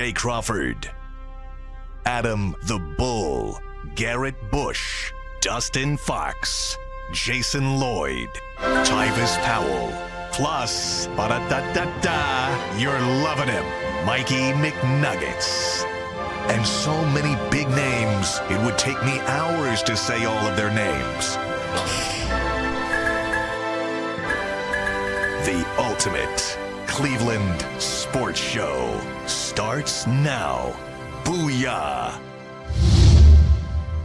J. Crawford, Adam the Bull, Garrett Bush, Dustin Fox, Jason Lloyd, Tyvis Powell, plus, ba-da-da-da-da, you're loving him, Mikey McNuggets. And so many big names, it would take me hours to say all of their names. The ultimate Cleveland sports show starts now. Booyah!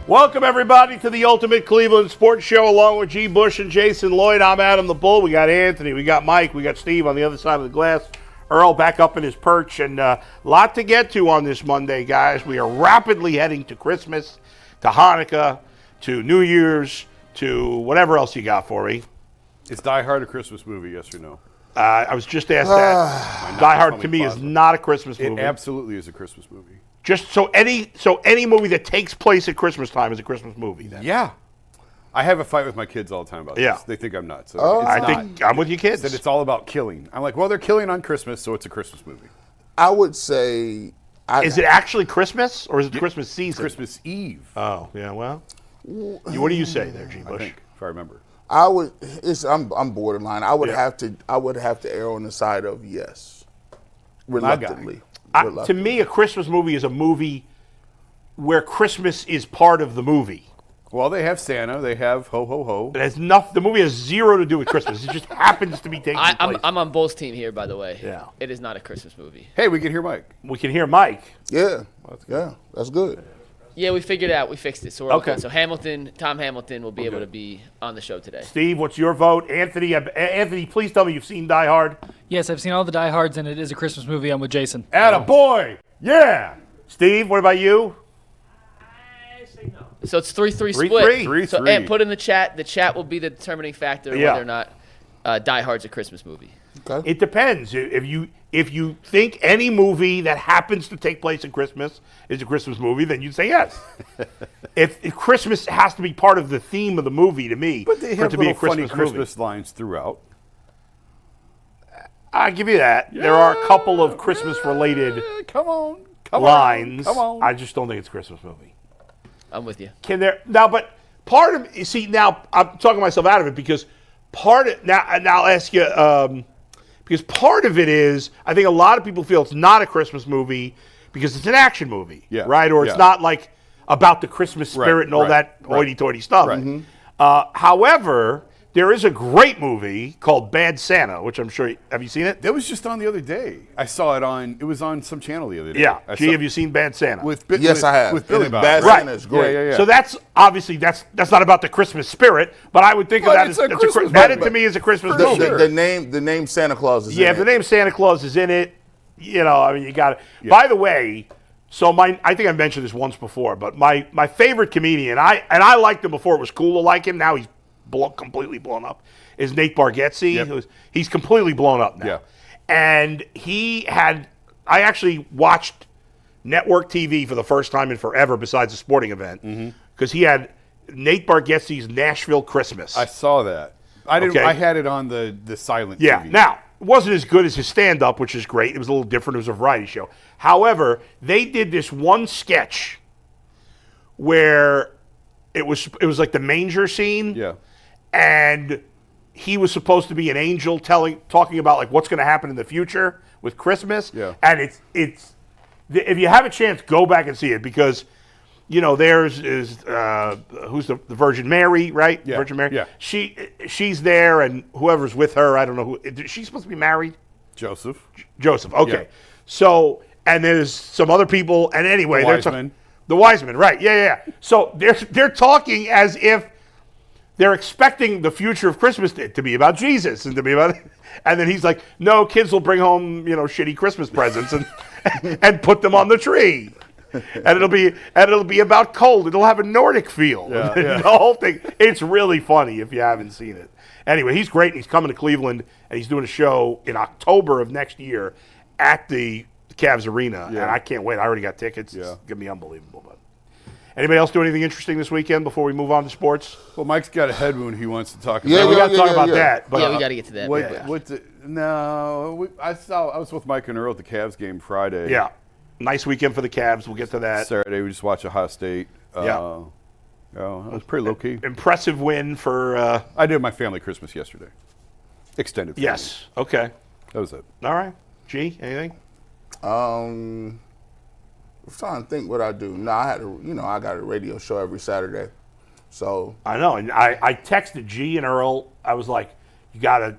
Welcome, everybody, to the Ultimate Cleveland Sports Show, along with G. Bush and Jason Lloyd. I'm Adam the Bull. We got Anthony, we got Mike, we got Steve on the other side of the glass. Earl back up in his perch, and a lot to get to on this Monday, guys. We are rapidly heading to Christmas, to Hanukkah, to New Year's, to whatever else you got for me. Is Die Hard a Christmas movie, yes or no? I was just asked that. Die Hard, to me, is not a Christmas movie. It absolutely is a Christmas movie. Just so any movie that takes place at Christmas time is a Christmas movie, then. Yeah. I have a fight with my kids all the time about this. They think I'm nuts. So I think I'm with you kids. Said it's all about killing. I'm like, well, they're killing on Christmas, so it's a Christmas movie. I would say... Is it actually Christmas, or is it Christmas season? Christmas Eve. Oh, yeah, well. What do you say there, G. Bush? I think, if I remember. I'm borderline. I would have to err on the side of yes. Reluctantly. To me, a Christmas movie is a movie where Christmas is part of the movie. Well, they have Santa. They have ho, ho, ho. It has nothing. The movie has zero to do with Christmas. It just happens to be taking place. I'm on Bull's team here, by the way. Yeah. It is not a Christmas movie. Hey, we can hear Mike. We can hear Mike. Yeah. That's good. Yeah, we figured it out. We fixed it. So we're okay. So Tom Hamilton will be able to be on the show today. Steve, what's your vote? Anthony, please tell me you've seen Die Hard. Yes, I've seen all the Die Hards, and it is a Christmas movie. I'm with Jason. Atta boy! Yeah! Steve, what about you? I say no. So it's 3-3 split. 3-3. So, and put in the chat. The chat will be the determining factor whether or not Die Hard's a Christmas movie. Okay. It depends. If you think any movie that happens to take place at Christmas is a Christmas movie, then you'd say yes. if Christmas has to be part of the theme of the movie to me, but they for it have to be a funny Christmas Christmas lines throughout. I give you that. Yeah, there are a couple of Christmas-related lines. Come on. I just don't think it's a Christmas movie. I'm with you. But part of you see now I'm talking myself out of it because now I'll ask you because part of it is I think a lot of people feel it's not a Christmas movie because it's an action movie, right? Or it's not like about the Christmas spirit and all that hoity-toity stuff. Right. Mm-hmm. However, there is a great movie called Bad Santa, which I'm sure have you seen it? That was just on the other day. I saw it it was on some channel the other day. Yeah. Have you seen Bad Santa? Yes, I have. With Billy Bob. Bad Santa is great. Yeah. So that's obviously that's not about the Christmas spirit, but I would think of that as that to me is a Christmas movie. The name Santa Claus is in it. Yeah, if the name Santa Claus is in it, I mean, you got it. Yeah. By the way, so I think I mentioned this once before, but my favorite comedian, I liked him before it was cool to like him. Now he's completely blown up. Is Nate Bargatze. Yep. He's completely blown up now. Yeah. And I actually watched network TV for the first time in forever besides a sporting event because he had Nate Bargatze's Nashville Christmas. I saw that. I had it on the silent TV. Yeah. Now, it wasn't as good as his stand-up, which is great. It was a little different. It was a variety show. However, they did this one sketch where it was like the manger scene. Yeah. And he was supposed to be an angel talking about like what's going to happen in the future with Christmas. Yeah. And it's if you have a chance, go back and see it because, who's the Virgin Mary, right? Yeah. Virgin Mary. Yeah. She's there, and whoever's with her, I don't know who. Is she supposed to be married? Joseph. Okay. Yeah. So, and there's some other people, and anyway, the Wiseman, right? Yeah. So they're talking as if they're expecting the future of Christmas to be about Jesus and to be about, and then he's like, "No, kids will bring home, shitty Christmas presents and put them on the tree, and it'll be about cold. It'll have a Nordic feel. Yeah. The whole thing. It's really funny if you haven't seen it. Anyway, he's great. He's coming to Cleveland and he's doing a show in October of next year at the Cavs Arena, and I can't wait. I already got tickets. It's gonna be unbelievable. But anybody else do anything interesting this weekend before we move on to sports? Well, Mike's got a head wound he wants to talk about. Yeah, we got to talk about that. But, we got to get to that. I was with Mike and Earl at the Cavs game Friday. Yeah. Nice weekend for the Cavs. We'll get to that. Saturday, we just watched Ohio State. Yeah. It was pretty low-key. Impressive win for I did my family Christmas yesterday. Extended family. Yes. Okay. That was it. All right. G, anything? I'm trying to think what I do. No, I got a radio show every Saturday. So I know. And I texted G and Earl. I was like, you got to,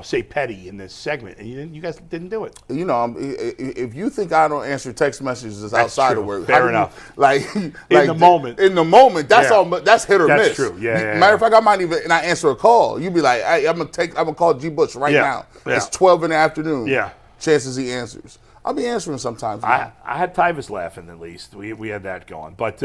say petty in this segment. And you guys didn't do it. If you think I don't answer text messages outside of work, fair enough. In the moment. In the moment, that's all. That's hit or that's miss. True. Yeah. Matter of fact, I might even not answer a call. You'd be like, hey, I'm gonna call G Bush right now. Yeah. It's 12 in the afternoon. Yeah. Chances he answers. I'll be answering sometimes. I had Tyvus laughing at least. We had that going. But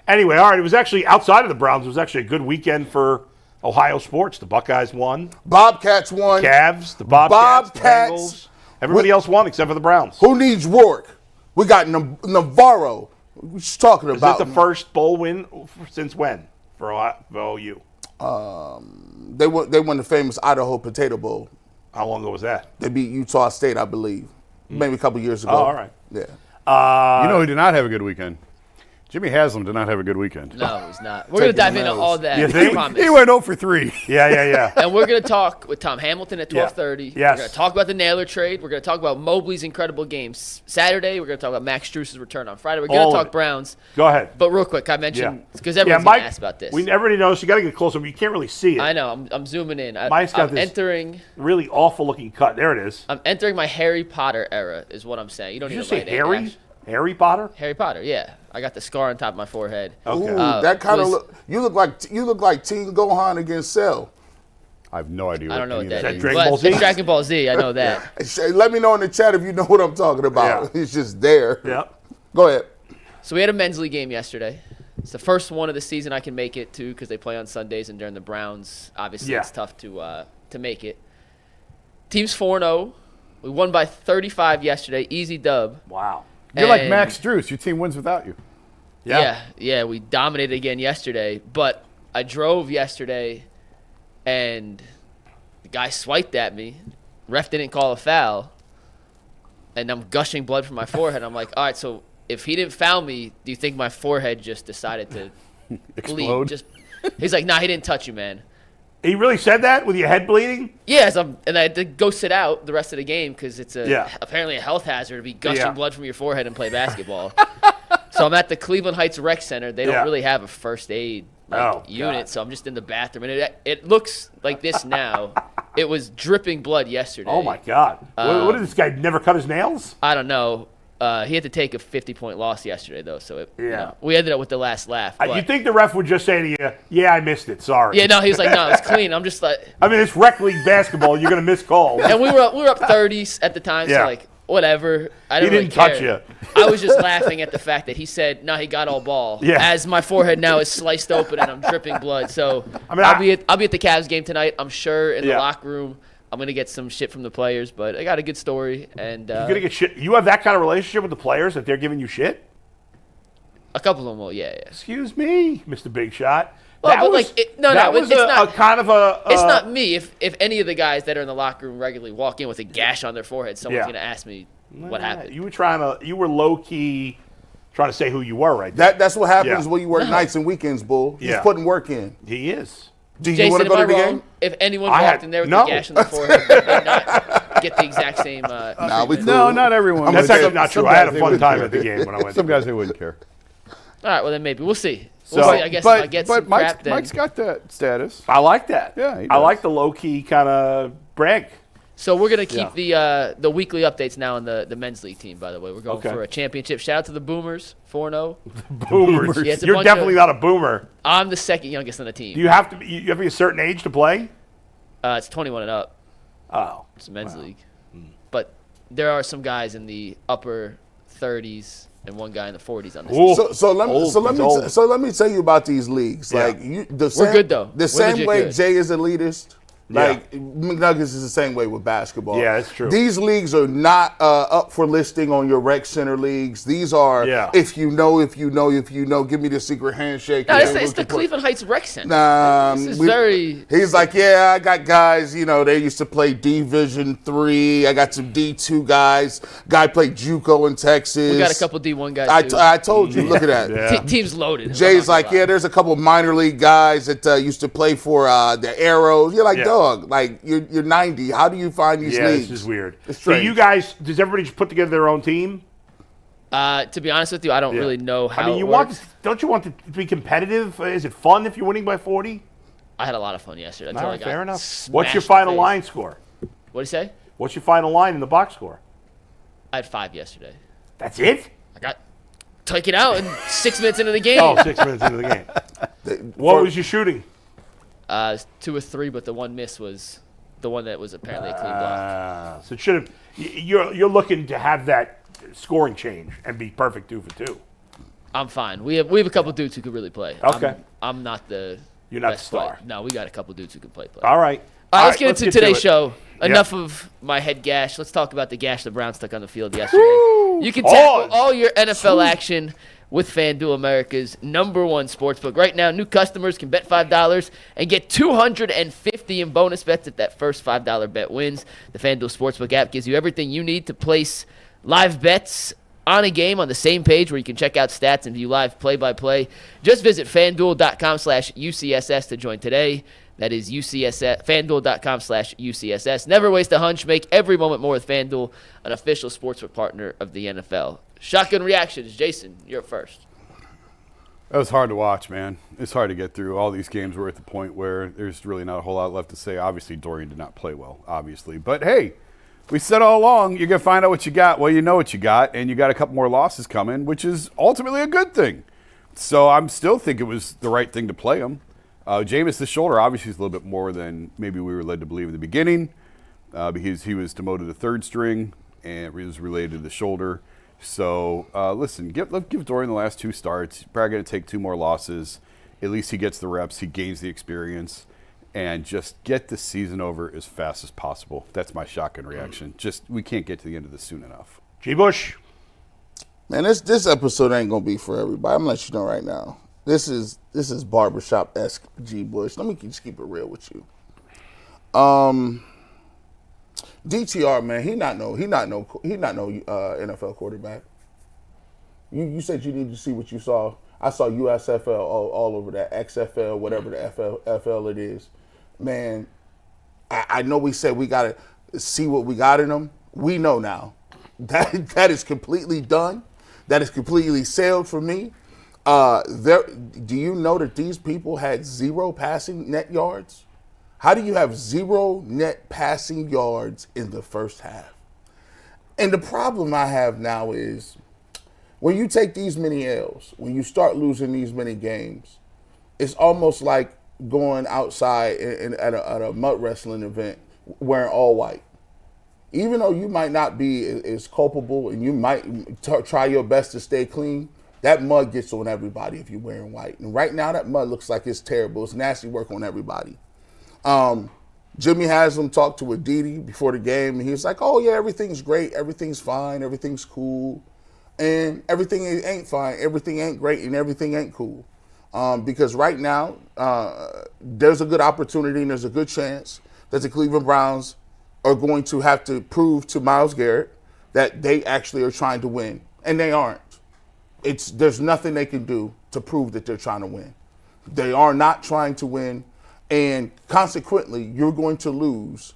anyway, all right. It was actually outside of the Browns. It was actually a good weekend for Ohio sports. The Buckeyes won. Bobcats won. Cavs. The Bobcats. The Bengals. Everybody else won except for the Browns. Who needs Rourke? We got Navarro. We're just talking about. Is it the first bowl win since when for OU? They won the famous Idaho Potato Bowl. How long ago was that? They beat Utah State, I believe. Maybe a couple years ago. Oh, all right. Yeah. Who did not have a good weekend? Jimmy Haslam did not have a good weekend. No, he's not. We're going to dive into all that. You I think? promise. He went 0 for 3. Yeah. And we're going to talk with Tom Hamilton at 12:30. Yes. We're going to talk about the Naylor trade. We're going to talk about Mobley's incredible game Saturday. We're going to talk about Max Strus' return on Friday. We're going to talk Browns. Go ahead. But real quick, I mentioned because everyone's Mike, going to ask about this. Everybody knows you got to get closer, but you can't really see it. I know. I'm zooming in. Mike's got I'm this entering. really awful looking cut. There it is. I'm entering my Harry Potter era, is what I'm saying. You don't Did you need say to Harry? Harry Potter? Harry Potter, yeah. I got the scar on top of my forehead. Okay. Ooh, that kind of look. You look like Teen Gohan against Cell. I have no idea. I don't know what that is. Dragon Ball Z? It's Dragon Ball Z. I know that. Let me know in the chat if you know what I'm talking about. Yeah. It's just there. Yep. Go ahead. So we had a men's league game yesterday. It's the first one of the season I can make it to because they play on Sundays, and during the Browns, obviously it's tough to make it. Team's 4-0. We won by 35 yesterday. Easy dub. Wow. You're like Max Strus. Your team wins without you. Yeah, we dominated again yesterday. But I drove yesterday, and the guy swiped at me. Ref didn't call a foul, and I'm gushing blood from my forehead. I'm like, all right, so if he didn't foul me, do you think my forehead just decided to Explode? bleed? He's like, nah, he didn't touch you, man. He really said that with your head bleeding? Yes, and I had to go sit out the rest of the game because it's apparently a health hazard to be gushing blood from your forehead and play basketball. So I'm at the Cleveland Heights Rec Center. They don't really have a first aid unit, so I'm just in the bathroom. And it looks like this now. It was dripping blood yesterday. Oh, my God. What did this guy never cut his nails? I don't know. He had to take a 50-point loss yesterday, though, so we ended up with the last laugh. You think the ref would just say to you, yeah, I missed it, sorry. Yeah, no, he was like, no, it's clean. I'm just like... I mean, it's rec league basketball. You're going to miss calls. And we were up 30s at the time, so, like, whatever. I didn't really touch care. you. I was just laughing at the fact that he said, no, he got all ball. Yeah. As my forehead now is sliced open and I'm dripping blood. So I'll be at the Cavs game tonight, I'm sure, in the locker room. I'm going to get some shit from the players, but I got a good story. And You're going to get shit. You have that kind of relationship with the players that they're giving you shit? A couple of them will, yeah. Excuse me, Mr. Big Shot. Well, it's not. It's It's not me. If any of the guys that are in the locker room regularly walk in with a gash on their forehead, someone's going to ask me what happened. You were low key trying to say who you were right there. That's what happens when you work nights and weekends, Bull. He's putting work in. He is. Do you Jason, want to go to the game? If anyone walked in there with a gash on their forehead, they did not get the exact same. No, not everyone. That's actually not true. I had a fun time at the game when I went. Some guys, they wouldn't care. All right, well then maybe we'll see. So, I guess if I get some crap, then Mike's got that status. I like that. Yeah, I like the low key kind of brag. So we're gonna keep the weekly updates now on the men's league team. By the way, we're going for a championship. Shout out to the Boomers, 4-0. Boomers. Yeah, You're definitely not a boomer. I'm the second youngest on the team. Do you have to be a certain age to play? It's 21 and up. Oh, it's a men's league, but there are some guys in the upper 30s and one guy in the 40s on this team. So let me tell you about these leagues. Like we're good though. The same way Jay is elitist, Like, McNuggets is the same way with basketball. Yeah, that's true. These leagues are not up for listing on your rec center leagues. These are, if you know, give me the secret handshake. No, it's the Cleveland Heights Rec Center. He's like, yeah, I got guys, they used to play Division III. I got some D2 guys. Guy played JUCO in Texas. We got a couple D1 guys, too. I told you, look at that. Team's loaded. Jay's like, there's a couple minor league guys that used to play for the Arrows. You're like, dog, like you're 90. How do you find these leagues? This is weird. It's strange. So you guys, does everybody just put together their own team? To be honest with you, I don't really know how. I mean, don't you want to be competitive? Is it fun if you're winning by 40? I had a lot of fun yesterday. All right, fair enough. What's your final line score? What do you say? What's your final line in the box score? I had 5 yesterday. That's it? I got taken out in 6 minutes into the game. Oh, 6 minutes into the game. What was your shooting? 2 or 3, but the one miss was the one that was apparently a clean block. So it should have. You're looking to have that scoring change and be perfect 2 for 2. I'm fine. We have a couple dudes who could really play. Okay. I'm not the. You're not the best star. player. No, we got a couple dudes who can play. All right. All right, let's get into today's show. Yep. Enough of my head gash. Let's talk about the gash the Browns took on the field yesterday. You can tackle all your NFL action with FanDuel, America's #1 sportsbook. Right now, new customers can bet $5 and get $250 in bonus bets if that first $5 bet wins. The FanDuel Sportsbook app gives you everything you need to place live bets on a game on the same page where you can check out stats and view live play-by-play. Just visit FanDuel.com/UCSS to join today. That is FanDuel.com/UCSS. Never waste a hunch. Make every moment more with FanDuel, an official sportsbook partner of the NFL. Shotgun reactions. Jason, you're first. That was hard to watch, man. It's hard to get through. All these games were at the point where there's really not a whole lot left to say. Obviously, Dorian did not play well, obviously. But, hey, we said all along, you're going to find out what you got. Well, you know what you got, and you got a couple more losses coming, which is ultimately a good thing. So I'm still think it was the right thing to play him. Jameis, the shoulder, obviously is a little bit more than maybe we were led to believe in the beginning because he was demoted to third string and it was related to the shoulder. So, listen, give Dorian the last 2 starts. He's probably going to take 2 more losses. At least he gets the reps. He gains the experience. And just get the season over as fast as possible. That's my shotgun reaction. We can't get to the end of this soon enough. G. Bush. Man, this episode ain't going to be for everybody. I'm going to let you know right now. This is barbershop-esque G. Bush. Let me just keep it real with you. DTR, man, he not no NFL quarterback. You said you needed to see what you saw. I saw USFL all over that, XFL, whatever the FL it is. Man, I know we said we got to see what we got in them. We know now. That is completely done. That is completely sailed for me. Do you know that these people had 0 passing net yards? How do you have 0 net passing yards in the first half? And the problem I have now is when you take these many L's, when you start losing these many games, it's almost like going outside at a mud wrestling event wearing all white. Even though you might not be as culpable and you might try your best to stay clean, that mud gets on everybody if you're wearing white. And right now that mud looks like it's terrible. It's nasty work on everybody. Jimmy Haslam talked to Aditi before the game, and he was like, oh, yeah, everything's great, everything's fine, everything's cool. And everything ain't fine, everything ain't great, and everything ain't cool. Because right now, there's a good opportunity and there's a good chance that the Cleveland Browns are going to have to prove to Myles Garrett that they actually are trying to win, and they aren't. There's nothing they can do to prove that they're trying to win. They are not trying to win. And consequently, you're going to lose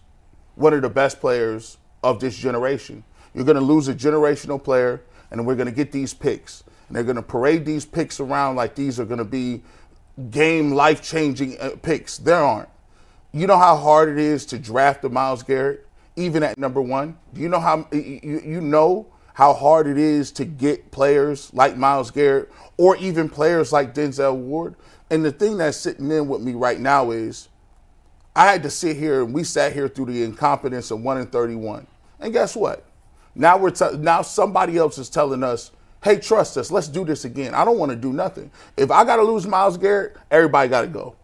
one of the best players of this generation. You're going to lose a generational player, and we're going to get these picks. And they're going to parade these picks around like these are going to be game life-changing picks. There aren't. You know how hard it is to draft a Myles Garrett, even at number 1? Do you know how hard it is to get players like Myles Garrett or even players like Denzel Ward? And the thing that's sitting in with me right now is I had to sit here, and we sat here through the incompetence of 1-31. And guess what? Now now somebody else is telling us, hey, trust us. Let's do this again. I don't want to do nothing. If I got to lose Myles Garrett, everybody got to go.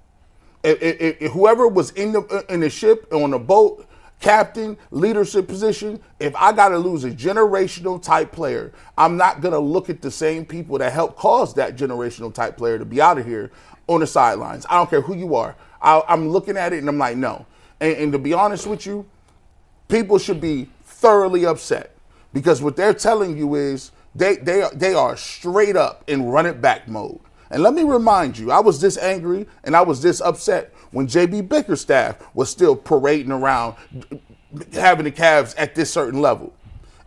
If whoever was in the ship, on the boat, captain, leadership position, if I got to lose a generational type player, I'm not going to look at the same people that helped cause that generational type player to be out of here on the sidelines. I don't care who you are. I'm looking at it and I'm like, no. And to be honest with you, people should be thoroughly upset because what they're telling you is they are straight up in run it back mode. And let me remind you, I was this angry and I was this upset when J.B. Bickerstaff was still parading around having the Cavs at this certain level.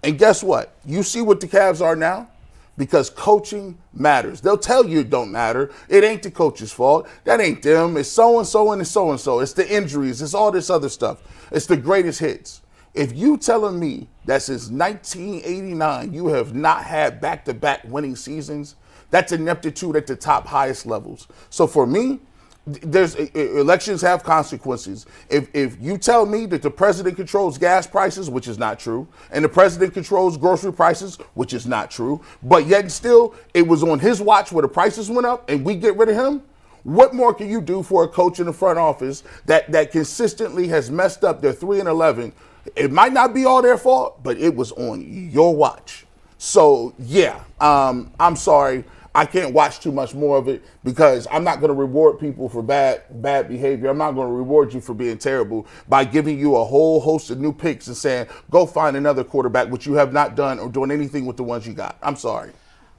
And guess what? You see what the Cavs are now? Because coaching matters. They'll tell you it don't matter. It ain't the coach's fault. That ain't them. It's so-and-so and it's so-and-so. It's the injuries. It's all this other stuff. It's the greatest hits. If you telling me that since 1989 you have not had back-to-back winning seasons, that's ineptitude at the top highest levels. So for me, elections have consequences. If you tell me that the president controls gas prices, which is not true, and the president controls grocery prices, which is not true, but yet still it was on his watch where the prices went up and we get rid of him, what more can you do for a coach in the front office that consistently has messed up their 3-11? It might not be all their fault, but it was on your watch. So yeah, I'm sorry. I can't watch too much more of it because I'm not going to reward people for bad behavior. I'm not going to reward you for being terrible by giving you a whole host of new picks and saying, go find another quarterback, which you have not done or doing anything with the ones you got. I'm sorry.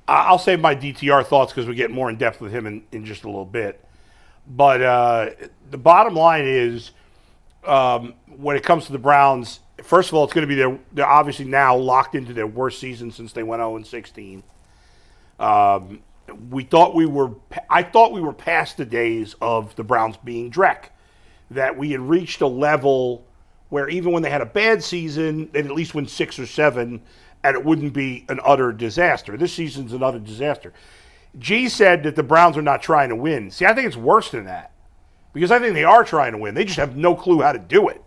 I'll save my DTR thoughts because we get more in depth with him in just a little bit. But the bottom line is when it comes to the Browns, first of all, it's going to be they're obviously now locked into their worst season since they went 0-16. I thought we were past the days of the Browns being Drek, that we had reached a level where even when they had a bad season, they'd at least win 6 or 7, and it wouldn't be an utter disaster. This season's an utter disaster. G said that the Browns are not trying to win. See, I think it's worse than that because I think they are trying to win. They just have no clue how to do it.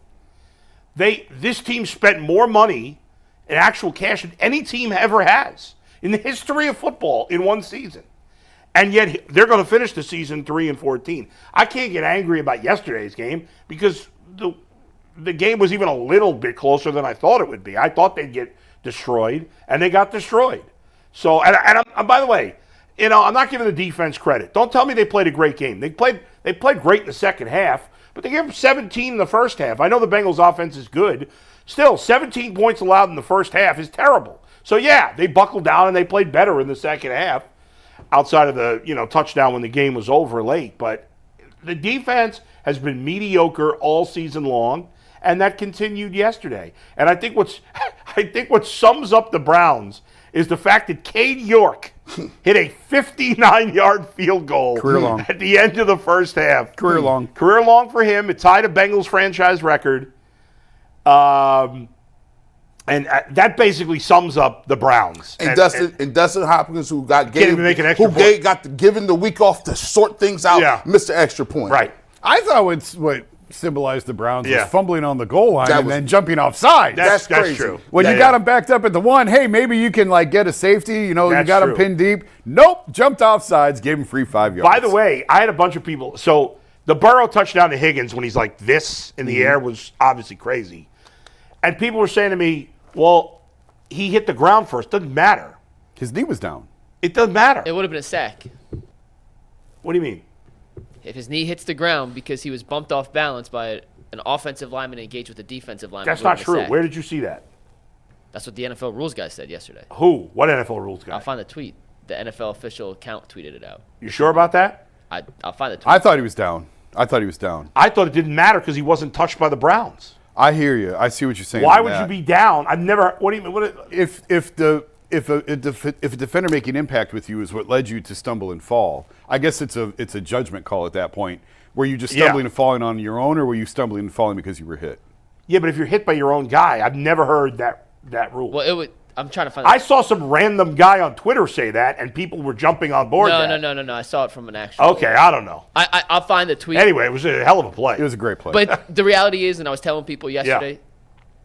This team spent more money in actual cash than any team ever has in the history of football in one season. And yet they're going to finish the season 3-14. I can't get angry about yesterday's game because the game was even a little bit closer than I thought it would be. I thought they'd get destroyed, and they got destroyed. So, and by the way, I'm not giving the defense credit. Don't tell me they played a great game. They played great in the second half, but they gave them 17 in the first half. I know the Bengals offense is good. Still, 17 points allowed in the first half is terrible. So, yeah, they buckled down and they played better in the second half outside of the touchdown when the game was over late. But the defense has been mediocre all season long, and that continued yesterday. And I think what sums up the Browns is the fact that Cade York hit a 59-yard field goal Career long. At the end of the first half. Career long. Career long for him. It tied a Bengals franchise record. And that basically sums up the Browns. And Dustin Hopkins, who got given the week off to sort things out, missed the extra point. Right. I thought what symbolized the Browns was fumbling on the goal line and then jumping offside. That's true. When you got them backed up at the 1, hey, maybe you can get a safety. You got them pinned deep. Nope, jumped offsides, gave him free 5 yards. By the way, I had a bunch of people. So the Burrow touchdown to Higgins when he's like this in the air was obviously crazy. And people were saying to me, well, he hit the ground first. Doesn't matter. His knee was down. It doesn't matter. It would have been a sack. What do you mean? If his knee hits the ground because he was bumped off balance by an offensive lineman engaged with a defensive lineman. That's not true. Where did you see that? That's what the NFL rules guy said yesterday. Who? What NFL rules guy? I'll find the tweet. The NFL official account tweeted it out. You sure about that? I'll find the tweet. I thought he was down. I thought it didn't matter because he wasn't touched by the Browns. I hear you. I see what you're saying. Why would you be down? I've never. What do you mean? If a defender making impact with you is what led you to stumble and fall, I guess it's a judgment call at that point. Were you just stumbling and falling on your own, or were you stumbling and falling because you were hit? Yeah, but if you're hit by your own guy, I've never heard that rule. Well, I'm trying to find. I saw some random guy on Twitter say that, and people were jumping on board. No. I saw it from an actual. Okay, I don't know. I'll find the tweet. Anyway, it was a hell of a play. It was a great play. But the reality is, and I was telling people yesterday,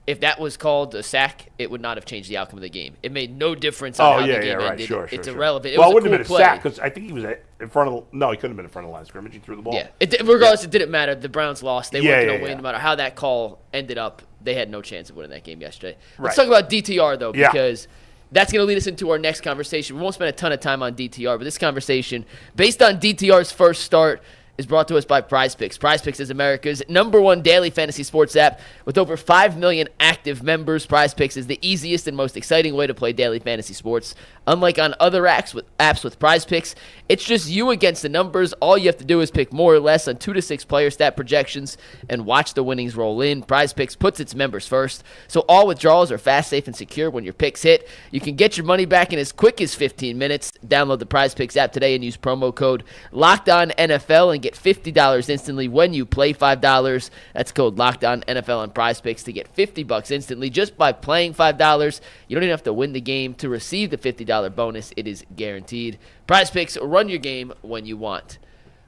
if that was called a sack, it would not have changed the outcome of the game. It made no difference on how the game ended. Sure, it's sure. irrelevant. It Well, was it wouldn't a have cool been a play. sack because I think he was in front of. No, he couldn't have been in front of the line of scrimmage. He threw the ball. Yeah. Regardless, it didn't matter. The Browns lost. They weren't going to win. Yeah. No matter how that call ended up, they had no chance of winning that game yesterday. Let's Right. talk about DTR, though, Yeah. because that's going to lead us into our next conversation. We won't spend a ton of time on DTR, but this conversation, based on DTR's first start, is brought to us by PrizePicks. PrizePicks is America's #1 daily fantasy sports app with over 5 million active members. PrizePicks is the easiest and most exciting way to play daily fantasy sports. Unlike on other apps with PrizePicks, it's just you against the numbers. All you have to do is pick more or less on 2 to 6 player stat projections and watch the winnings roll in. PrizePicks puts its members first, so all withdrawals are fast, safe, and secure. When your picks hit, you can get your money back in as quick as 15 minutes. Download the PrizePicks app today and use promo code LOCKEDONNFL and get $50 instantly when you play $5. That's code LOCKEDONNFL on PrizePicks to get $50 instantly just by playing $5. You don't even have to win the game to receive the $50 bonus. It is guaranteed. PrizePicks, run your game when you want.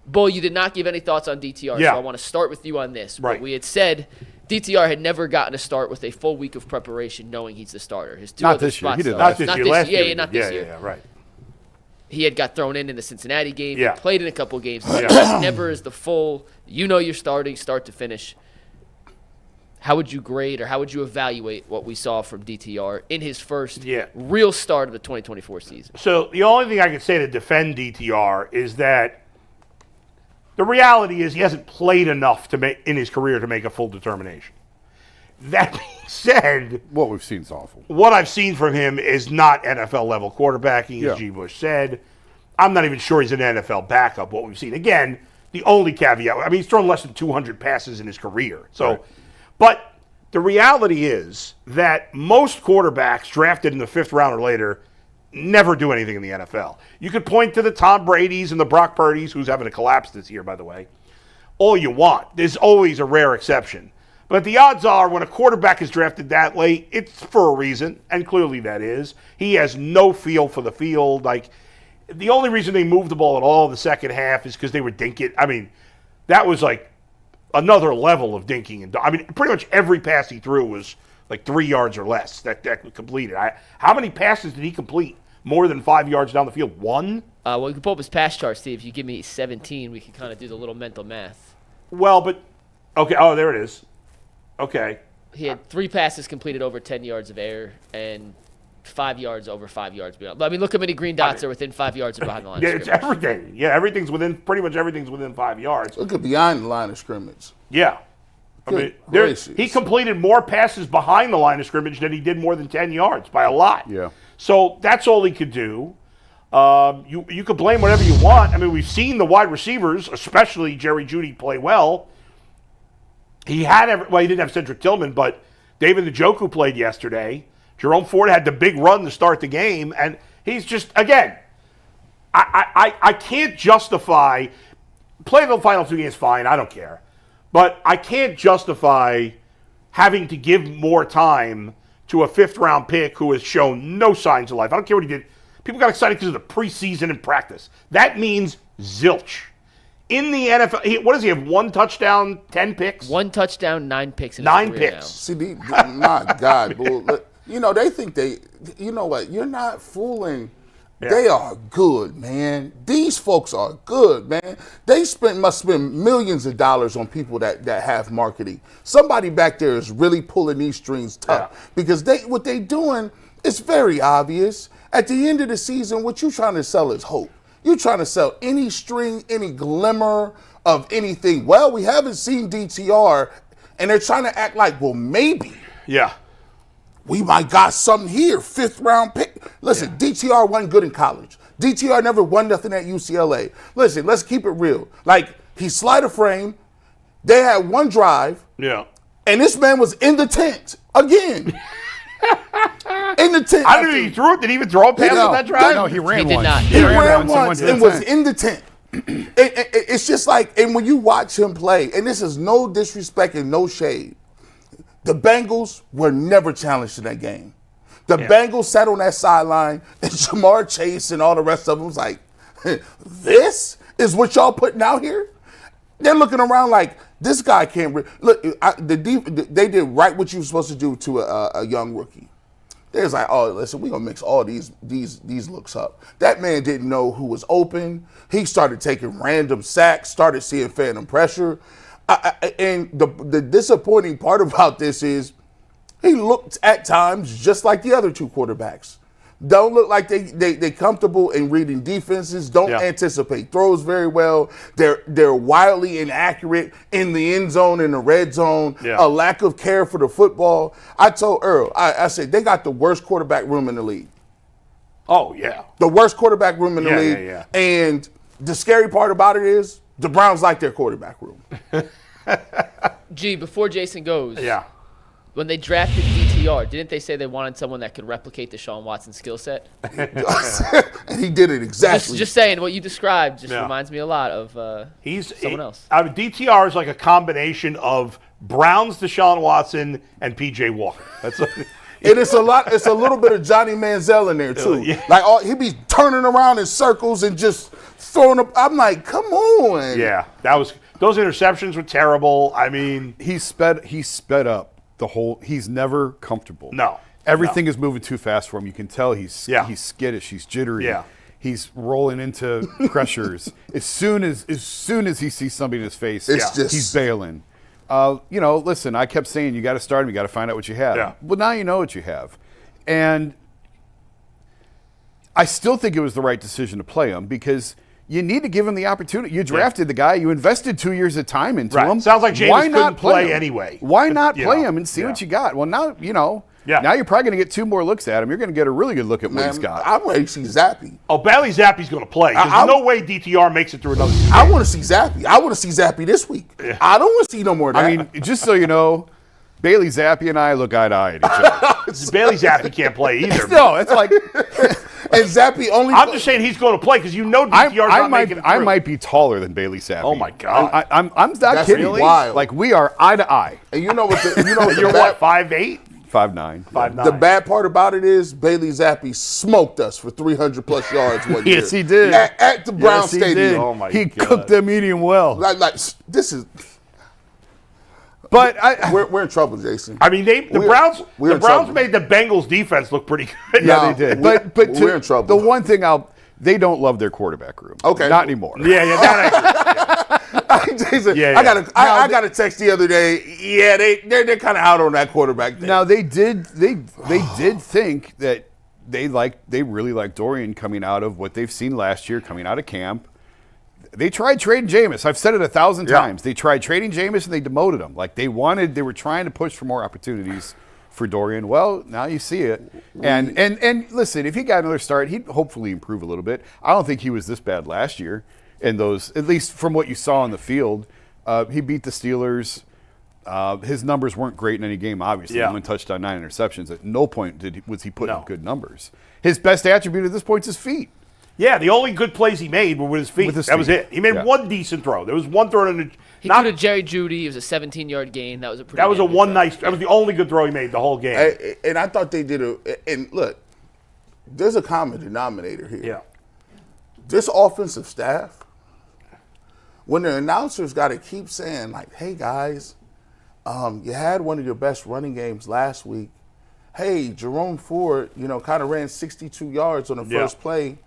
Bull, you did not give any thoughts on DTR, Yeah. so I want to start with you on this. Right. But we had said DTR had never gotten a start with a full week of preparation knowing he's the starter. His two Not other this year. spots, He did though. Not this year. Last year. Yeah, not this year. Yeah, right. He had got thrown in the Cincinnati game. Yeah. He played in a couple games. Yeah. Just never is the full, you're starting, start to finish. How would you grade or how would you evaluate what we saw from DTR in his first real start of the 2024 season? So the only thing I can say to defend DTR is that the reality is he hasn't played enough to make in his career to make a full determination. That being said, What we've seen is awful. what I've seen from him is not NFL level quarterbacking, as Yeah. G. Bush said. I'm not even sure he's an NFL backup, what we've seen. Again, the only caveat, I mean, he's thrown less than 200 passes in his career. So, Right. But the reality is that most quarterbacks drafted in the 5th round or later never do anything in the NFL. You could point to the Tom Bradys and the Brock Purdy's, who's having a collapse this year, by the way, all you want. There's always a rare exception. But the odds are when a quarterback is drafted that late, it's for a reason, and clearly that is. He has no feel for the field. Like, the only reason they moved the ball at all in the second half is because they were dinking. I mean, that was like another level of dinking. And I mean, pretty much every pass he threw was like 3 yards or less that completed. How many passes did he complete? More than 5 yards down the field? One? Well, we can pull up his pass chart, Steve. If you give me 17, we can kind of do the little mental math. Well, but, okay, oh, there it is. Okay. He had 3 passes completed over 10 yards of air and 5 yards over 5 yards beyond. But I mean, look how many green dots are within 5 yards of behind the line. Yeah, of it's scrimmage. everything. Yeah, pretty much everything's within 5 yards. Look at behind the line of scrimmage. Yeah. I Good mean, gracious. he completed more passes behind the line of scrimmage than he did more than 10 yards by a lot. Yeah. So that's all he could do. You could blame whatever you want. I mean, we've seen the wide receivers, especially Jerry Jeudy, play well. He didn't have Cedric Tillman, but David Njoku played yesterday. Jerome Ford had the big run to start the game, and he's just, again, I can't justify playing the final 2 games fine, I don't care. But I can't justify having to give more time to a 5th-round pick who has shown no signs of life. I don't care what he did. People got excited because of the preseason and practice. That means zilch. In the NFL, what does he have? 1 touchdown, 10 picks? 1 touchdown, 9 picks in his 9 career picks. See, my God, bull. You know, they think you know what? You're not fooling. Yeah. They are good, man. These folks are good, man. They must spend millions of dollars on people that have marketing. Somebody back there is really pulling these strings tough because what they doing is very obvious. At the end of the season, what you trying to sell is hope. You're trying to sell any string, any glimmer of anything. Well, we haven't seen DTR, and they're trying to act like, well, maybe. Yeah. We might got something here, 5th-round pick. Listen, DTR wasn't good in college. DTR never won nothing at UCLA. Listen, let's keep it real. Like, he slid a frame. They had 1 drive. Yeah. And this man was in the tent again. In the tent. I don't know if he threw it. Did he even throw a pass on that drive? No, he ran did once. not. He ran someone once to the and was tent. in the tent. It's just like, and when you watch him play, and this is no disrespect and no shade, the Bengals were never challenged in that game. The Bengals sat on that sideline, and Jamar Chase and all the rest of them was like, this is what y'all putting out here? They're looking around like, This guy can't look. They did right what you were supposed to do to a young rookie. They was like, oh, listen, we're gonna mix all these looks up. That man didn't know who was open. He started taking random sacks, started seeing phantom pressure. And the disappointing part about this is he looked at times just like the other two quarterbacks. Don't look like they comfortable in reading defenses. Don't anticipate throws very well. They're wildly inaccurate in the end zone, in the red zone. A lack of care for the football. I told Earl, I said they got the worst quarterback room in the league. Oh yeah, the worst quarterback room in the league. Yeah. And the scary part about it is the Browns like their quarterback room. Gee, before Jason goes, yeah. When they drafted DTR, didn't they say they wanted someone that could replicate Deshaun Watson's skill set? And he did it exactly. Just saying, what you described just reminds me a lot of someone else. DTR is like a combination of Browns, Deshaun Watson, and P.J. Walker. That's and it's a little bit of Johnny Manziel in there too. Like he be turning around in circles and just throwing up. I'm like, come on. Yeah, those interceptions were terrible. I mean, he sped up. He's never comfortable. No. Everything is moving too fast for him. You can tell he's skittish, he's jittery. Yeah. He's rolling into pressures. As soon as he sees somebody in his face, he's bailing. Listen, I kept saying you got to start him, you got to find out what you have. Yeah. Well, now you know what you have. And I still think it was the right decision to play him because you need to give him the opportunity. You drafted the guy. You invested 2 years of time into him. Sounds like Jameis Why couldn't not play him? anyway. Why not play him and see what you got? Well, now, now you're probably going to get 2 more looks at him. You're going to get a really good look at what he's got. I'm ready to see Zappy. Oh, Bailey Zappi's going to play. There's no way DTR makes it through another season. I want to see Zappy. I want to see Zappy this week. Yeah. I don't want to see no more of that. I mean, just so you know, Bailey Zappi and I look eye to eye at each other. Bailey Zappi can't play either. No, it's like... And Zappi only... I'm just saying he's going to play because DTR's not making it through. I might be taller than Bailey Zappi. Oh, my God. I'm not kidding. Really wild. Like, we are eye to eye. And you know what you're what, 5'8"? 5'9". 5'9". The bad part about it is Bailey Zappi smoked us for 300-plus yards one year. Yes, he did. At the Brown Stadium. Did. Oh, my God. He cooked them medium well. Like this is... But we're in trouble, Jason. I mean, the Browns made the Bengals defense look pretty good. Yeah, they did. But we're in trouble. The one thing they don't love their quarterback room. Okay, not anymore. Yeah, that actually. Jason, I got a text the other day. Yeah, they're kind of out on that quarterback thing. Now they did think that they really like Dorian coming out of what they've seen last year, coming out of camp. They tried trading Jameis. I've said it 1,000 times. They tried trading Jameis and they demoted him. Like they were trying to push for more opportunities for Dorian. Well, now you see it. And listen, if he got another start, he'd hopefully improve a little bit. I don't think he was this bad last year. In those, at least from what you saw on the field, he beat the Steelers. His numbers weren't great in any game. Obviously, 1 touchdown, 9 interceptions. At no point was he putting up good numbers. His best attribute at this point is his feet. Yeah, the only good plays he made were with his feet. That was it. He made one decent throw. There was one throw in the. He threw to Jerry Jeudy. It was a 17-yard gain. That was a pretty. That was That was the only good throw he made the whole game. And I thought they did and look, there's a common denominator here. Yeah. This offensive staff, when the announcers got to keep saying like, "Hey guys, you had one of your best running games last week. Hey, Jerome Ford, kind of ran 62 yards on the first play.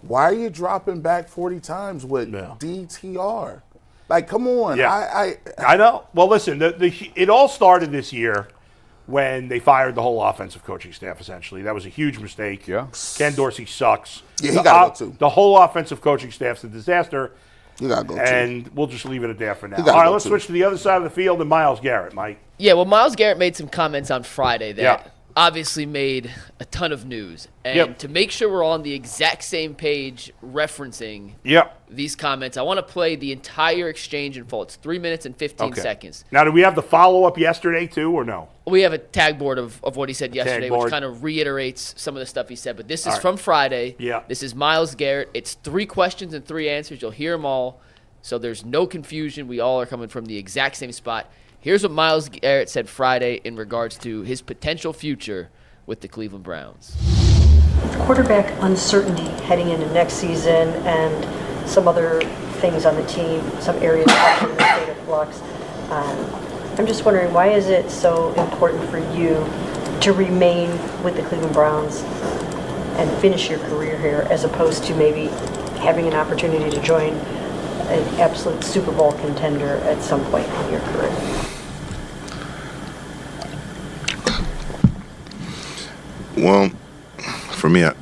Why are you dropping back 40 times with DTR? Like, come on. Yeah. I know. Well, listen, it all started this year when they fired the whole offensive coaching staff, essentially. That was a huge mistake. Yeah. Ken Dorsey sucks. Yeah, he got to go, too. The whole offensive coaching staff's a disaster. You got to go, too. And we'll just leave it at that for now. All right, let's switch to the other side of the field and Myles Garrett, Mike. Yeah, well, Myles Garrett made some comments on Friday that obviously made a ton of news. And to make sure we're all on the exact same page referencing these comments, I want to play the entire exchange in full. It's 3 minutes and 15 seconds. Now, do we have the follow-up yesterday, too, or no? We have a tag board of what he said yesterday, which kind of reiterates some of the stuff he said. But this is from Friday. Yeah. This is Myles Garrett. It's 3 questions and 3 answers. You'll hear them all. So there's no confusion. We all are coming from the exact same spot. Here's what Myles Garrett said Friday in regards to his potential future with the Cleveland Browns. Quarterback uncertainty heading into next season and some other things on the team, some areas of the state of flux. I'm just wondering, why is it so important for you to remain with the Cleveland Browns and finish your career here, as opposed to maybe having an opportunity to join an absolute Super Bowl contender at some point in your career? Well, for me, I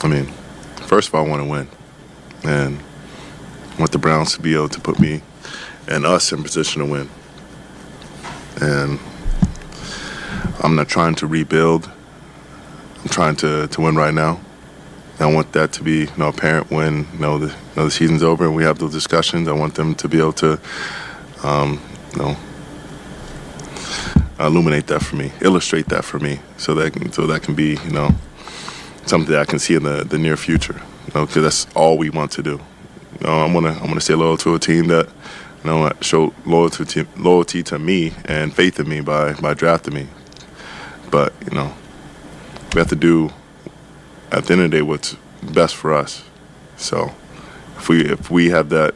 mean, first of all, I want to win. And I want the Browns to be able to put me and us in position to win. And I'm not trying to rebuild. I'm trying to win right now. And I want that to be apparent when the season's over and we have those discussions. I want them to be able to illuminate that for me, illustrate that for me, so that can be something that I can see in the near future. Because that's all we want to do. I'm gonna stay loyal to a team that show loyalty to me and faith in me by drafting me. But we have to do at the end of the day what's best for us. So if we have that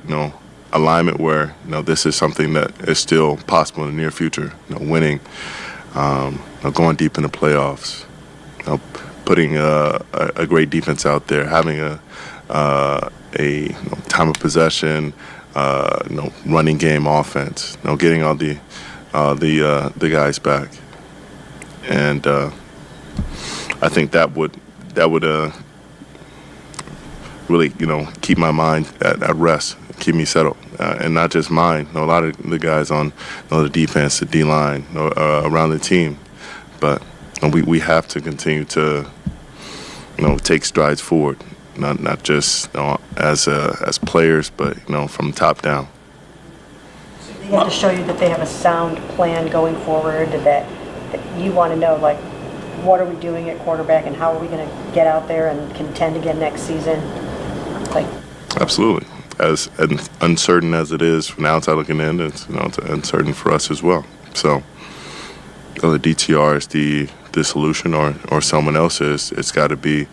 alignment where this is something that is still possible in the near future, winning, going deep in the playoffs, putting a great defense out there, having a time of possession, running game offense, getting all the guys back, and I think that would really keep my mind at rest, keep me settled, and not just mine. A lot of the guys on the defense, the D line, around the team, but we have to continue to take strides forward, not just as players, but from top down. They have to show you that they have a sound plan going forward, that you want to know, like, what are we doing at quarterback and how are we going to get out there and contend again next season? Absolutely. As uncertain as it is from the outside looking in, it's uncertain for us as well. So whether DTR is the solution or someone else is, it's got to be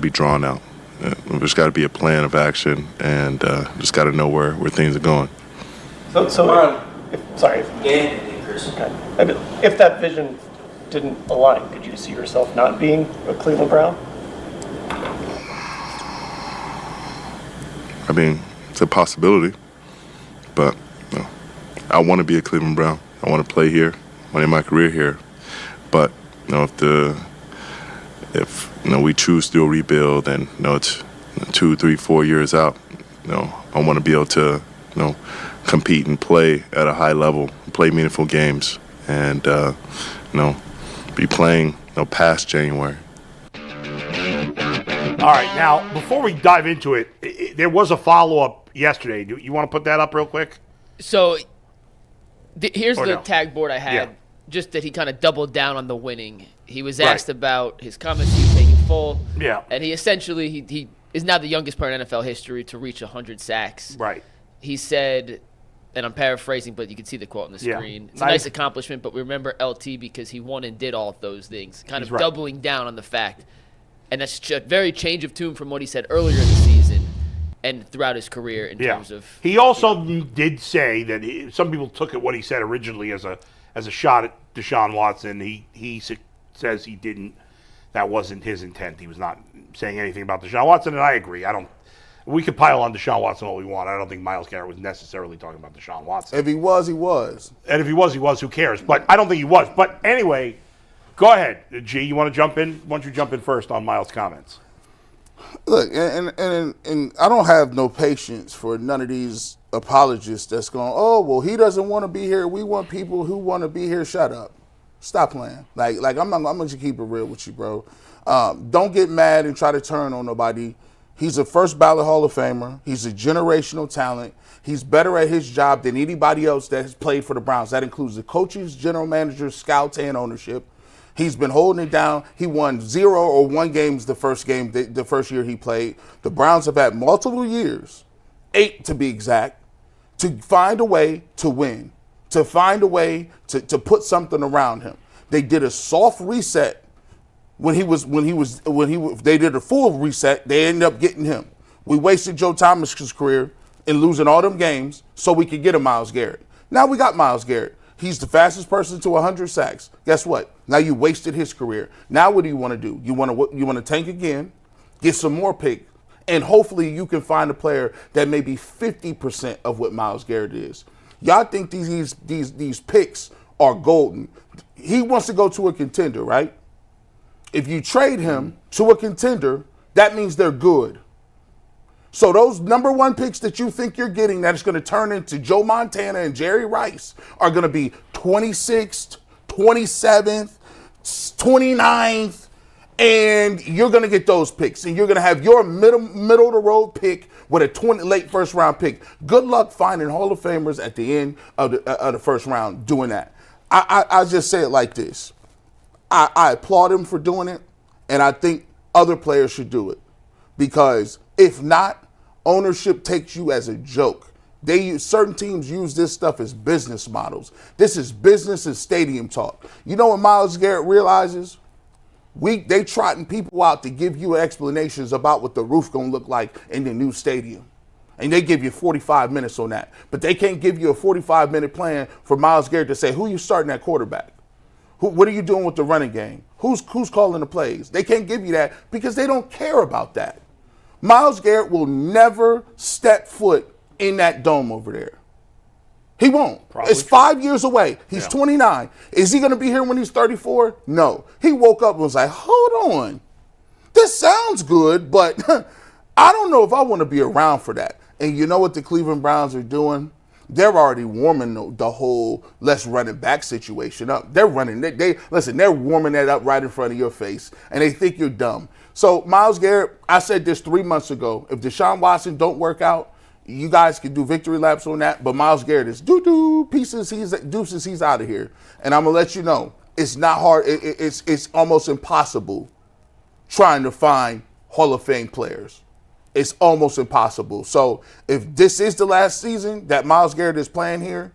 drawn out. There's got to be a plan of action, and just got to know where things are going. If that vision didn't align, could you see yourself not being a Cleveland Brown? I mean, it's a possibility, but I want to be a Cleveland Brown. I want to play here. I want to end my career here. But if we choose to do a rebuild and it's 2, 3, 4 years out, I want to be able to compete and play at a high level, play meaningful games, and be playing past January. All right, now, before we dive into it, there was a follow-up yesterday. Do you want to put that up real quick? So here's the tag board I had, just that he kind of doubled down on the winning. He was asked about his comments he was making full. Yeah. And he essentially, he is now the youngest player in NFL history to reach 100 sacks. Right. He said, and I'm paraphrasing, but you can see the quote on the screen. It's a nice accomplishment, but we remember LT because he won and did all of those things. Kind of doubling down on the fact. And that's a very change of tune from what he said earlier in the season and throughout his career in terms of. He also did say that some people took it what he said originally as a shot at Deshaun Watson. He says he didn't. That wasn't his intent. He was not saying anything about Deshaun Watson, and I agree. We could pile on Deshaun Watson all we want. I don't think Myles Garrett was necessarily talking about Deshaun Watson. If he was, he was. And if he was, he was. Who cares? But I don't think he was. But anyway. Go ahead, G. You want to jump in? Why don't you jump in first on Myles' comments? Look, and I don't have no patience for none of these apologists that's going, oh, well, he doesn't want to be here. We want people who want to be here. Shut up. Stop playing. Like I'm going to keep it real with you, bro. Don't get mad and try to turn on nobody. He's a first ballot Hall of Famer. He's a generational talent. He's better at his job than anybody else that has played for the Browns. That includes the coaches, general managers, scouts, and ownership. He's been holding it down. He won 0 or 1 games the first year he played. The Browns have had multiple years, 8 to be exact, to find a way to win, to find a way to put something around him. They did a soft reset when they did a full reset. They ended up getting him. We wasted Joe Thomas's career and losing all them games so we could get a Myles Garrett. Now we got Myles Garrett. He's the fastest person to 100 sacks. Guess what? Now you wasted his career. Now what do you want to do? You want to tank again, get some more picks, and hopefully you can find a player that may be 50% of what Myles Garrett is. Y'all think these picks are golden. He wants to go to a contender, right? If you trade him to a contender, that means they're good. So those number 1 picks that you think you're getting that is going to turn into Joe Montana and Jerry Rice are going to be 26th, 27th, 29th, and you're going to get those picks. And you're going to have your middle of the road pick with a late first round pick. Good luck finding Hall of Famers at the end of the first round doing that. I just say it like this. I applaud him for doing it, and I think other players should do it. Because if not, ownership takes you as a joke. Certain teams use this stuff as business models. This is business and stadium talk. You know what Myles Garrett realizes? They trotting people out to give you explanations about what the roof gonna look like in the new stadium. And they give you 45 minutes on that. But they can't give you a 45-minute plan for Myles Garrett to say, who you starting at quarterback? What are you doing with the running game? Who's calling the plays? They can't give you that because they don't care about that. Myles Garrett will never step foot in that dome over there. He won't. Probably it's 5 years away. He's 29. Is he going to be here when he's 34? No. He woke up and was like, hold on. This sounds good, but I don't know if I want to be around for that. And you know what the Cleveland Browns are doing? They're already warming the whole let's run it back situation up. They're running. They're warming that up right in front of your face, and they think you're dumb. So Myles Garrett, I said this 3 months ago. If Deshaun Watson don't work out, you guys can do victory laps on that. But Myles Garrett is pieces. He's out of here. And I'm gonna let you know, it's not hard. It's almost impossible trying to find Hall of Fame players. It's almost impossible. So if this is the last season that Myles Garrett is playing here,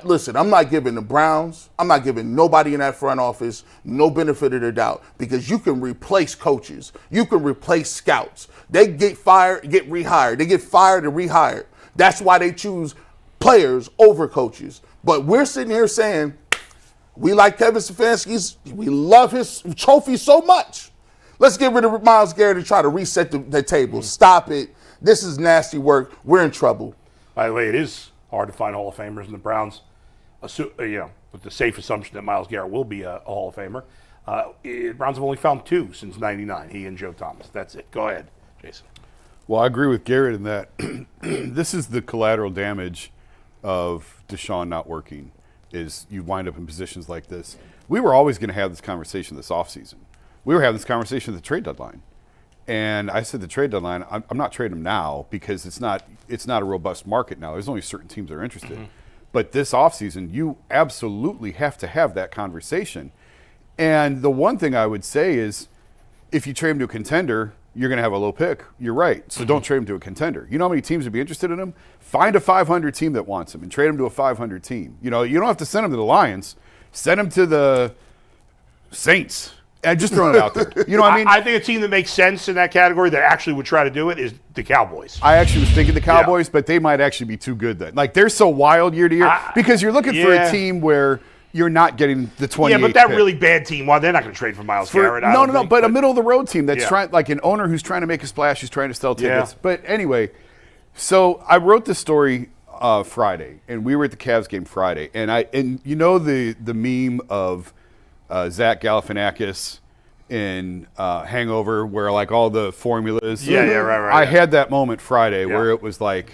listen, I'm not giving the Browns, I'm not giving nobody in that front office no benefit of the doubt because you can replace coaches. You can replace scouts. They get fired, get rehired. They get fired and rehired. That's why they choose players over coaches. But we're sitting here saying, we like Kevin Stefanski's, we love his trophy so much. Let's get rid of Myles Garrett and try to reset the table. Stop it. This is nasty work. We're in trouble. By the way, it is hard to find Hall of Famers, and the Browns, with the safe assumption that Myles Garrett will be a Hall of Famer, Browns have only found 2 since '99, he and Joe Thomas. That's it. Go ahead, Jason. Well, I agree with Garrett in that this is the collateral damage of Deshaun not working, is you wind up in positions like this. We were always going to have this conversation this offseason. We were having this conversation at the trade deadline. And I said the trade deadline, I'm not trading him now because it's not a robust market now. There's only certain teams that are interested. Mm-hmm. But this offseason, you absolutely have to have that conversation. And the one thing I would say is if you trade him to a contender, you're going to have a low pick. You're right. So don't trade him to a contender. You know how many teams would be interested in him? Find a 500 team that wants him and trade him to a 500 team. You know, you don't have to send him to the Lions. Send him to the Saints. And just throwing it out there. You know what I mean? I think a team that makes sense in that category that actually would try to do it is the Cowboys. I actually was thinking the Cowboys, but they might actually be too good then. Like, they're so wild year to year because you're looking for a team where you're not getting the 28th Yeah, but that pick. really bad team, well, they're not going to trade for Myles Garrett. No, but a middle-of-the-road team that's trying, like an owner who's trying to make a splash, who's trying to sell tickets. Yeah. But anyway, so I wrote this story Friday, and we were at the Cavs game Friday, and you know the meme of Zach Galifianakis in Hangover, where like all the formulas. Right. I had that moment Friday where it was like,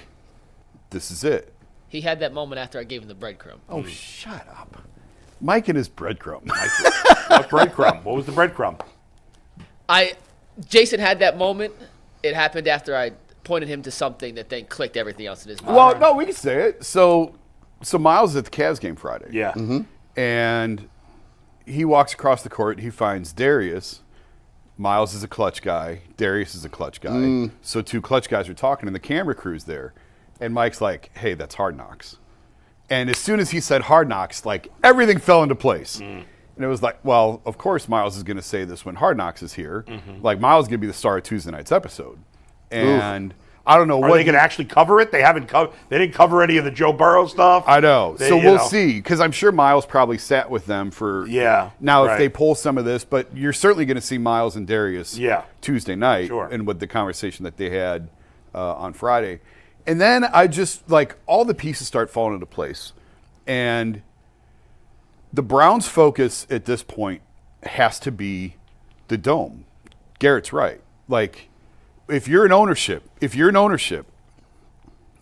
this is it. He had that moment after I gave him the breadcrumb. Oh, shut up. Mike and his breadcrumb. What breadcrumb? What was the breadcrumb? Jason had that moment. It happened after I pointed him to something that then clicked everything else in his mind. Well, no, we can say it. So Myles is at the Cavs game Friday. Yeah. Mm-hmm. And he walks across the court. He finds Darius. Myles is a clutch guy. Darius is a clutch guy. So 2 clutch guys are talking, and the camera crew's there. And Mike's like, hey, that's Hard Knocks. And as soon as he said Hard Knocks, like, everything fell into place. And it was like, well, of course Myles is going to say this when Hard Knocks is here. Like, Myles is going to be the star of Tuesday night's episode. And I don't know Are what they going to actually cover it? They haven't They didn't cover any of the Joe Burrow stuff. I know. They- So you we'll know. see, because I'm sure Myles probably sat with them for. Yeah, Now, if right. they pull some of this, but you're certainly going to see Myles and Darius. Yeah. Tuesday night, Sure. and with the conversation that they had on Friday, and then I just like all the pieces start falling into place, and the Browns' focus at this point has to be the dome. Garrett's right. Like, if you're in ownership,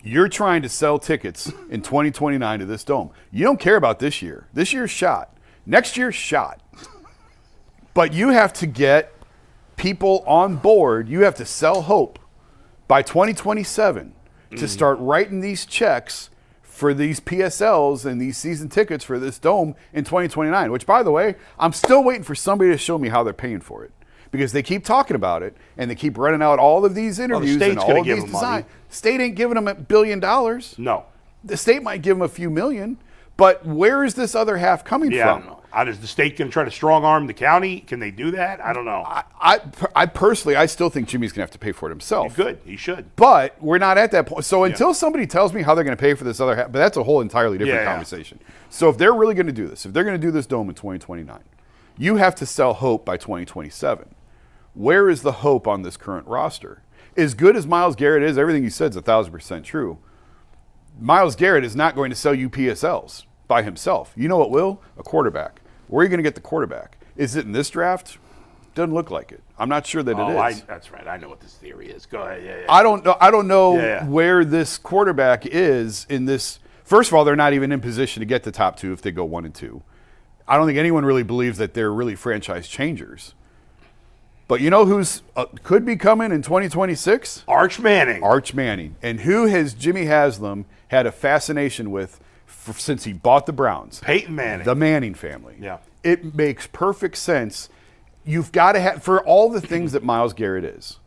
you're trying to sell tickets in 2029 to this dome. You don't care about this year. This year's shot. Next year's shot. But you have to get people on board. You have to sell hope by 2027 to start writing these checks for these PSLs and these season tickets for this dome in 2029, which, by the way, I'm still waiting for somebody to show me how they're paying for it, because they keep talking about it and they keep running out all of these interviews and state's all gonna of give these them money. designs. State ain't giving them $1 billion. No. The state might give them a few million, but where is this other half coming Yeah, I from? don't know. Is the state going to try to strong arm the county? Can they do that? I don't know. I personally, I still think Jimmy's going to have to pay for it himself. Good. He should. But we're not at that point. So until somebody tells me how they're going to pay for this other half, but that's a whole entirely different Yeah. conversation. So if they're really going to do this, if they're going to do this dome in 2029, you have to sell hope by 2027. Where is the hope on this current roster? As good as Myles Garrett is, everything he said is 1,000% true. Myles Garrett is not going to sell you PSLs by himself. You know what will? A quarterback. Where are you going to get the quarterback? Is it in this draft? Doesn't look like it. I'm not sure that it is. That's right. I know what this theory is. Go ahead. Yeah, yeah. I don't know Yeah. where this quarterback is in this. First of all, they're not even in position to get the top two if they go 1 and 2. I don't think anyone really believes that they're really franchise changers. But you know who's could be coming in 2026? Arch Manning. Arch Manning. And who has Jimmy Haslam had a fascination with since he bought the Browns? Peyton Manning. The Manning family. Yeah. It makes perfect sense. You've got to have, for all the things that Myles Garrett is,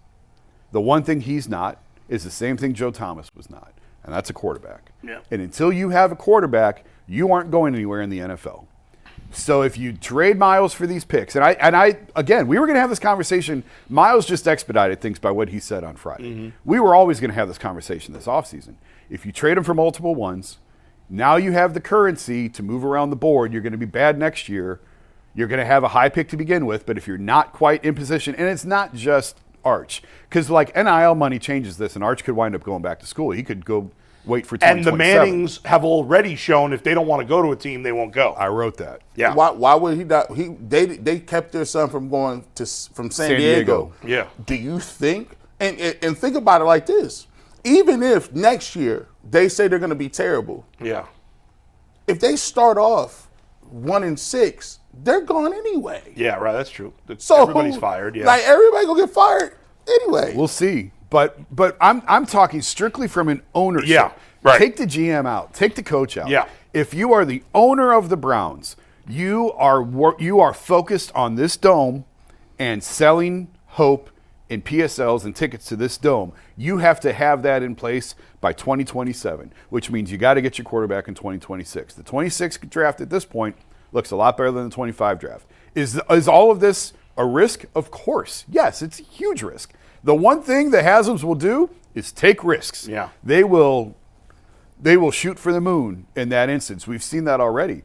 the one thing he's not is the same thing Joe Thomas was not, and that's a quarterback. Yeah. And until you have a quarterback, you aren't going anywhere in the NFL. So if you trade Myles for these picks, and I again, we were going to have this conversation. Myles just expedited things by what he said on Friday. Mm-hmm. We were always going to have this conversation this offseason. If you trade him for multiple ones, now you have the currency to move around the board. You're going to be bad next year. You're going to have a high pick to begin with, but if you're not quite in position, and it's not just Arch, because like NIL money changes this, and Arch could wind up going back to school. He could go wait for 2027. And the Mannings have already shown if they don't want to go to a team, they won't go. I wrote that. Yeah. Why would he not? They kept their son from going from San Diego. Yeah. Do you think? And think about it like this: even if next year they say they're going to be terrible, Yeah. if they start off 1-6, they're gone anyway. Yeah, right. That's true. So everybody's fired. Yeah. Like everybody gonna get fired anyway. We'll see. But I'm talking strictly from an ownership. Yeah, right. Take the GM out. Take the coach out. Yeah. If you are the owner of the Browns, you are focused on this dome and selling hope in PSLs and tickets to this dome. You have to have that in place by 2027, which means you got to get your quarterback in 2026. The 26 draft at this point looks a lot better than the 25 draft. Is all of this a risk? Of course. Yes, it's a huge risk. The one thing the Haslam's will do is take risks. Yeah. They will shoot for the moon in that instance. We've seen that already.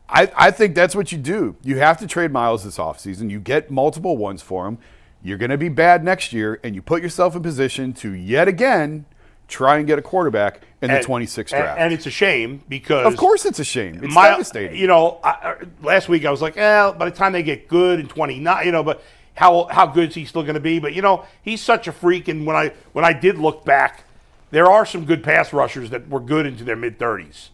I think that's what you do. You have to trade Myles this offseason. You get multiple ones for him. You're going to be bad next year, and you put yourself in position to yet again try and get a quarterback in the 26th draft. And it's a shame because of course it's a shame. It's devastating. You know, last week I was like, by the time they get good in 29, but how good is he still going to be? But he's such a freak. And when I did look back, there are some good pass rushers that were good into their mid-30s.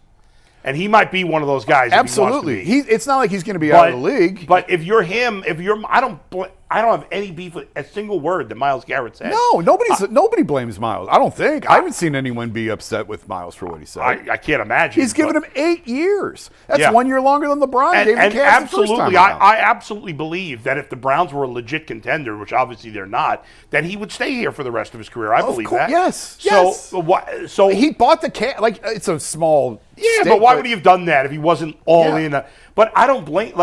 And he might be one of those guys. Absolutely. If he wants to be. It's not like he's going to be out of the league. But if you're him, I don't have any beef with a single word that Myles Garrett said. No, nobody blames Myles. I don't think. I haven't seen anyone be upset with Myles for what he said. I can't imagine. He's given him 8 years. That's 1 year longer than LeBron gave and the Cavs the first absolutely, time around. I absolutely believe that if the Browns were a legit contender, which obviously they're not, then he would stay here for the rest of his career. I believe that. Yes. So he bought the it's a small. Yeah, stake, but why would he have done that if he wasn't all in? But I don't blame.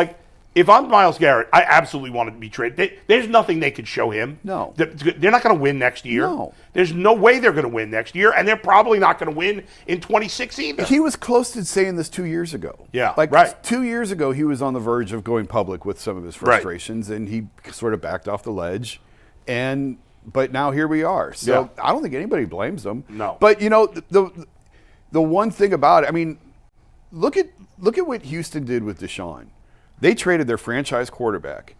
if I'm Myles Garrett, I absolutely want to be traded. There's nothing they could show him. No. They're not going to win next year. No. There's no way they're going to win next year, and they're probably not going to win in 26 either. He was close to saying this 2 years ago. Yeah, like right. 2 years ago, he was on the verge of going public with some of his frustrations, and he sort of backed off the ledge. But now here we are. So I don't think anybody blames him. No. But the one thing about it, I mean, look at what Houston did with Deshaun. They traded their franchise quarterback,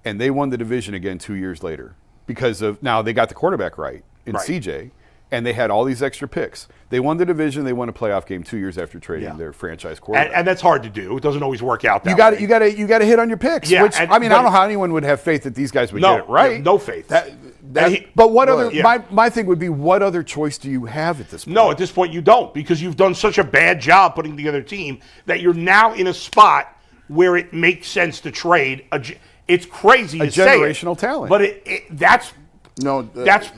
and they won the division again 2 years later because of now they got the quarterback right in CJ, and they had all these extra picks. They won the division. They won a playoff game 2 years after trading their franchise quarterback. And that's hard to do. It doesn't always work out that way. You got to hit on your picks. Yeah, Which I don't know how anyone would have faith that these guys would get it right. No faith. But what other? My thing would be, what other choice do you have at this point? No, at this point you don't, because you've done such a bad job putting together a team that you're now in a spot where it makes sense to trade. It's crazy to say generational talent, but that's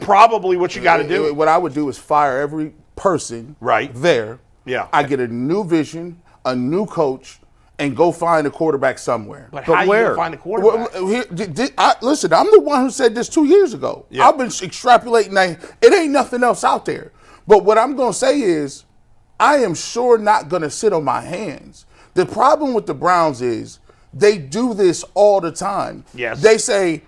probably what you got to do. What I would do is fire every person there. Yeah, I get a new vision, a new coach, and go find a quarterback somewhere. But how where? you gonna find a quarterback? Listen, I'm the one who said this 2 years ago. Yeah. I've been extrapolating. It ain't nothing else out there. But what I'm going to say is, I am sure not going to sit on my hands. The problem with the Browns is they do this all the time. Yes. They say,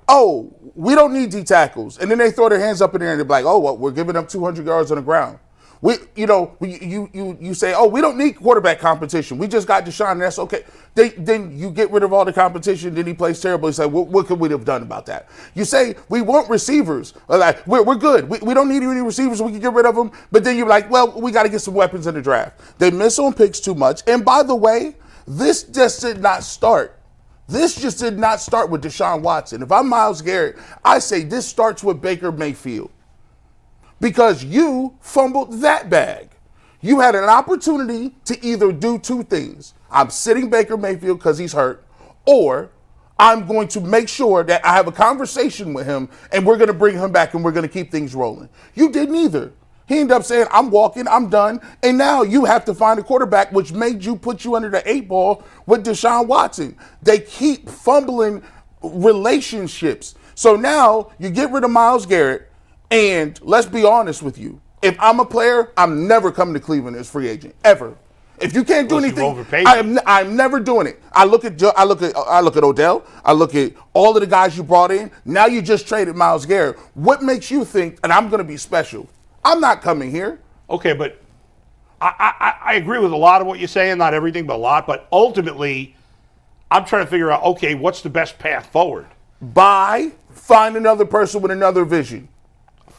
oh, we don't need D tackles. And then they throw their hands up in the air and they're like, oh, well, we're giving up 200 yards on the ground. You say, oh, we don't need quarterback competition. We just got Deshaun, and that's okay. Then you get rid of all the competition. Then he plays terrible. You say, what could we have done about that? You say, we want receivers. Like, we're good. We don't need any receivers. We can get rid of them. But then you're like, well, we got to get some weapons in the draft. They miss on picks too much. And by the way, this just did not start. This just did not start with Deshaun Watson. If I'm Myles Garrett, I say this starts with Baker Mayfield. Because you fumbled that bag. You had an opportunity to either do two things. I'm sitting Baker Mayfield because he's hurt, or I'm going to make sure that I have a conversation with him and we're going to bring him back and we're going to keep things rolling. You did neither. He ended up saying, I'm walking, I'm done, and now you have to find a quarterback, which made you put you under the 8 ball with Deshaun Watson. They keep fumbling relationships. So now you get rid of Myles Garrett. And let's be honest with you. If I'm a player, I'm never coming to Cleveland as free agent ever. If you can't do anything, I'm never doing it. I look at Odell. I look at all of the guys you brought in. Now you just traded Myles Garrett. What makes you think that I'm going to be special? I'm not coming here. Okay, but I agree with a lot of what you're saying. Not everything, but a lot. But ultimately, I'm trying to figure out, okay, what's the best path forward? Find another person with another vision.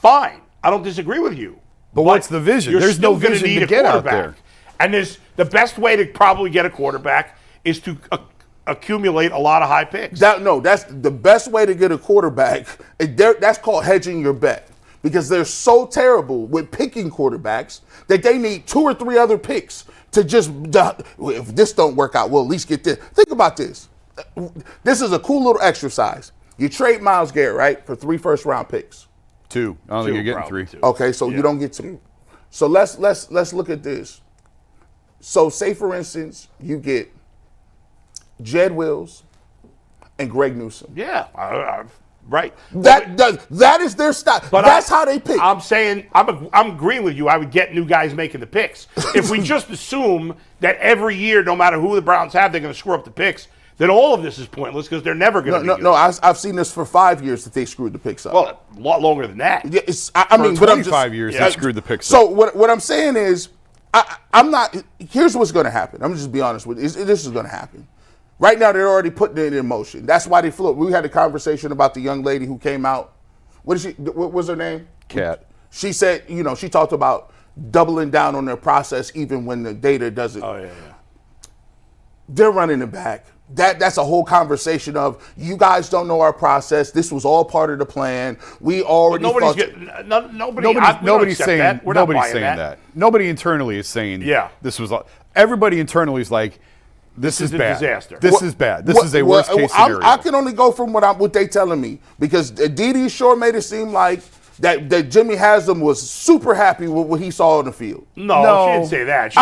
Fine. I don't disagree with you. But what's the vision? There's no vision to get out there. And the best way to probably get a quarterback is to accumulate a lot of high picks. That's the best way to get a quarterback. That's called hedging your bet. Because they're so terrible with picking quarterbacks that they need 2 or 3 other picks to just, if this don't work out, we'll at least get this. Think about this. This is a cool little exercise. You trade Myles Garrett, right, for 3 first-round picks. 2. I don't think you're getting 3. 2. Okay, so you don't get 2. So let's look at this. So say, for instance, you get Jed Wills and Greg Newsome. Yeah, right. That is their style. But that's how they pick. I'm saying, I'm agreeing with you. I would get new guys making the picks. If we just assume that every year, no matter who the Browns have, they're going to screw up the picks, then all of this is pointless because they're never going to be good. No, I've seen this for 5 years that they screwed the picks up. Well, a lot longer than that. Yeah, I mean, 25 years they screwed the picks up. So what I'm saying is, I'm not. Here's what's going to happen. I'm just be honest with you. This is going to happen. Right now, they're already putting it in motion. That's why they flew. We had a conversation about the young lady who came out. What was her name? Kat. She said, she talked about doubling down on their process even when the data doesn't. Oh, yeah. They're running it back. That's a whole conversation of, you guys don't know our process. This was all part of the plan. We already nobody's saying that. Nobody internally is saying this was. Everybody internally is like, this is bad. Disaster. This is bad. This is a worst case scenario. I can only go from what they telling me, because Dede sure made it seem like that Jimmy Haslam was super happy with what he saw on the field. No, she didn't say that.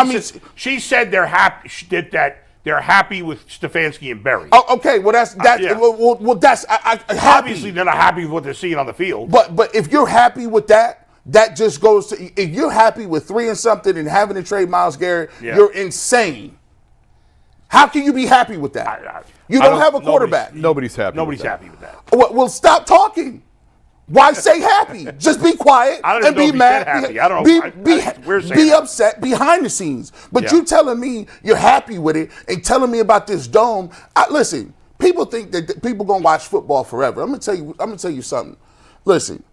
She said they're happy that They're happy with Stefanski and Berry. Oh, okay, well that's yeah. well that's happy. Obviously, they're not happy with what they're seeing on the field. But if you're happy with that, that just goes to, if you're happy with 3 and something and having to trade Myles Garrett, you're insane. How can you be happy with that? You don't have a quarterback. Nobody's happy. Nobody's happy with that. Well, stop talking. Why say happy? Just be quiet and be mad. Happy. I don't know. Be upset behind the scenes. But you telling me you're happy with it and telling me about this dome. Listen, people think that people gonna watch football forever. I'm gonna tell you something. Listen,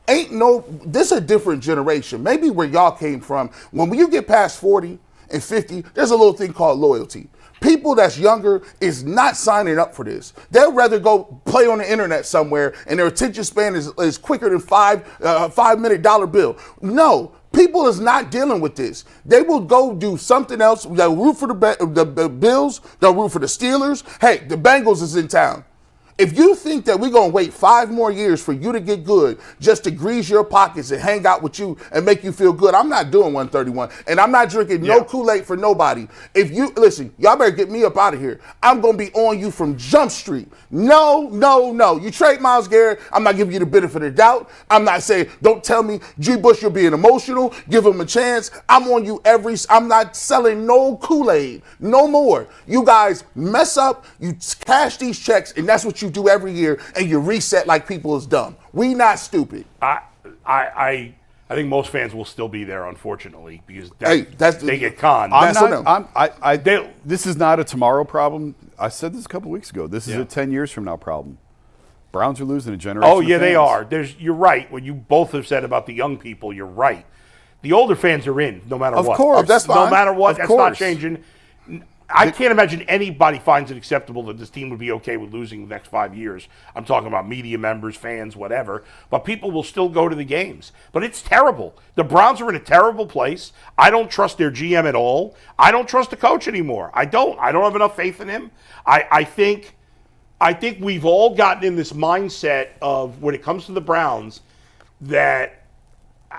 this is a different generation. Maybe where y'all came from. When you get past 40 and 50, there's a little thing called loyalty. People that's younger is not signing up for this. They'll rather go play on the internet somewhere, and their attention span is quicker than $5-minute dollar bill. No, people is not dealing with this. They will go do something else. They'll root for the Bills. They'll root for the Steelers. Hey, the Bengals is in town. If you think that we're going to wait 5 more years for you to get good just to grease your pockets and hang out with you and make you feel good, I'm not doing 131. And I'm not drinking no Kool-Aid for nobody. If you, listen, y'all better get me up out of here. I'm going to be on you from Jump Street. No. You trade Myles Garrett, I'm not giving you the benefit of the doubt. I'm not saying, don't tell me, G. Bush, you're being emotional. Give him a chance. I'm on you I'm not selling no Kool-Aid. No more. You guys mess up, you cash these checks, and that's what you do every year, and you reset like people is dumb. We not stupid. I think most fans will still be there, unfortunately, because they get conned. This is not a tomorrow problem. I said this a couple weeks ago. This is a 10 years from now problem. Browns are losing a generation. Oh yeah, of fans. they are. You're right. What you both have said about the young people, you're right. The older fans are in, no matter what. Of course, that's fine. No matter what, that's not course. changing. I can't imagine anybody finds it acceptable that this team would be okay with losing the next 5 years. I'm talking about media members, fans, whatever. But people will still go to the games. But it's terrible. The Browns are in a terrible place. I don't trust their GM at all. I don't trust the coach anymore. I don't have enough faith in him. I think we've all gotten in this mindset of, when it comes to the Browns, that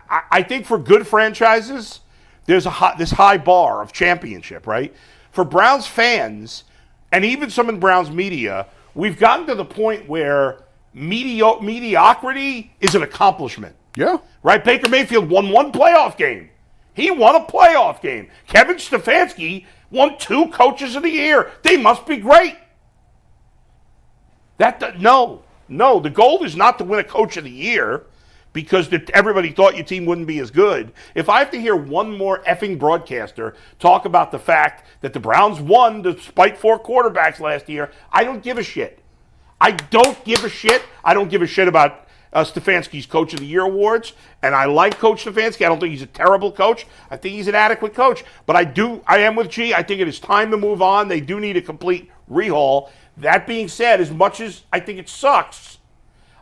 I think for good franchises, there's this high bar of championship, right? For Browns fans, and even some in Browns media, we've gotten to the point where mediocrity is an accomplishment. Yeah. Right? Baker Mayfield won 1 playoff game. He won a playoff game. Kevin Stefanski won 2 Coaches of the Year. They must be great. No. The goal is not to win a Coach of the Year, because everybody thought your team wouldn't be as good. If I have to hear one more effing broadcaster talk about the fact that the Browns won despite 4 quarterbacks last year, I don't give a shit. I don't give a shit. I don't give a shit about Stefanski's Coach of the Year awards, and I like Coach Stefanski. I don't think he's a terrible coach. I think he's an adequate coach. But I am with G. I think it is time to move on. They do need a complete rehaul. That being said, as much as I think it sucks,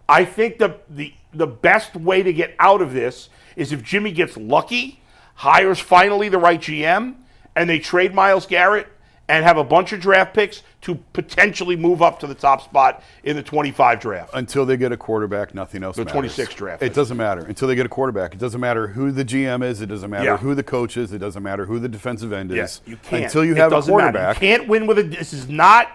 I think the best way to get out of this is if Jimmy gets lucky, hires finally the right GM, and they trade Myles Garrett and have a bunch of draft picks to potentially move up to the top spot in the 25 draft. Until they get a quarterback, nothing else matters. The 26 draft. It doesn't matter. Until they get a quarterback. It doesn't matter who the GM is. It doesn't matter who the coach is. It doesn't matter who the defensive end is. You can't. Until you have a quarterback. You can't win with this is not...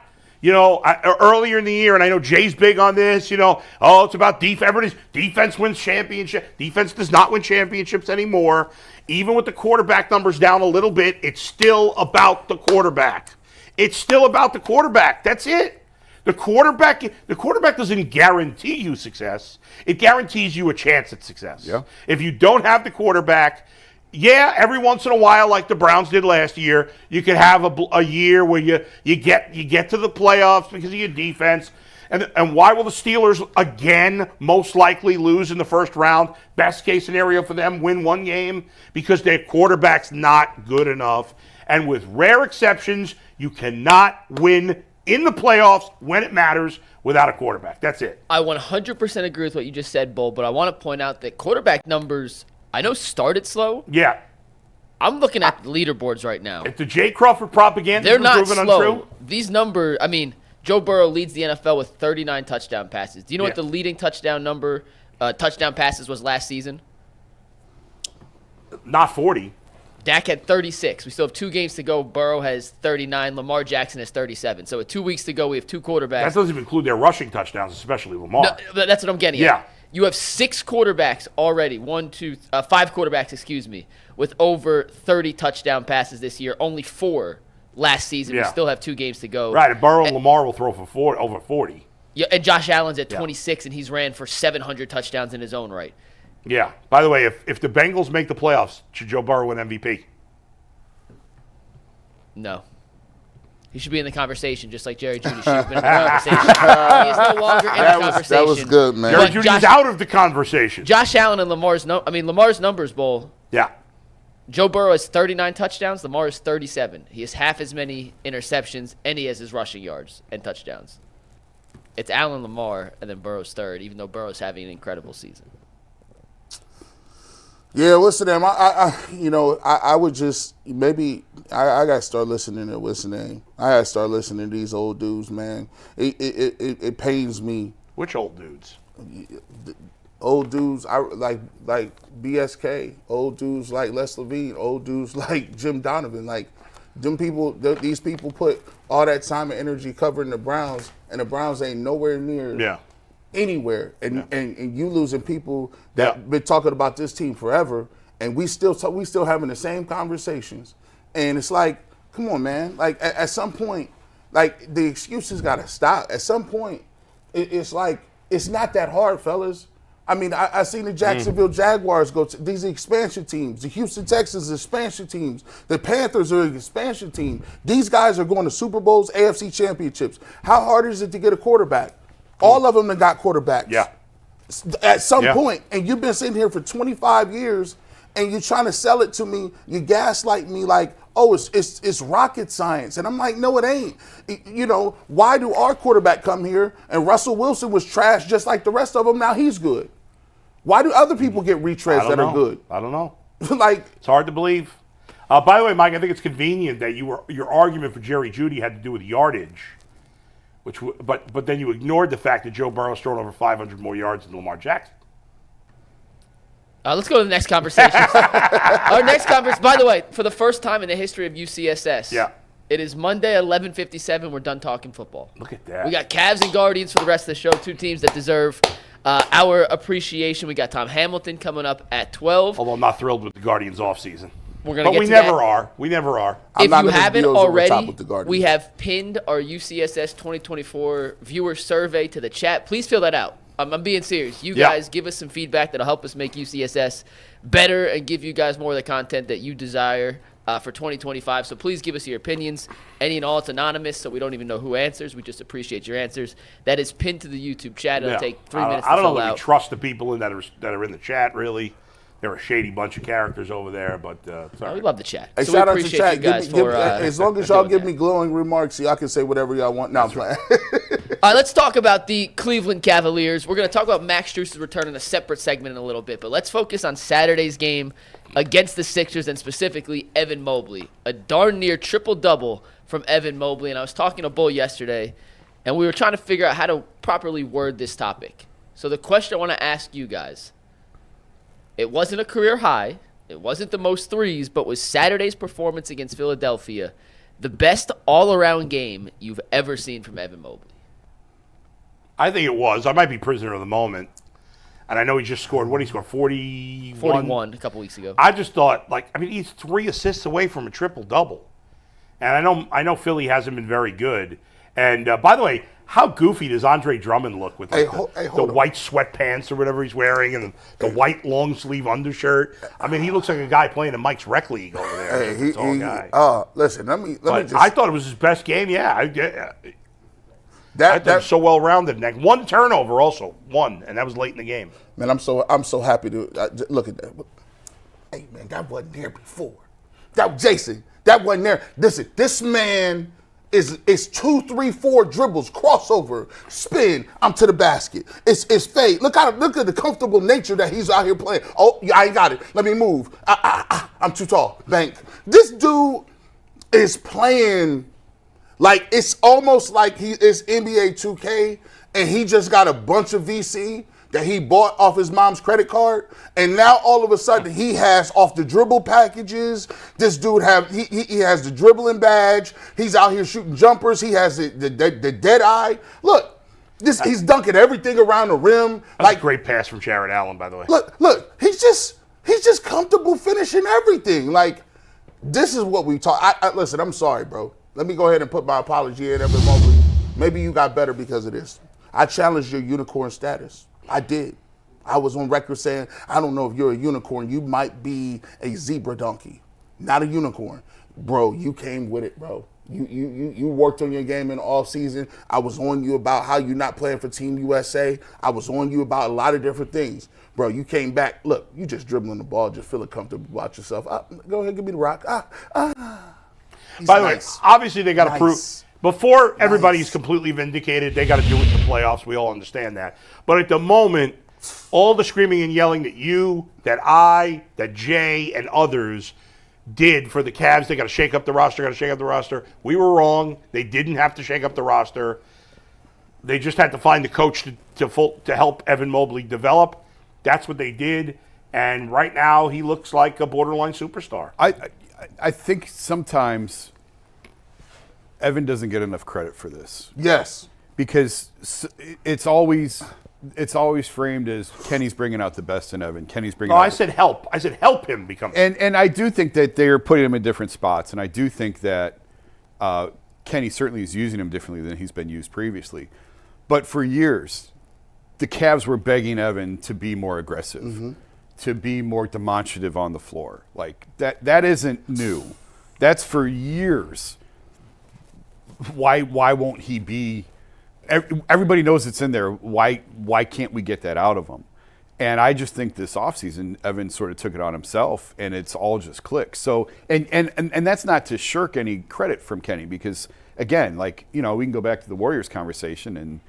earlier in the year, and I know Jay's big on this, it's about defense. Everybody's defense wins championship. Defense does not win championships anymore. Even with the quarterback numbers down a little bit, it's still about the quarterback. It's still about the quarterback. That's it. The quarterback doesn't guarantee you success. It guarantees you a chance at success. Yeah. If you don't have the quarterback, every once in a while, like the Browns did last year, you could have a year where you get to the playoffs because of your defense. And why will the Steelers again most likely lose in the first round? Best case scenario for them, win 1 game, because their quarterback's not good enough. And with rare exceptions, you cannot win in the playoffs when it matters without a quarterback. That's it. I 100% agree with what you just said, Bull, but I want to point out that quarterback numbers, I know, started slow. Yeah. I'm looking at the leaderboards right now. If the Jay Crawford propaganda They're is not proven slow. untrue. These numbers, Joe Burrow leads the NFL with 39 touchdown passes. Do you know what the leading touchdown passes was last season? Not 40. Dak had 36. We still have 2 games to go. Burrow has 39. Lamar Jackson has 37. So with 2 weeks to go, we have 2 quarterbacks. That doesn't even include their rushing touchdowns, especially Lamar. No, that's what I'm getting Yeah. at. You have 6 quarterbacks already. 5 quarterbacks, with over 30 touchdown passes this year. Only 4 last season. Yeah. We still have 2 games to go. Right, and Burrow and Lamar will throw for over 40. Yeah, and Josh Allen's at 26, and he's ran for 700 touchdowns in his own right. Yeah. By the way, if the Bengals make the playoffs, should Joe Burrow win MVP? No. He should be in the conversation, just like Jerry Jeudy should have been in the conversation. He is no longer in the conversation. That was good, man. Jerry But Judy's out of the conversation. Josh Allen and Lamar's numbers, Bull. Yeah. Joe Burrow has 39 touchdowns. Lamar has 37. He has half as many interceptions, and he has his rushing yards and touchdowns. It's Allen, Lamar, and then Burrow's third, even though Burrow's having an incredible season. Yeah, listen to him. I would just maybe I gotta start listening to what's the name. I gotta start listening to these old dudes, man. It pains me. Which old dudes? Old dudes, I like BSK. Old dudes like Les Levine. Old dudes like Jim Donovan. Like them people. These people put all that time and energy covering the Browns, and the Browns ain't nowhere near. Anywhere, and you losing people that been talking about this team forever, and we still having the same conversations, and it's like, come on, man. Like at some point, like the excuses got to stop. At some point, it's like it's not that hard, fellas. I mean, I seen the Jacksonville Jaguars go to these expansion teams. The Houston Texans expansion teams. The Panthers are an expansion team. These guys are going to Super Bowls, AFC championships. How hard is it to get a quarterback? All of them that got quarterbacks. Yeah. At some point, and you've been sitting here for 25 years, and you're trying to sell it to me. You gaslight me like, oh, it's rocket science, and I'm like, no, it ain't. You know, why do our quarterback come here and Russell Wilson was trash just like the rest of them? Now he's good. Why do other people get retreads that are good? I don't know. Like, it's hard to believe. By the way, Mike, I think it's convenient that your argument for Jerry Jeudy had to do with yardage. But then you ignored the fact that Joe Burrow's thrown over 500 more yards than Lamar Jackson. Let's go to the next conversation. Our next conversation, by the way, for the first time in the history of UCSS, it is Monday at 11:57. We're done talking football. Look at that. We got Cavs and Guardians for the rest of the show, 2 teams that deserve our appreciation. We got Tom Hamilton coming up at 12. Although I'm not thrilled with the Guardians offseason. We're gonna get we to never that. are. We never are. If you haven't already, we have pinned our UCSS 2024 viewer survey to the chat. Please fill that out. I'm being serious. You guys give us some feedback that'll help us make UCSS better and give you guys more of the content that you desire for 2025. So please give us your opinions. Any and all, it's anonymous, so we don't even know who answers. We just appreciate your answers. That is pinned to the YouTube chat. It'll take 3 minutes to fill out. I don't know that we trust the people that are in the chat, really. They're a shady bunch of characters over there, but sorry. We love the chat. Hey, so shout we out to appreciate chat. you guys as long as y'all give me glowing remarks, y'all can say whatever y'all want. No, I'm playing. All right, let's talk about the Cleveland Cavaliers. We're going to talk about Max Strus' return in a separate segment in a little bit, but let's focus on Saturday's game against the Sixers and specifically Evan Mobley. A darn near triple-double from Evan Mobley, and I was talking to Bull yesterday, and we were trying to figure out how to properly word this topic. So the question I want to ask you guys, it wasn't a career high, it wasn't the most threes, but was Saturday's performance against Philadelphia the best all-around game you've ever seen from Evan Mobley? I think it was. I might be prisoner of the moment. And I know he just scored, what he scored, 41 a couple weeks ago. I just thought, he's 3 assists away from a triple-double. And I know Philly hasn't been very good. And, by the way, how goofy does Andre Drummond look with the white sweatpants or whatever he's wearing and the white long-sleeve undershirt? I mean, he looks like a guy playing in Mike's Rec League over there. Listen, let me just... I thought it was his best game, I thought it was so well-rounded. And one turnover also, and that was late in the game. Man, I'm so happy to look at that. Hey, man, that wasn't there before. Jason, that wasn't there. Listen, this man... is 2, 3, 4 dribbles, crossover, spin, I'm to the basket. It's fade. Look at the comfortable nature that he's out here playing. Oh, yeah, I ain't got it. Let me move. I'm too tall. Bank. This dude is playing like it's almost like he is NBA 2K and he just got a bunch of VC that he bought off his mom's credit card, and now all of a sudden he has off the dribble packages. This dude he has the dribbling badge. He's out here shooting jumpers. He has the dead eye. Look, he's dunking everything around the rim. That's a great pass from Jared Allen, by the way. Look, he's just comfortable finishing everything. Like, this is what we talk. Listen, I'm sorry, bro. Let me go ahead and put my apology in, Evan Mobley. Maybe you got better because of this. I challenged your unicorn status. I did. I was on record saying, I don't know if you're a unicorn. You might be a zebra donkey, not a unicorn. Bro, you came with it, bro. You worked on your game in the offseason. I was on you about how you're not playing for Team USA. I was on you about a lot of different things. Bro, you came back. Look, you just dribbling the ball, just feeling comfortable about yourself. Go ahead, give me the rock. By the way, obviously they got to prove. Before everybody's completely vindicated, they got to do it in the playoffs. We all understand that. But at the moment, all the screaming and yelling that you, that I, that Jay, and others did for the Cavs, they got to shake up the roster, We were wrong. They didn't have to shake up the roster. They just had to find the coach to help Evan Mobley develop. That's what they did. And right now, he looks like a borderline superstar. I think sometimes Evan doesn't get enough credit for this. Yes. Because it's always framed as Kenny's bringing out the best in Evan. I said help. I said help him become. And I do think that they're putting him in different spots. And I do think that Kenny certainly is using him differently than he's been used previously. But for years, the Cavs were begging Evan to be more aggressive, to be more demonstrative on the floor. Like, that isn't new. That's for years. Why won't he be? Everybody knows it's in there. Why can't we get that out of him? And I just think this offseason, Evan sort of took it on himself, and it's all just clicked. So, and that's not to shirk any credit from Kenny, because again, like, we can go back to the Warriors conversation, and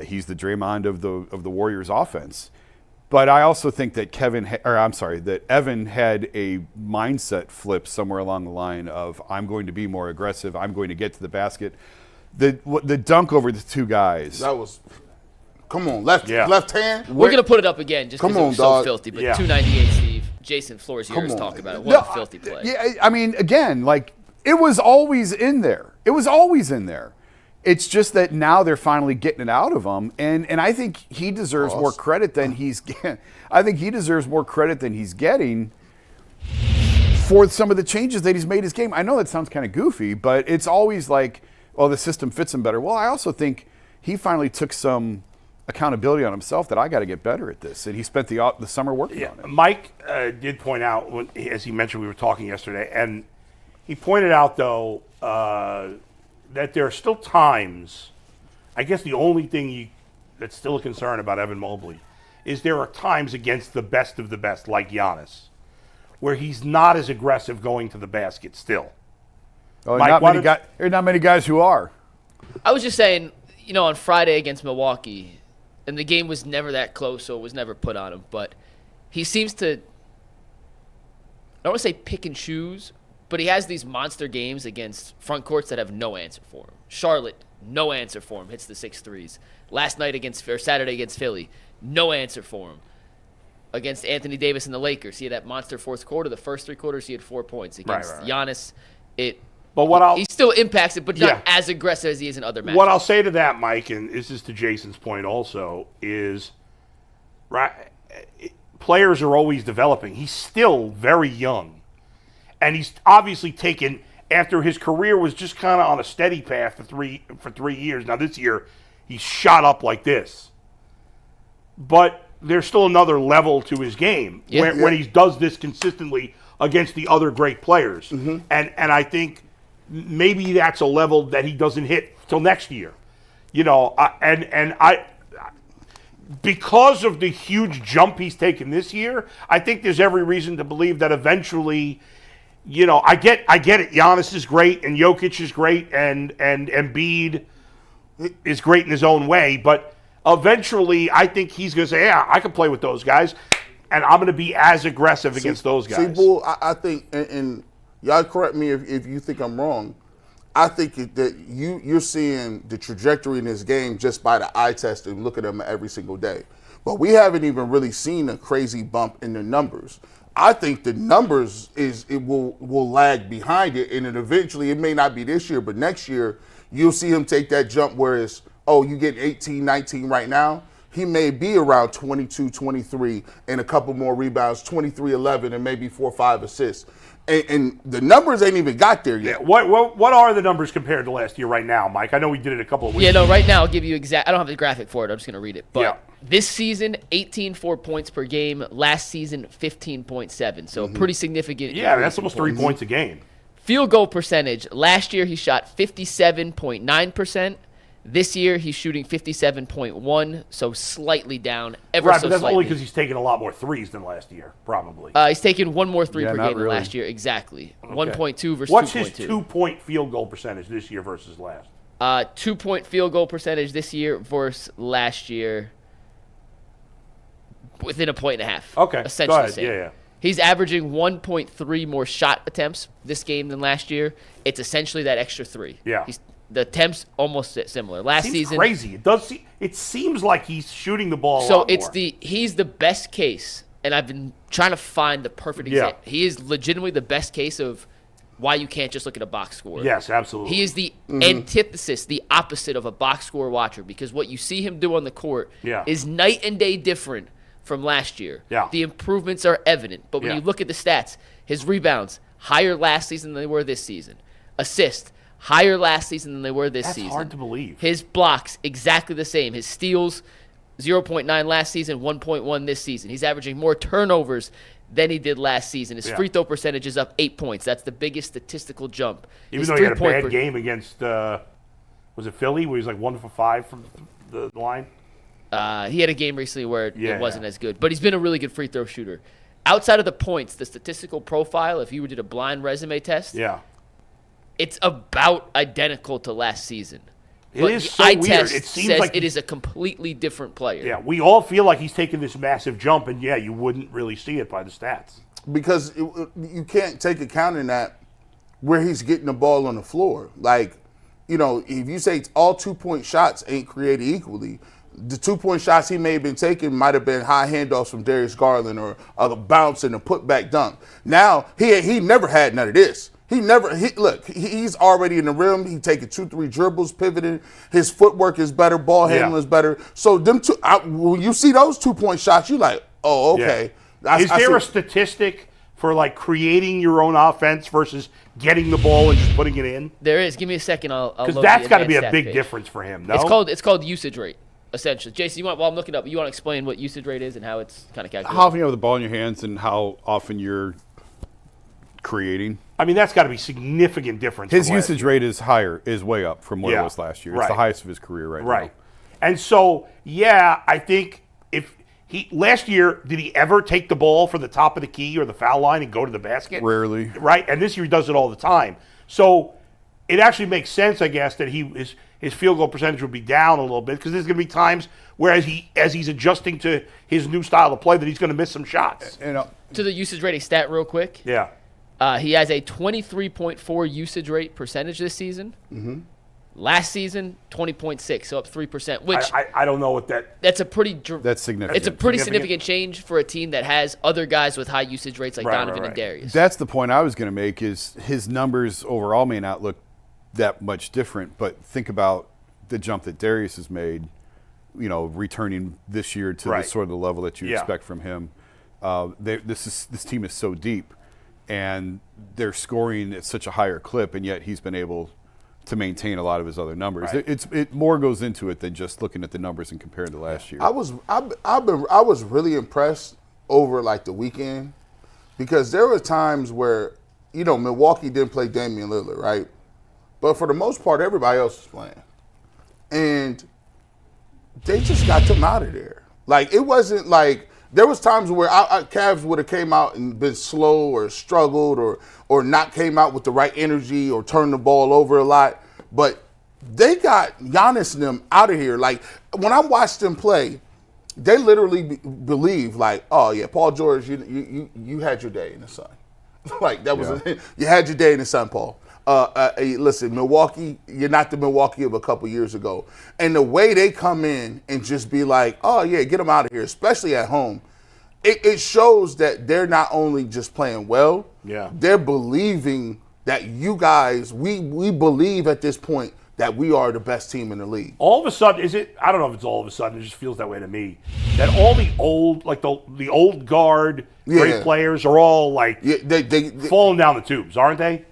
he's the Draymond of the Warriors offense. But I also think that that Evan had a mindset flip somewhere along the line of, I'm going to be more aggressive. I'm going to get to the basket. The dunk over the two guys. That was, come on, left hand. We're going to put it up again just because it was so filthy. But Yeah. 298, Steve. Jason, floor is yours. Talk about it. What a filthy play. Yeah, I mean, again, like, it was always in there. It's just that now they're finally getting it out of him, and I think he deserves more credit than he's. I think he deserves more credit than he's getting for some of the changes that he's made his game. I know that sounds kind of goofy, but it's always like, well, the system fits him better. Well, I also think he finally took some accountability on himself that I got to get better at this, and he spent the summer working on it. Mike did point out, as he mentioned, we were talking yesterday, and he pointed out though. That there are still times, I guess the only thing that's still a concern about Evan Mobley is there are times against the best of the best, like Giannis, where he's not as aggressive going to the basket still. Oh, Mike, there are not many guys who are. I was just saying, on Friday against Milwaukee, and the game was never that close, so it was never put on him, but he seems to, I don't want to say pick and choose, but he has these monster games against front courts that have no answer for him. Charlotte, no answer for him, hits the 6 threes. Saturday against Philly, no answer for him. Against Anthony Davis and the Lakers, he had that monster fourth quarter. The first 3 quarters, he had 4 points. Against Giannis, he still impacts it, but not as aggressive as he is in other matches. What I'll say to that, Mike, and this is to Jason's point also, is players are always developing. He's still very young. And he's obviously taken, after his career was just kind of on a steady path for 3 years. Now this year, he's shot up like this. But there's still another level to his game when he does this consistently against the other great players. And I think maybe that's a level that he doesn't hit till next year. Because of the huge jump he's taken this year, I think there's every reason to believe that eventually. I get it. Giannis is great, and Jokic is great, and Embiid is great in his own way. But eventually, I think he's going to say, "Yeah, I can play with those guys, and I'm going to be as aggressive against those guys." See, Bull, I think, and y'all correct me if you think I'm wrong. I think that you're seeing the trajectory in this game just by the eye test and look at him every single day. but we haven't even really seen a crazy bump in the numbers. I think the numbers will lag behind it, and then eventually, it may not be this year, but next year, you'll see him take that jump where it's, you get 18, 19 right now. He may be around 22, 23, and a couple more rebounds, 23, 11, and maybe 4 or 5 assists. And the numbers ain't even got there yet. Yeah, what are the numbers compared to last year right now, Mike? I know we did it a couple of weeks ago. Yeah, no, right now I'll give you exact. I don't have the graphic for it. I'm just going to read it. But Yeah. this season, 18.4 points per game. Last season, 15.7. So pretty significant. Yeah, that's almost 3 points a game. Field goal percentage. Last year, he shot 57.9%. This year, he's shooting 57.1, so slightly down, ever Right, so but that's slightly. only because he's taking a lot more threes than last year, probably. He's taken one more three Yeah, per not game than really. last year. Exactly. 1.2 versus What's 2.2. his 2-point field goal percentage this year versus last? 2-point field goal percentage this year versus last year within a point and a half. Okay, Essentially go ahead. the same. Yeah. He's averaging 1.3 more shot attempts this game than last year. It's essentially that extra 3. Yeah. The attempts almost similar. Last Seems season, crazy. It seems like he's shooting the ball a so lot it's more. he's the best case, and I've been trying to find the perfect Yeah. example. He is legitimately the best case of why you can't just look at a box score. Yes, absolutely. He is the antithesis, the opposite of a box score watcher, because what you see him do on the court Yeah. is night and day different from last year. Yeah. The improvements are evident, but when Yeah. you look at the stats, his rebounds higher last season than they were this season. Assist higher last season than they were this That's season. hard to believe. His blocks exactly the same. His steals 0.9 last season, 1.1 this season. He's averaging more turnovers than he did last season. His Yeah. free throw percentage is up 8 points. That's the biggest statistical jump. Even His though he had a three-point bad per- game against, was it Philly, where he was like 1 for 5 from the line? He had a game recently where Yeah, it wasn't yeah. as good, but he's been a really good free throw shooter. Outside of the points, the statistical profile, if you did a blind resume test, Yeah. it's about identical to last season. It But is the so eye weird. test It seems says like it is a completely different player. Yeah, we all feel like he's taking this massive jump, and yeah, you wouldn't really see it by the stats. Because you can't take account in that where he's getting the ball on the floor. Like, if you say all 2-point shots ain't created equally, the 2-point shots he may have been taking might have been high handoffs from Darius Garland or a bounce and a putback dunk. Now, he never had none of this. He's already in the rim. He taking 2-3 dribbles, pivoting. His footwork is better. Ball handling is better. So them two, when you see those 2-point shots, you like, oh, okay. Yeah. Is there a statistic for like creating your own offense versus getting the ball and just putting it in? There is. Give me a second. I'll Because load that's the got to be a advanced big stat page. difference for him. No, It's called usage rate, essentially. Jason, while I'm looking up, you want to explain what usage rate is and how it's kind of calculated? How often you have the ball in your hands and how often you're creating. I mean, that's got to be significant difference. His from last usage year. rate is way up from what Yeah, it was last year. It's right. the highest of his career right now. Right. And so, yeah, I think if last year, did he ever take the ball from the top of the key or the foul line and go to the basket? Rarely. Right. And this year he does it all the time. So it actually makes sense, I guess, that his field goal percentage would be down a little bit because there's going to be times where as he's adjusting to his new style of play that he's going to miss some shots. And To the usage rating stat real quick. Yeah. He has a 23.4 usage rate percentage this season. Mm-hmm. Last season, 20.6, so up 3%, which I don't know what that. that's a pretty that's significant. it's a pretty Significant. significant change for a team that has other guys with high usage rates like Right, Donovan right, and right. Darius. That's the point I was going to make is his numbers overall may not look that much different, but think about the jump that Darius has made, returning this year to Right. the sort of the level that you Yeah. expect from him. This team is so deep, and they're scoring at such a higher clip, and yet he's been able to maintain a lot of his other numbers. Right. It more goes into it than just looking at the numbers and comparing to last year. I was really impressed over like the weekend because there were times where Milwaukee didn't play Damian Lillard, right? But for the most part, everybody else was playing, and they just got them out of there. Like it wasn't like there was times where Cavs would have came out and been slow or struggled or not came out with the right energy or turned the ball over a lot. But they got Giannis and them out of here. Like when I watched them play, they literally believe like, oh yeah, Paul George, you had your day in the sun. Like that was you had your day in the sun, Paul. Listen, Milwaukee, you're not the Milwaukee of a couple years ago. And the way they come in and just be like, oh, yeah, get them out of here, especially at home, it shows that they're not only just playing well, they're believing that you guys, we believe at this point that we are the best team in the league. All of a sudden, I don't know if it's all of a sudden, it just feels that way to me, that all the old, like the old guard great players are all like they falling down the tubes, aren't they?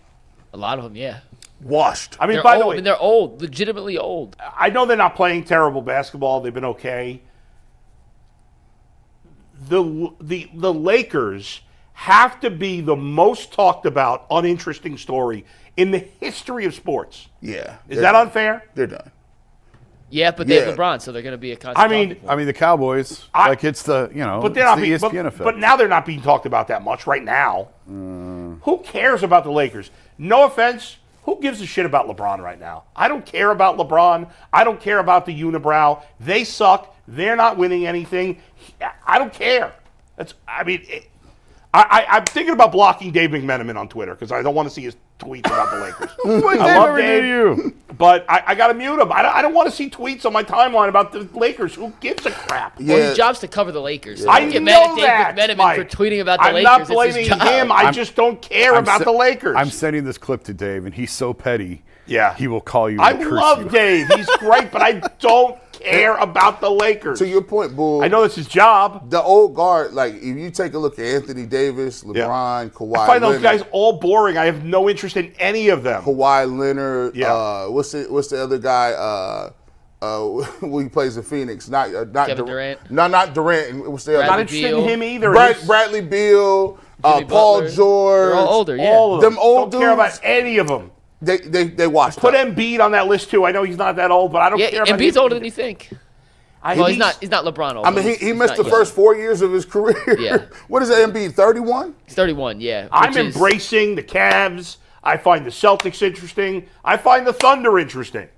A lot of them, yeah. Washed. I mean, They're by old. the way, I mean, they're old, legitimately old. I know they're not playing terrible basketball. They've been okay. The Lakers have to be the most talked about, uninteresting story in the history of sports. Yeah. Is that unfair? They're done. Yeah, but they have LeBron, so they're going to be a constant. I mean, the Cowboys, it's the but they're not it's the being, ESPN effect. But now they're not being talked about that much right now. Who cares about the Lakers? No offense. Who gives a shit about LeBron right now? I don't care about LeBron. I don't care about the unibrow. They suck. They're not winning anything. I don't care. I'm thinking about blocking Dave McMenamin on Twitter because I don't want to see his tweets about the Lakers. I love Dave, but I got to mute him. I don't want to see tweets on my timeline about the Lakers. Who gives a crap? Well, his job's to cover the Lakers. So I don't get know mad that, at Dave McMenamin Mike. for tweeting about the I'm Lakers. not blaming him. I just don't care about the Lakers. I'm sending this clip to Dave, and he's so petty. Yeah. He will call you. I and curse love you. Dave. He's great, but I don't care about the Lakers. To your point, Bull. I know it's his job. The old guard, like if you take a look at Anthony Davis, LeBron, Kawhi I find those Leonard, guys all boring. I have no interest in any of them. Kawhi Leonard, Yeah. what's the other guy? Who he plays in Phoenix? Not Kevin Durant. No, not Durant. What's the other? Not Bradley interested Beal. in him either. Bradley Beal, Jimmy Paul Butler. George. They're all older, yeah. All of them. Them old don't care about dudes. any of them. They watched. Put up. Embiid on that list too. I know he's not that old, but I don't care about Embiid's him. older than you think. Well, he's not LeBron old. I mean, he He's missed not the young. first 4 years of his career. Yeah. What is that, Embiid, 31? He's 31, yeah. I'm which is- embracing the Cavs. I find the Celtics interesting. I find the Thunder interesting.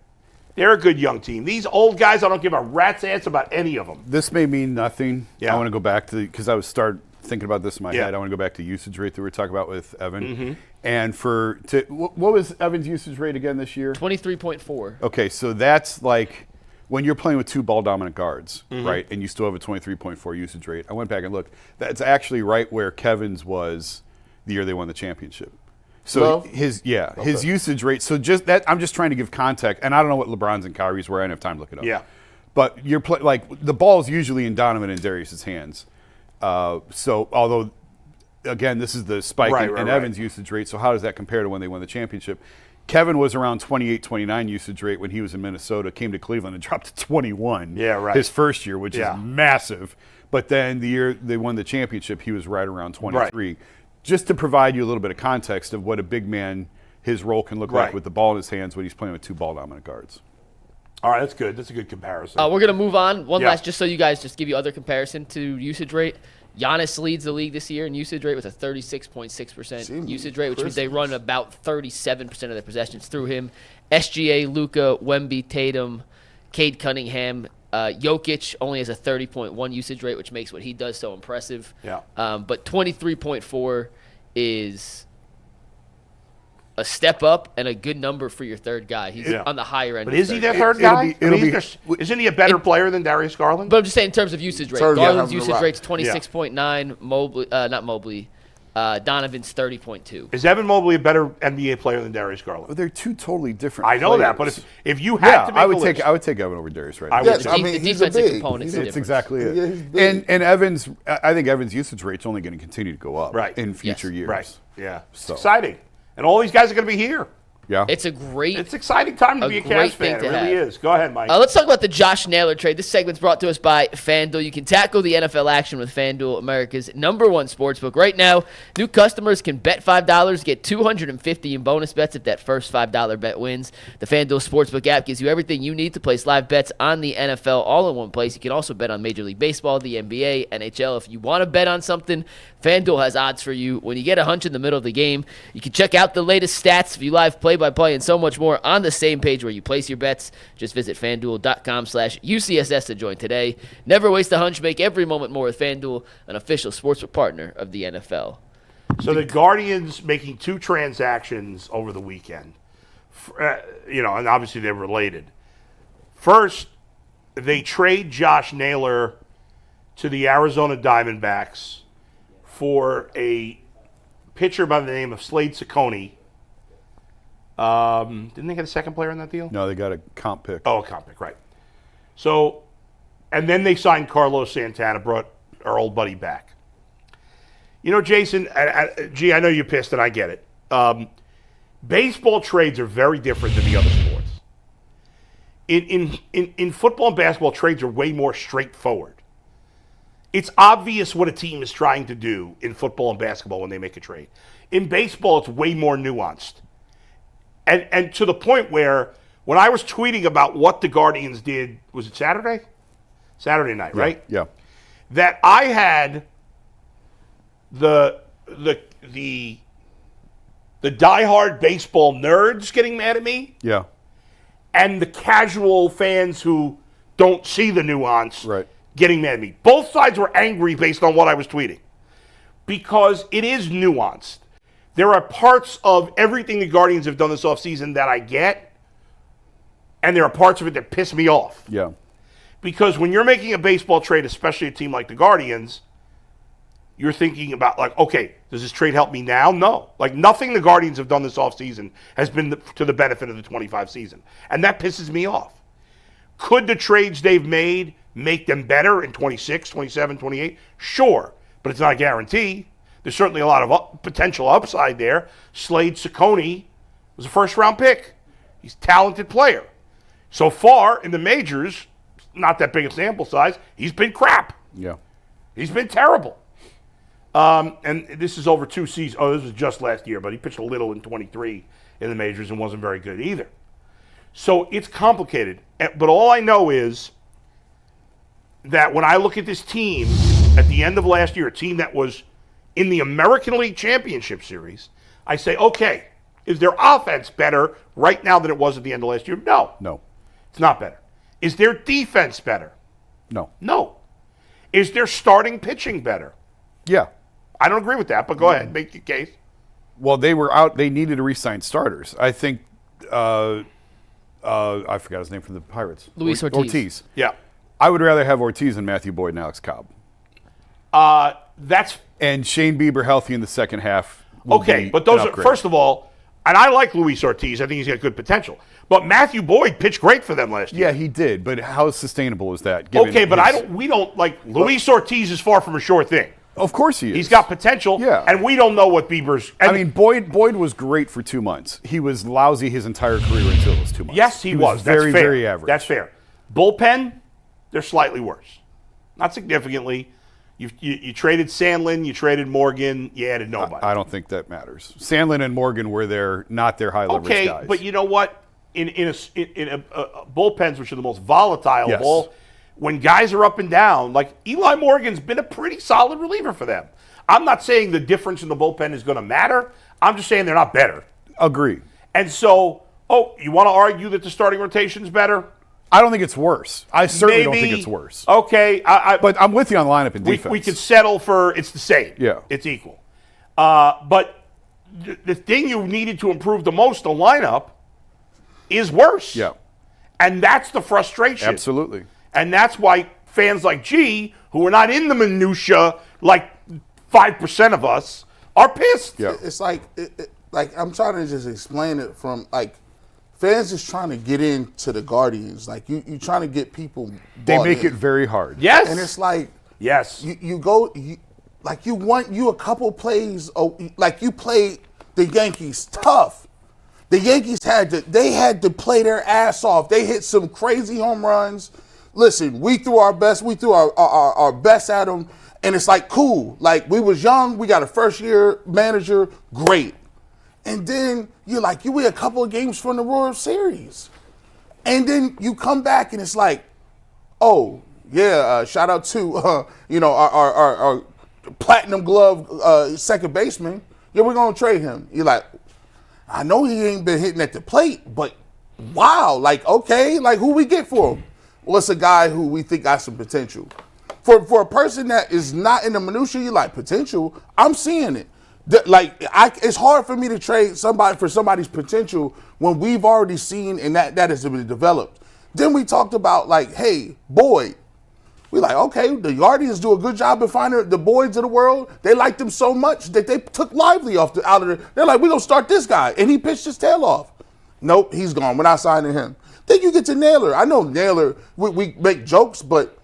They're a good young team. These old guys, I don't give a rat's ass about any of them. This may mean nothing. Yeah. I want to go back to because I was thinking about this in my Yeah. head. I want to go back to usage rate that we were talking about with Evan. And what was Evan's usage rate again this year? 23.4. Okay, so that's like when you're playing with two ball dominant guards, right? And you still have a 23.4 usage rate. I went back and looked. That's actually right where Kevin's was the year they won the championship. So Well, his usage rate. So just that, I'm just trying to give context, and I don't know what LeBron's and Kyrie's were. I don't have time to look it up. Yeah. But you're like the ball's usually in Donovan and Darius's hands. So although, again, this is the spike in Evan's usage rate. So how does that compare to when they won the championship? Kevin was around 28, 29 usage rate when he was in Minnesota, came to Cleveland and dropped to 21 his first year, which is massive. But then the year they won the championship, he was right around 23. Right. Just to provide you a little bit of context of what a big man, his role can look like with the ball in his hands when he's playing with two ball dominant guards. All right, that's good. That's a good comparison. We're going to move on. One Yeah. last, just so you guys just give you other comparison to usage rate. Giannis leads the league this year in usage rate with a 36.6% usage rate, which means they run about 37% of their possessions through him. SGA, Luka, Wemby, Tatum, Cade Cunningham, Jokic only has a 30.1 usage rate, which makes what he does so impressive. Yeah. But 23.4 is a step up and a good number for your third guy. He's on the higher end. But of is he third their guy. third guy? it'll be- Isn't he a better player than Darius Garland? But I'm just saying in terms of usage rate. Sorry, yeah, Garland's having a usage rock. rate's 26.9. Mobley, not Mobley. Donovan's 30.2. Is Evan Mobley a better NBA player than Darius Garland? Well, they're two totally different I know that, but players. if you had to make I a would list, I would take Evan over Darius right I now. would Yes, too. I mean, The he's a defensive big. component's He's the It's difference. exactly it. Yeah, he's big. And Evans, I think Evans' usage rate's only going to continue to go up in future years. Right. Yeah. It's So. exciting. And all these guys are going to be here. Yeah. It's a great. It's an exciting time to be a great Cavs thing fan. to It really have. is. Go ahead, Mike. Let's talk about the Josh Naylor trade. This segment's brought to us by FanDuel. You can tackle the NFL action with FanDuel, America's #1 sportsbook. Right now, new customers can bet $5, get $250 in bonus bets if that first $5 bet wins. The FanDuel Sportsbook app gives you everything you need to place live bets on the NFL all in one place. You can also bet on Major League Baseball, the NBA, NHL. If you want to bet on something, FanDuel has odds for you. When you get a hunch in the middle of the game, you can check out the latest stats, view live play-by-play, and so much more on the same page where you place your bets. Just visit FanDuel.com/UCSS to join today. Never waste a hunch. Make every moment more with FanDuel, an official sportsbook partner of the NFL. So the Guardians making 2 transactions over the weekend, and obviously they're related. First, they trade Josh Naylor to the Arizona Diamondbacks for a pitcher by the name of Slade Cecconi. Didn't they get a second player in that deal? No, they got a comp pick. Oh, a comp pick, right. So, and then they signed Carlos Santana, brought our old buddy back. Jason, I know you're pissed, and I get it. Baseball trades are very different than the other sports. In football and basketball, trades are way more straightforward. It's obvious what a team is trying to do in football and basketball when they make a trade. In baseball, it's way more nuanced. And to the point where when I was tweeting about what the Guardians did, was it Saturday? Saturday night, right? Yeah. That I had the diehard baseball nerds getting mad at me, Yeah. and the casual fans who don't see the nuance Right. getting mad at me. Both sides were angry based on what I was tweeting because it is nuanced. There are parts of everything the Guardians have done this offseason that I get, and there are parts of it that piss me off. Yeah. Because when you're making a baseball trade, especially a team like the Guardians, you're thinking about, okay, does this trade help me now? No. Nothing the Guardians have done this offseason has been to the benefit of the 25 season. And that pisses me off. Could the trades they've made make them better in 26, 27, 28? Sure. But it's not a guarantee. There's certainly a lot of potential upside there. Slade Cecconi was a first-round pick. He's a talented player. So far in the majors, not that big a sample size, he's been crap. Yeah. He's been terrible. And this is over 2 seasons. Oh, this was just last year, but he pitched a little in 23 in the majors and wasn't very good either. So it's complicated. But all I know is that when I look at this team at the end of last year, a team that was in the American League Championship Series, I say, okay, is their offense better right now than it was at the end of last year? No. No. It's not better. Is their defense better? No. No. Is their starting pitching better? Yeah. I don't agree with that, but go ahead, make your case. Well, they were out. They needed to re-sign starters. I think. I forgot his name from the Pirates. Luis Ortiz. Yeah. I would rather have Ortiz than Matthew Boyd and Alex Cobb. And Shane Bieber healthy in the second half. Okay, but those are, first of all, and I like Luis Ortiz. I think he's got good potential. But Matthew Boyd pitched great for them last year. Yeah, he did. But how sustainable is that? Okay, but we don't like Luis Ortiz is far from a sure thing. Of course he is. He's got potential. Yeah. And we don't know what Bieber's. Boyd was great for 2 months. He was lousy his entire career until those 2 months. Yes, he was. Very, That's fair. very average. That's fair. Bullpen, they're slightly worse. Not significantly. You traded Sandlin, you traded Morgan, you added nobody. I don't think that matters. Sandlin and Morgan were not their high leverage guys. Okay, but you know what? In bullpens, which are the most volatile of all, when guys are up and down, like Eli Morgan's been a pretty solid reliever for them. I'm not saying the difference in the bullpen is going to matter. I'm just saying they're not better. Agree. And so, you want to argue that the starting rotation's better? I don't think it's worse. I certainly don't think it's worse. Okay. But I'm with you on lineup and defense. We could settle for it's the same. Yeah. It's equal. But the thing you needed to improve the most, the lineup, is worse. Yeah. And that's the frustration. Absolutely. And that's why fans like G, who are not in the minutia like 5% of us, are pissed. Yeah. It's like I'm trying to just explain it from fans is trying to get into the Guardians. Like you trying to get people. They make in. it very hard. Yes. And it's like yes. You go you want a couple plays. Like you played the Yankees tough. The Yankees had to play their ass off. They hit some crazy home runs. Listen, we threw our best. We threw our best at them, and it's like cool. Like we was young. We got a first-year manager. Great. And then you win a couple of games from the World Series, and then you come back and it's like, oh yeah, shout out to our platinum glove second baseman. Yeah, we're gonna trade him. You're like, I know he ain't been hitting at the plate, but wow, okay, who we get for him? Well, it's a guy who we think got some potential. For a person that is not in the minutia, you like potential. I'm seeing it. It's hard for me to trade somebody for somebody's potential when we've already seen and that has been developed. Then we talked about like, hey, Boyd. We like, okay, the Guardians do a good job of finding the Boyds of the world. They liked him so much that they took Lively out of there. They're like, we're going to start this guy. And he pitched his tail off. Nope, he's gone. We're not signing him. Then you get to Naylor. I know Naylor, we make jokes, but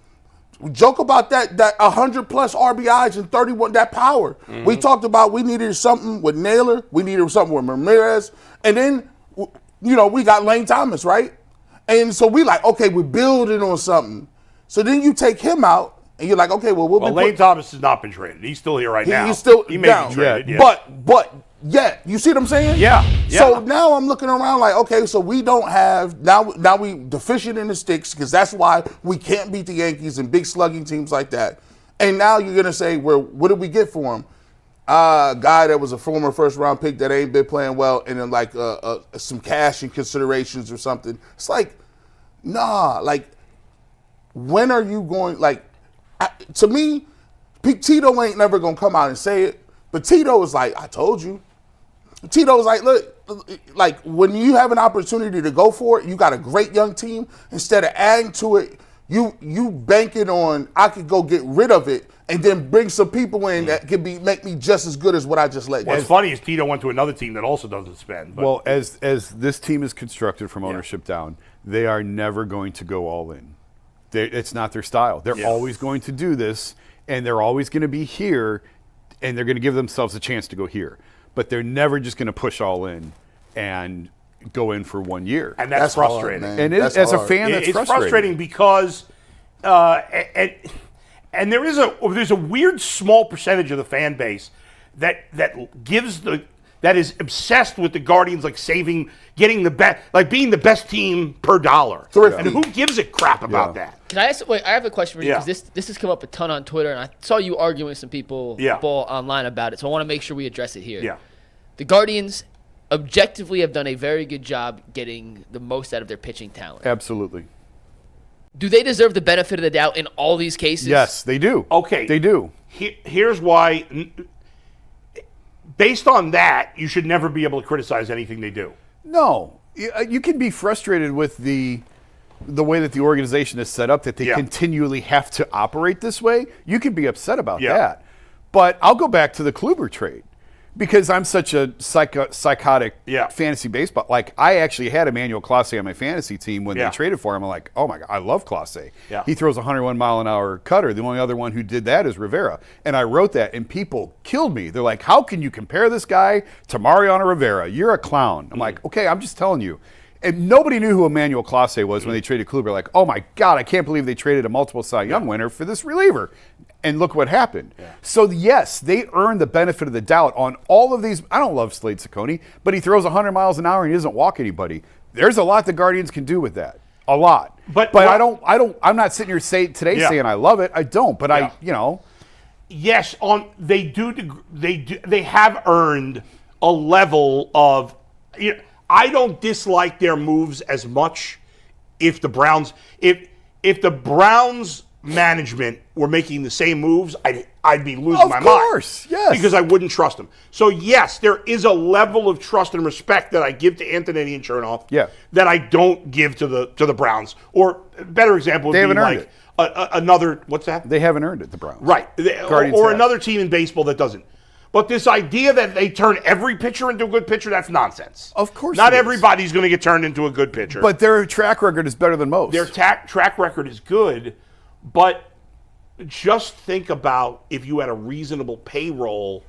we joke about that 100-plus RBIs and 31, that power. Mm-hmm. We talked about we needed something with Naylor. We needed something with Ramirez. And then, we got Lane Thomas, right? And so we like, okay, we're building on something. So then you take him out, and you're like, okay, well, Lane Thomas has not been traded. He's still here right now. He's still he may down. be traded, yeah. But you see what I'm saying? Yeah. So now I'm looking around like, okay, so we don't have now we deficient in the sticks because that's why we can't beat the Yankees and big slugging teams like that. And now you're gonna say, well, what did we get for him? A guy that was a former first-round pick that ain't been playing well, and then like some cash and considerations or something. It's like, nah, like. When are you going, to me, Tito ain't never going to come out and say it, but Tito is like, I told you. Tito is like, look, like when you have an opportunity to go for it, you got a great young team, instead of adding to it, you bank it on, I could go get rid of it and then bring some people in that could make me just as good as what I just let go. What's funny is Tito went to another team that also doesn't spend. But. Well, as this team is constructed from ownership down, they are never going to go all in. It's not their style. They're always going to do this, and they're always going to be here, and they're going to give themselves a chance to go here. But they're never just going to push all in and go in for 1 year. And that's frustrating. Hard, and as a fan, that's it's frustrating because and there's a weird small percentage of the fan base that is obsessed with the Guardians, like getting the best, like being the best team per dollar. And who gives a crap about that? Can I ask? Wait, I have a question for you because this has come up a ton on Twitter, and I saw you arguing with some people online about it. So I want to make sure we address it here. Yeah, the Guardians objectively have done a very good job getting the most out of their pitching talent. Absolutely. Do they deserve the benefit of the doubt in all these cases? Yes, they do. Okay, they do. Here's why. Based on that, you should never be able to criticize anything they do. No. You can be frustrated with the way that the organization is set up, that they continually have to operate this way. You can be upset about that. But I'll go back to the Kluber trade because I'm such a psychotic fantasy baseball. Like, I actually had Emmanuel Clase on my fantasy team when they traded for him. I'm like, oh my God, I love Clase. Yeah. He throws a 101-mile-an-hour cutter. The only other one who did that is Rivera. And I wrote that, and people killed me. They're like, how can you compare this guy to Mariano Rivera? You're a clown. I'm like, okay, I'm just telling you. And nobody knew who Emmanuel Clase was when they traded Kluber. Like, oh my God, I can't believe they traded a multiple Cy Young winner for this reliever. And look what happened. Yeah. So yes, they earned the benefit of the doubt on all of these. I don't love Slade Cecconi, but he throws 100 miles an hour and he doesn't walk anybody. There's a lot the Guardians can do with that. A lot. But I'm not sitting here saying I love it. I don't. But Yes, they have earned a level of. I don't dislike their moves as much if the Browns management were making the same moves, I'd be losing my mind. Of course, yes. Because I wouldn't trust them. So yes, there is a level of trust and respect that I give to Antonetti and Chernoff that I don't give to the Browns. Or a better example would be like another, what's that? They haven't earned it, the Browns. Right. Or another team in baseball that doesn't. But this idea that they turn every pitcher into a good pitcher, that's nonsense. Of course not everybody's going to get turned into a good pitcher. But their track record is better than most. Their track record is good, but just think about if you had a reasonable payroll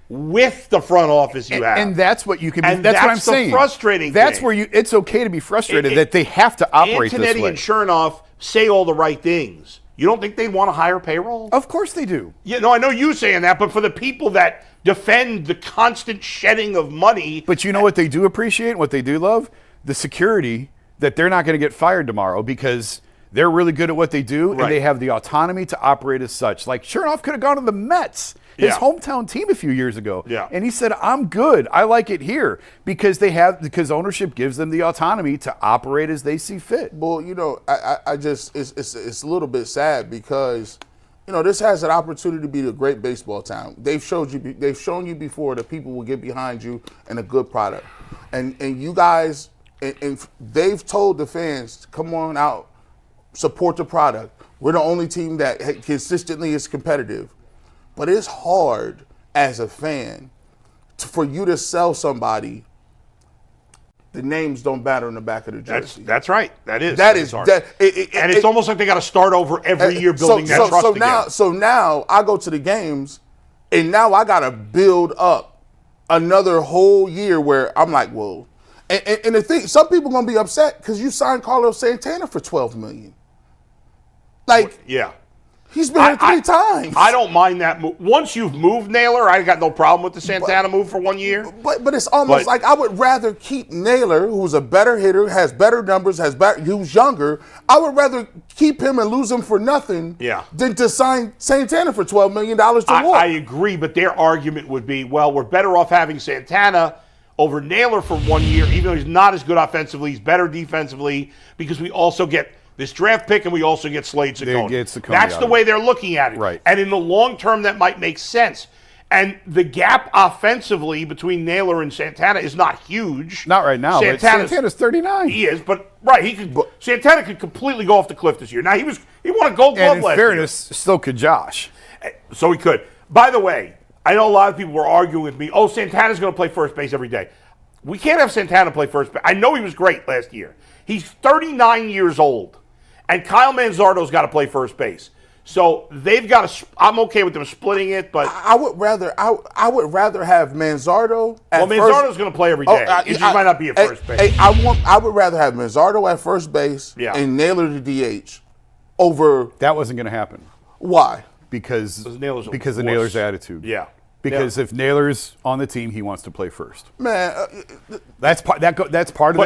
with the front office you have. And that's what you can be. And that's what I'm saying. Frustrating that's thing. where it's okay to be frustrated that they have to operate this way. Antonetti and Chernoff say all the right things. You don't think they'd want to hire payroll? Of course they do. Yeah, no, I know you saying that, but for the people that defend the constant shedding of money. But you know what they do appreciate, what they do love? The security that they're not going to get fired tomorrow because they're really good at what they do, and they have the autonomy to operate as such. Like, Chernoff could have gone to the Mets, his hometown team a few years ago. Yeah. And he said, I'm good. I like it here because ownership gives them the autonomy to operate as they see fit. Well, I just it's a little bit sad because this has an opportunity to be a great baseball town. They've shown you before that people will get behind you and a good product. And you guys, and they've told the fans, come on out, support the product. We're the only team that consistently is competitive. But it's hard as a fan for you to sell somebody the names don't matter in the back of the jersey. That's right. That is hard. And it's almost like they got to start over every year building that trust again. So now I go to the games, and now I got to build up another whole year where I'm like, whoa. And the thing, some people are going to be upset because you signed Carlos Santana for $12 million. Like, yeah. He's been here 3 times. I don't mind that move. Once you've moved Naylor, I got no problem with the Santana move for 1 year. But it's almost like I would rather keep Naylor, who's a better hitter, has better numbers, who's younger. I would rather keep him and lose him for nothing than to sign Santana for $12 million to walk. I agree, but their argument would be, well, we're better off having Santana over Naylor for 1 year, even though he's not as good offensively, he's better defensively, because we also get this draft pick, and we also get Slade Cecconi. That's the way they're looking at it. Right. And in the long term, that might make sense. And the gap offensively between Naylor and Santana is not huge. Not right now. Santana's 39. He is, but Santana could completely go off the cliff this year. Now he won a Gold Glove last year. And in fairness, so could Josh. So he could. By the way, I know a lot of people were arguing with me. Oh, Santana's going to play first base every day. We can't have Santana play first base. I know he was great last year. He's 39 years old. And Kyle Manzardo's got to play first base. So they've got to. I'm okay with them splitting it, but I would rather have Manzardo at first. Well, Manzardo's going to play every day. It just might not be at first base. I would rather have Manzardo at first base and Naylor to DH over. That wasn't going to happen. Why? Because of Naylor's attitude. Yeah. Because if Naylor's on the team, he wants to play first. Man, that's part of that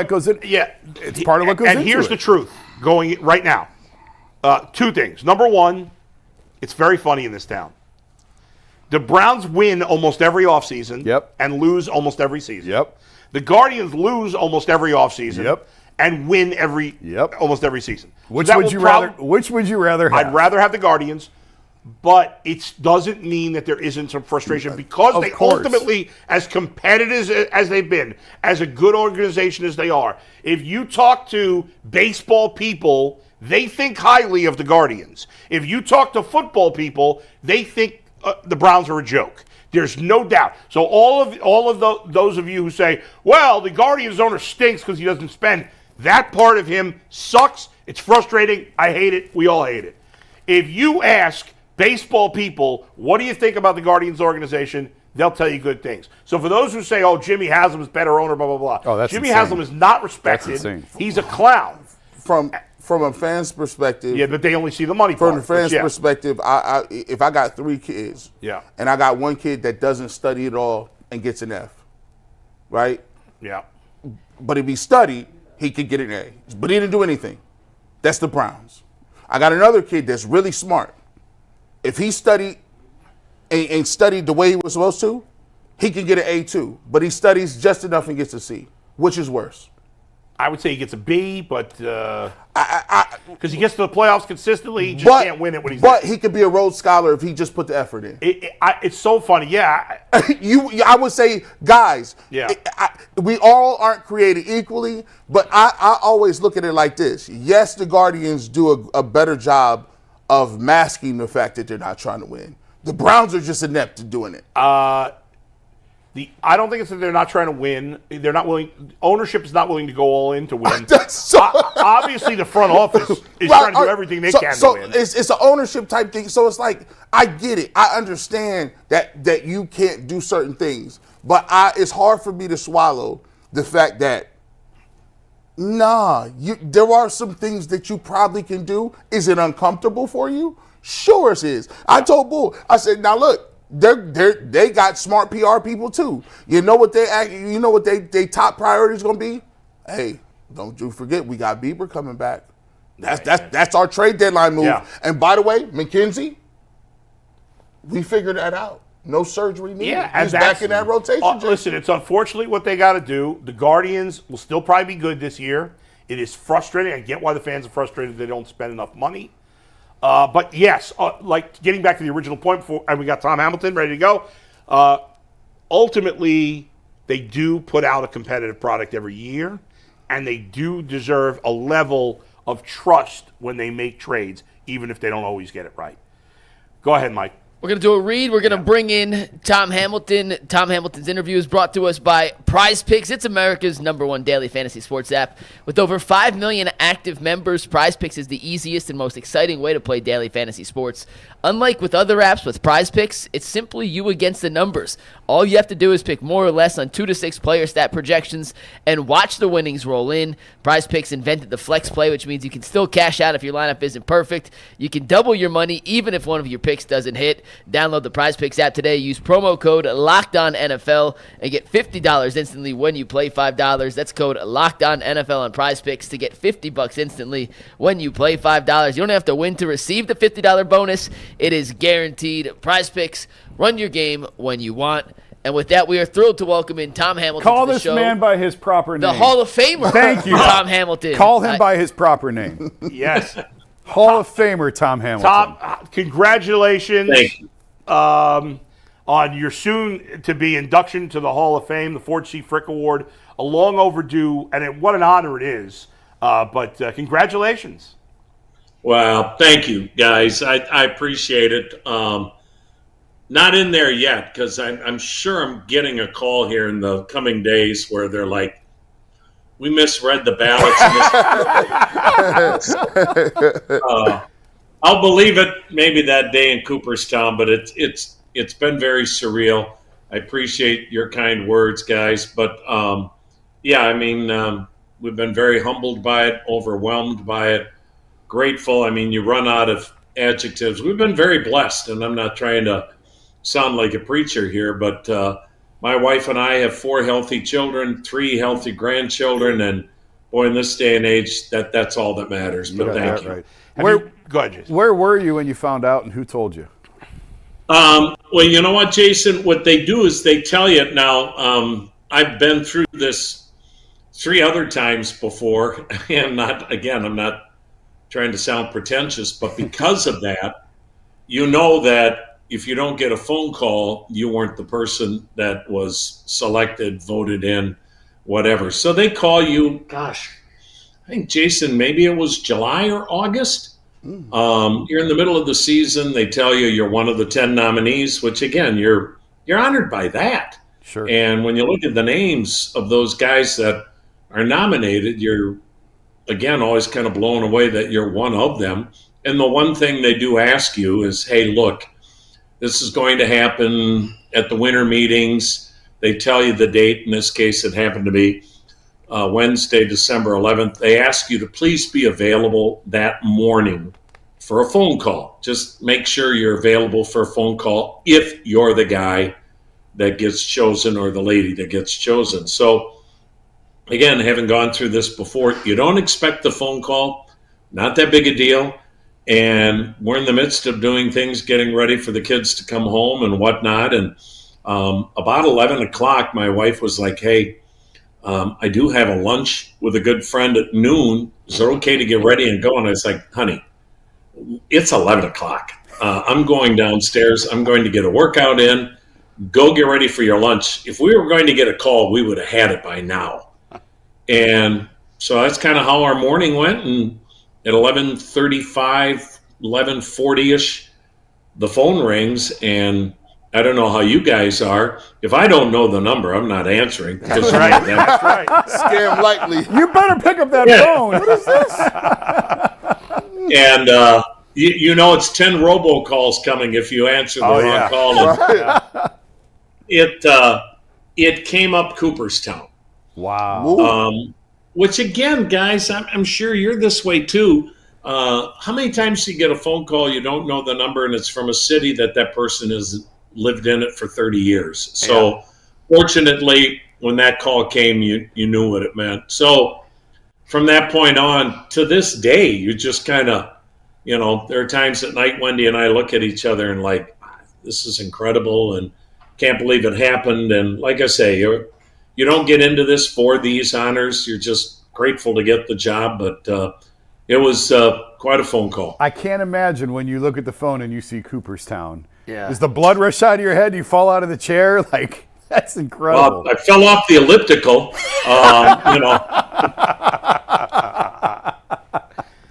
goes in. Yeah, it's part of what goes into it. And here's the truth going right now. 2 things. Number one, it's very funny in this town. The Browns win almost every offseason and lose almost every season. Yep. The Guardians lose almost every offseason and win almost every season. Which would you rather have? I'd rather have the Guardians. But it doesn't mean that there isn't some frustration because they ultimately, as competitive as they've been, as a good organization as they are, if you talk to baseball people, they think highly of the Guardians. If you talk to football people, they think the Browns are a joke. There's no doubt. So all of those of you who say, well, the Guardians owner stinks because he doesn't spend, that part of him sucks. It's frustrating. I hate it. We all hate it. If you ask baseball people, what do you think about the Guardians organization? They'll tell you good things. So for those who say, oh, Jimmy Haslam is better owner, blah, blah, blah. Oh, that's Jimmy insane. Haslam is not respected. He's a clown. From a fan's perspective. Yeah, but they only see the money part. From a fan's perspective, if I got 3 kids and I got 1 kid that doesn't study at all and gets an F, right? Yeah. But if he studied, he could get an A. But he didn't do anything. That's the Browns. I got another kid that's really smart. If he studied and studied the way he was supposed to, he can get an A too. But he studies just enough and gets a C. Which is worse? I would say he gets a B, but because he gets to the playoffs consistently, he just can't win it when he's there. But he could be a Rhodes Scholar if he just put the effort in. It's so funny. Yeah. I would say, guys, we all aren't created equally, but I always look at it like this. Yes, the Guardians do a better job of masking the fact that they're not trying to win. The Browns are just inept at doing it. I don't think it's that they're not trying to win. They're not willing. Ownership is not willing to go all in to win. Obviously, the front office is trying to do everything they can to win. It's an ownership type thing. So it's like, I get it. I understand that you can't do certain things. But it's hard for me to swallow the fact that, there are some things that you probably can do. Is it uncomfortable for you? Sure it is. I told Bull, I said, now look, they got smart PR people too. You know what they top priority is going to be? Hey, don't you forget we got Bieber coming back. That's our trade deadline move. Yeah. And by the way, McKenzie, we figured that out. No surgery needed. Yeah, he's back in that rotation. Listen, it's unfortunately what they got to do. The Guardians will still probably be good this year. It is frustrating. I get why the fans are frustrated they don't spend enough money. But yes, like getting back to the original point before, and we got Tom Hamilton ready to go. Ultimately, they do put out a competitive product every year, and they do deserve a level of trust when they make trades, even if they don't always get it right. Go ahead, Mike. We're going to do a read. We're going to bring in Tom Hamilton. Tom Hamilton's interview is brought to us by Prize Picks. It's America's #1 daily fantasy sports app. With over 5 million active members, Prize Picks is the easiest and most exciting way to play daily fantasy sports. Unlike with other apps with Prize Picks, it's simply you against the numbers. All you have to do is pick more or less on 2 to 6 player stat projections and watch the winnings roll in. Prize Picks invented the flex play, which means you can still cash out if your lineup isn't perfect. You can double your money even if one of your picks doesn't hit. Download the Prize Picks app today. Use promo code LOCKEDONNFL and get $50 instantly when you play $5. That's code LOCKEDONNFL on Prize Picks to get $50 instantly when you play $5. You don't have to win to receive the $50 bonus. It is guaranteed. Prize Picks, run your game when you want. And with that, we are thrilled to welcome in Tom Hamilton Call to the this show. man by his proper name. The Hall of Famer. Thank you. Tom Hamilton. Call him by his proper name. Yes. Hall of Famer Tom Hamilton. Tom, congratulations. Thank you. On your soon-to-be induction to the Hall of Fame, the Ford C. Frick Award, a long overdue, and what an honor it is. But congratulations. Well, thank you, guys. I appreciate it. Not in there yet, because I'm sure I'm getting a call here in the coming days where they're like, we misread the ballots. I'll believe it maybe that day in Cooperstown, but it's been very surreal. I appreciate your kind words, guys. But, yeah, I mean, we've been very humbled by it, overwhelmed by it, grateful. I mean, you run out of adjectives. We've been very blessed, and I'm not trying to sound like a preacher here, but my wife and I have 4 healthy children, 3 healthy grandchildren, and boy, in this day and age, that's all that matters. But thank you. Right. Go ahead, Jason. Where were you when you found out, and who told you? Well, you know what, Jason? What they do is they tell you now. I've been through this 3 other times before, and I'm not trying to sound pretentious, but because of that, you know that if you don't get a phone call, you weren't the person that was selected, voted in, whatever. So they call you, gosh, I think, Jason, maybe it was July or August. You're in the middle of the season. They tell you you're one of the 10 nominees, which, again, you're honored by that. Sure. And when you look at the names of those guys that are nominated, you're, again, always kind of blown away that you're one of them. And the one thing they do ask you is, hey, look, this is going to happen at the winter meetings. They tell you the date. In this case, it happened to be Wednesday, December 11th. They ask you to please be available that morning for a phone call. Just make sure you're available for a phone call if you're the guy that gets chosen or the lady that gets chosen. So, again, having gone through this before, you don't expect the phone call. Not that big a deal. And we're in the midst of doing things, getting ready for the kids to come home and whatnot. And about 11 o'clock, my wife was like, hey, I do have a lunch with a good friend at noon. Is it okay to get ready and go? And I was like, honey, it's 11 o'clock. I'm going downstairs. I'm going to get a workout in. Go get ready for your lunch. If we were going to get a call, we would have had it by now. And so that's kind of how our morning went. And at 11:35, 11:40-ish, the phone rings, and I don't know how you guys are. If I don't know the number, I'm not answering. That's right. That's right. Scam lightly. You better pick up that phone. What is this? And you know it's 10 robocalls coming if you answer the wrong call. It came up Cooperstown. Wow. Which, again, guys, I'm sure you're this way too. How many times do you get a phone call, you don't know the number, and it's from a city that person has lived in it for 30 years? So, fortunately, when that call came, you knew what it meant. So, from that point on to this day, you just kind of, there are times at night, Wendy and I look at each other and like, this is incredible and can't believe it happened. And like I say, you don't get into this for these honors. You're just grateful to get the job. But it was quite a phone call. I can't imagine when you look at the phone and you see Cooperstown. Yeah. Does the blood rush out of your head? You fall out of the chair? Like, that's incredible. Well, I fell off the elliptical.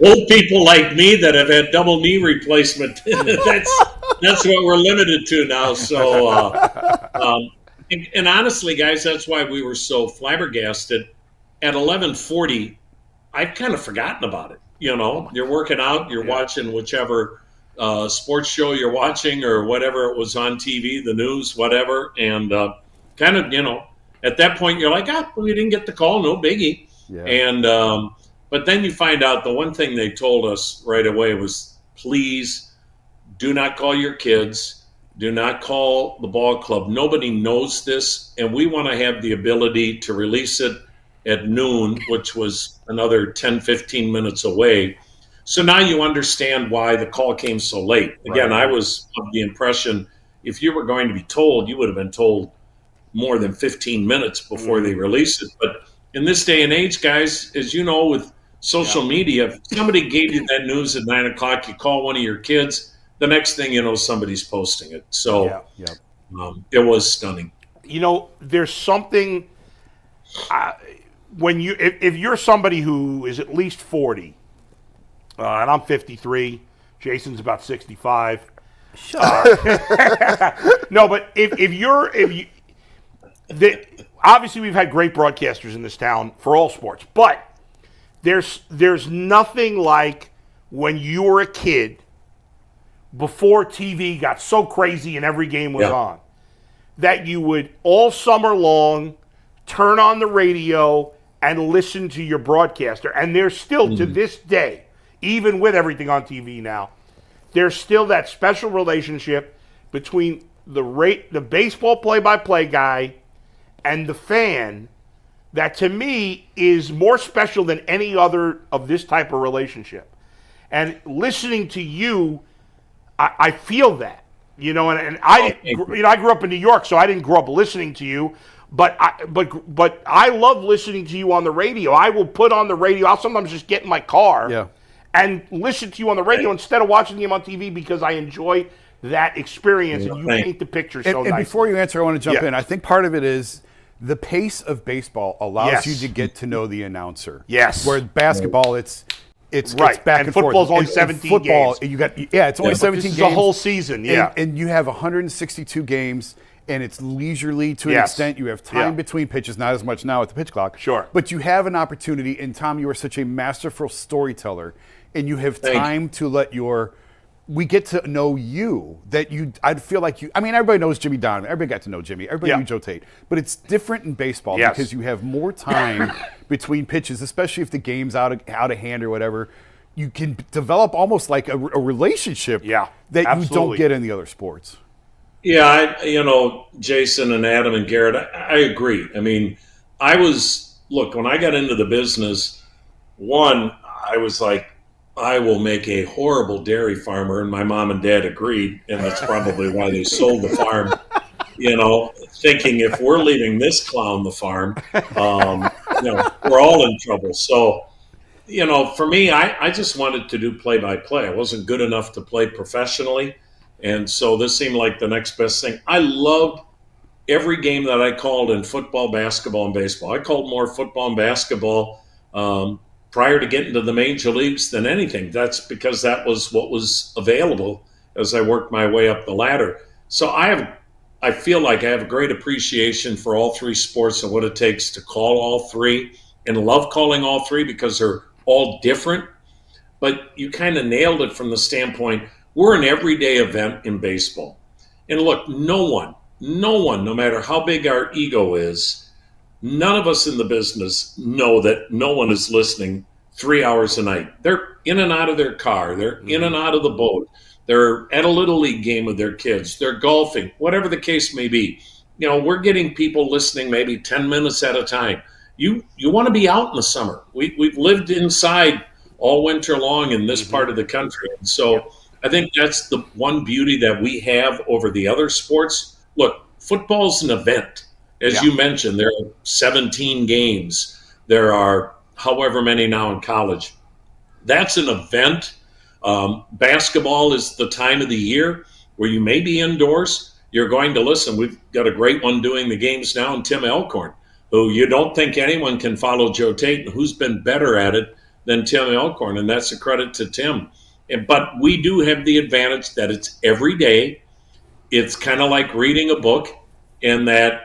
Old people like me that have had double knee replacement. that's what we're limited to now. So, and honestly, guys, that's why we were so flabbergasted. At 11:40, I've kind of forgotten about it. You're working out, you're watching whichever sports show you're watching or whatever it was on TV, the news, whatever, and kind of, at that point you're like, we didn't get the call, no biggie. Yeah. And but then you find out the one thing they told us right away was, please do not call your kids, do not call the ball club. Nobody knows this, and we want to have the ability to release it at noon, which was another 10, 15 minutes away. So now you understand why the call came so late. Again, Right. I was of the impression if you were going to be told, you would have been told more than 15 minutes before they release it. But in this day and age, guys, as you know, with social media, if somebody gave you that news at 9 o'clock, you call one of your kids, the next thing you know, somebody's posting it. So it was stunning. There's something when if you're somebody who is at least 40, and I'm 53, Jason's about 65. No, but obviously we've had great broadcasters in this town for all sports, but there's nothing like when you were a kid before TV got so crazy and every game was on, that you would all summer long turn on the radio and listen to your broadcaster. And there's still to this day, even with everything on TV now, there's still that special relationship between the baseball play-by-play guy and the fan that to me is more special than any other of this type of relationship. And listening to you, I feel that, and I grew up in New York, so I didn't grow up listening to you, but I love listening to you on the radio. I will put on the radio. I'll sometimes just get in my car and listen to you on the radio instead of watching you on TV because I enjoy that experience and you paint the picture so nicely. And before you answer, I want to jump in. I think part of it is the pace of baseball allows you to get to know the announcer. Yes. Where basketball, it's right. back and and football's forth. only 17 football, games. It's only 17 this is games. the whole season, And you have 162 games, and it's leisurely to an extent. You have time between pitches, not as much now with the pitch clock. Sure. But you have an opportunity, and Tom, you are such a masterful storyteller, and you have time to let we get to know you, I'd feel like everybody knows Jimmy Donovan. Everybody got to know Jimmy. Everybody knew Joe Tate. But it's different in baseball because you have more time between pitches, especially if the game's out of hand or whatever. You can develop almost like a relationship that you don't get in the other sports. Yeah, Jason and Adam and Garrett, I agree. When I got into the business, I was like, I will make a horrible dairy farmer, and my mom and dad agreed, and that's probably why they sold the farm, thinking if we're leaving this clown the farm, we're all in trouble. So, for me, I just wanted to do play-by-play. I wasn't good enough to play professionally, and so this seemed like the next best thing. I loved every game that I called in football, basketball, and baseball. I called more football and basketball prior to getting to the major leagues than anything. That's because that was what was available as I worked my way up the ladder. So I feel like I have a great appreciation for all three sports and what it takes to call all three, and love calling all three because they're all different. But you kind of nailed it from the standpoint, we're an everyday event in baseball. And look, no one, no matter how big our ego is, none of us in the business know that no one is listening 3 hours a night. They're in and out of their car. They're in and out of the boat. They're at a little league game with their kids. They're golfing, whatever the case may be. We're getting people listening maybe 10 minutes at a time. You want to be out in the summer. We've lived inside all winter long in this part of the country. And so I think that's the one beauty that we have over the other sports. Look, football's an event. As you mentioned, there are 17 games. There are however many now in college. That's an event. Basketball is the time of the year where you may be indoors. You're going to listen. We've got a great one doing the games now, and Tim Elkhorn, who you don't think anyone can follow Joe Tate, and who's been better at it than Tim Elkhorn, and that's a credit to Tim. But we do have the advantage that it's every day. It's kind of like reading a book, in that,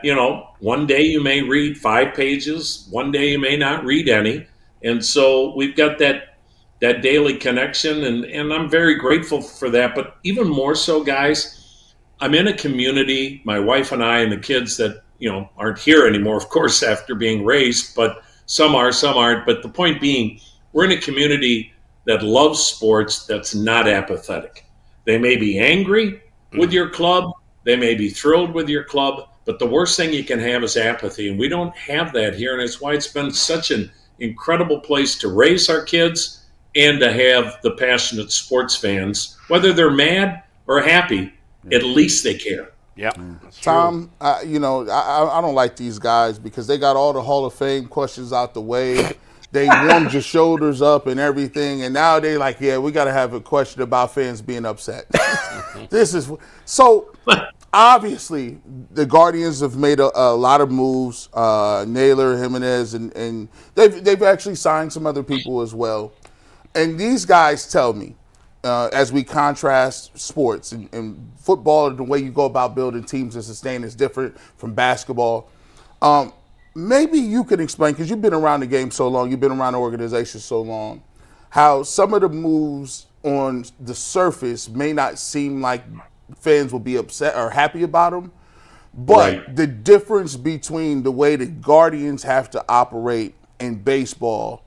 one day you may read 5 pages, one day you may not read any. And so we've got that daily connection, and I'm very grateful for that. But even more so, guys, I'm in a community, my wife and I and the kids that, aren't here anymore, of course, after being raised, but some are, some aren't. But the point being, we're in a community that loves sports, that's not apathetic. They may be angry with your club, they may be thrilled with your club, but the worst thing you can have is apathy. And we don't have that here. And it's why it's been such an incredible place to raise our kids and to have the passionate sports fans, whether they're mad or happy, at least they care. Yeah. Tom, I don't like these guys because they got all the Hall of Fame questions out the way. They warmed your shoulders up and everything, and now they like, yeah, we got to have a question about fans being upset. This is so. Obviously, the Guardians have made a lot of moves. Naylor, Jimenez, and they've actually signed some other people as well. And these guys tell me, as we contrast sports and football, and the way you go about building teams and sustain is different from basketball. Maybe you could explain, because you've been around the game so long, you've been around the organization so long, how some of the moves on the surface may not seem like fans will be upset or happy about them, but the difference between the way the Guardians have to operate in baseball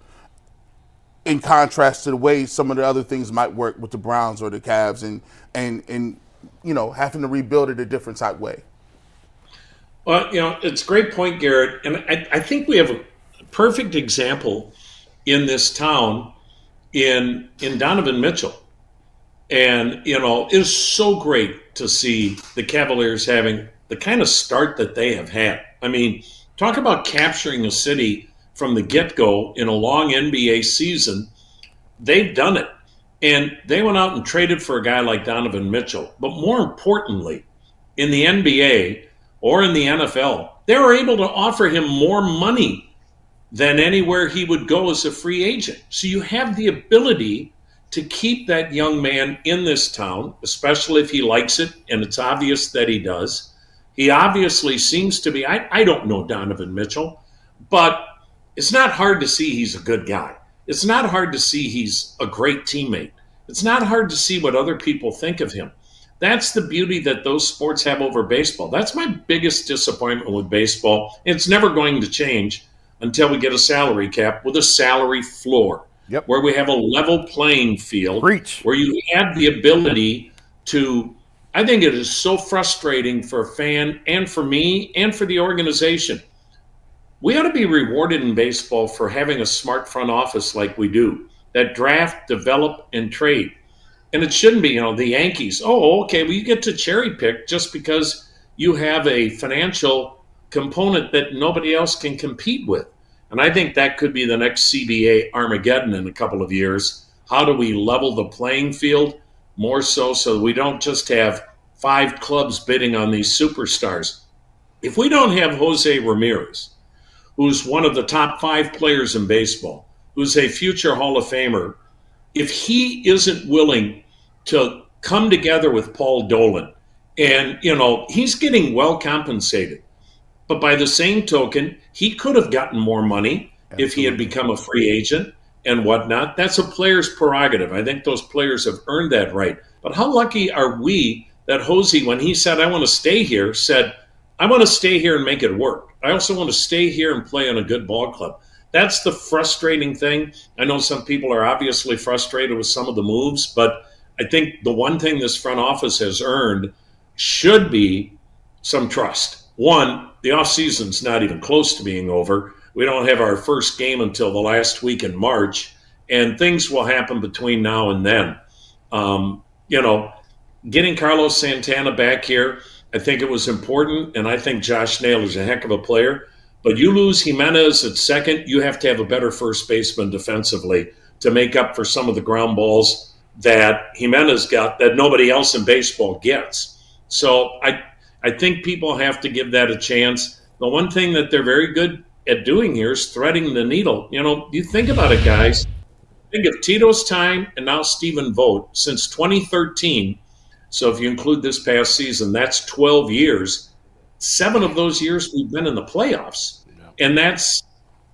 in contrast to the way some of the other things might work with the Browns or the Cavs, and having to rebuild it a different type way. Well, it's a great point, Garrett. And I think we have a perfect example in this town in Donovan Mitchell. And, it is so great to see the Cavaliers having the kind of start that they have had. I mean, talk about capturing a city from the get-go in a long NBA season. They've done it. And they went out and traded for a guy like Donovan Mitchell. But more importantly, in the NBA or in the NFL, they were able to offer him more money than anywhere he would go as a free agent. So you have the ability to keep that young man in this town, especially if he likes it, and it's obvious that he does. He obviously seems to be, I don't know Donovan Mitchell, but it's not hard to see he's a good guy. It's not hard to see he's a great teammate. It's not hard to see what other people think of him. That's the beauty that those sports have over baseball. That's my biggest disappointment with baseball. It's never going to change until we get a salary cap with a salary floor, where we have a level playing field, where you have the ability to, I think it is so frustrating for a fan and for me and for the organization. We ought to be rewarded in baseball for having a smart front office like we do, that draft, develop, and trade. And it shouldn't be, the Yankees. Oh, okay, well, you get to cherry pick just because you have a financial component that nobody else can compete with. And I think that could be the next CBA Armageddon in a couple of years. How do we level the playing field more so that we don't just have 5 clubs bidding on these superstars? If we don't have Jose Ramirez, who's one of the top 5 players in baseball, who's a future Hall of Famer, if he isn't willing to come together with Paul Dolan, and, he's getting well compensated, but by the same token, he could have gotten more money if he had become a free agent and whatnot. That's a player's prerogative. I think those players have earned that right. But how lucky are we that Jose, when he said, I want to stay here, said, I want to stay here and make it work. I also want to stay here and play on a good ball club. That's the frustrating thing. I know some people are obviously frustrated with some of the moves, but I think the one thing this front office has earned should be some trust. One, the offseason's not even close to being over. We don't have our first game until the last week in March, and things will happen between now and then. Getting Carlos Santana back here, I think it was important, and I think Josh Naylor's a heck of a player. But you lose Jimenez at second, you have to have a better first baseman defensively to make up for some of the ground balls that Jimenez got that nobody else in baseball gets. So I think people have to give that a chance. The one thing that they're very good at doing here is threading the needle. You think about it, guys. Think of Tito's time and now Stephen Vogt since 2013. So if you include this past season, that's 12 years. 7 of those years we've been in the playoffs. And that's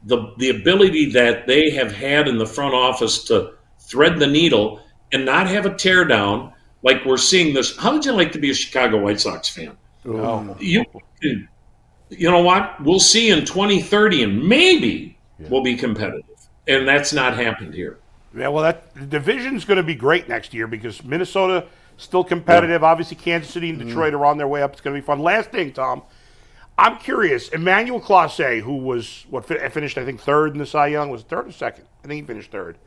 the ability that they have had in the front office to thread the needle and not have a teardown like we're seeing this. How would you like to be a Chicago White Sox fan? Oh. You know what? We'll see in 2030, and maybe we'll be competitive. And that's not happened here. Yeah, well, the division's going to be great next year because Minnesota still competitive. Yeah. Obviously, Kansas City and Detroit are on their way up. It's going to be fun. Last thing, Tom, I'm curious. Emmanuel Clase, who was finished, I think, third in the Cy Young, was third or second? I think he finished third.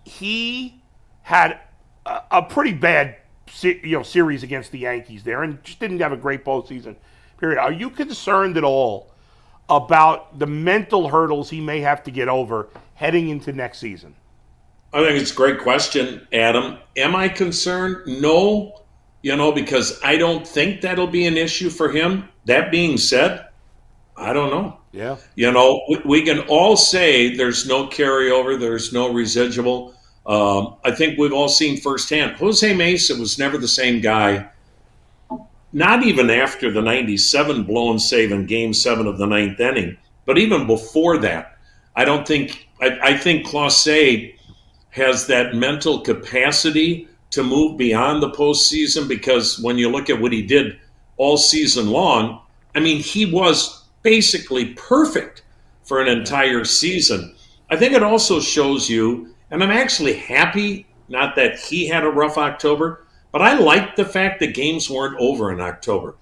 He had a pretty bad series against the Yankees there, and just didn't have a great postseason. Period. Are you concerned at all about the mental hurdles he may have to get over heading into next season? I think it's a great question, Adam. Am I concerned? No, because I don't think that'll be an issue for him. That being said, I don't know. Yeah. We can all say there's no carryover, there's no residual. I think we've all seen firsthand. Jose Mesa was never the same guy, not even after the 97 blown save in Game 7 of the 9th inning, but even before that. I think Clase has that mental capacity to move beyond the postseason because when you look at what he did all season long, I mean, he was basically perfect for an entire season. I think it also shows you, and I'm actually happy, not that he had a rough October, but I like the fact that games weren't over in October.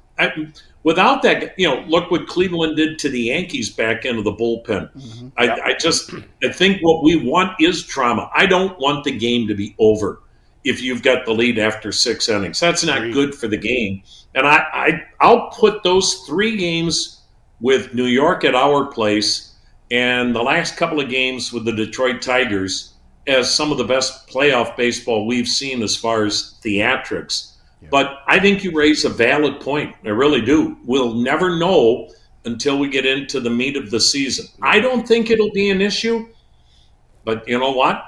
Without that, look what Cleveland did to the Yankees back into the bullpen. Mm-hmm. I think what we want is drama. I don't want the game to be over if you've got the lead after 6 innings. That's not good for the game. And I'll put those 3 games with New York at our place and the last couple of games with the Detroit Tigers as some of the best playoff baseball we've seen as far as theatrics. Yeah. But I think you raise a valid point. I really do. We'll never know until we get into the meat of the season. I don't think it'll be an issue, but you know what?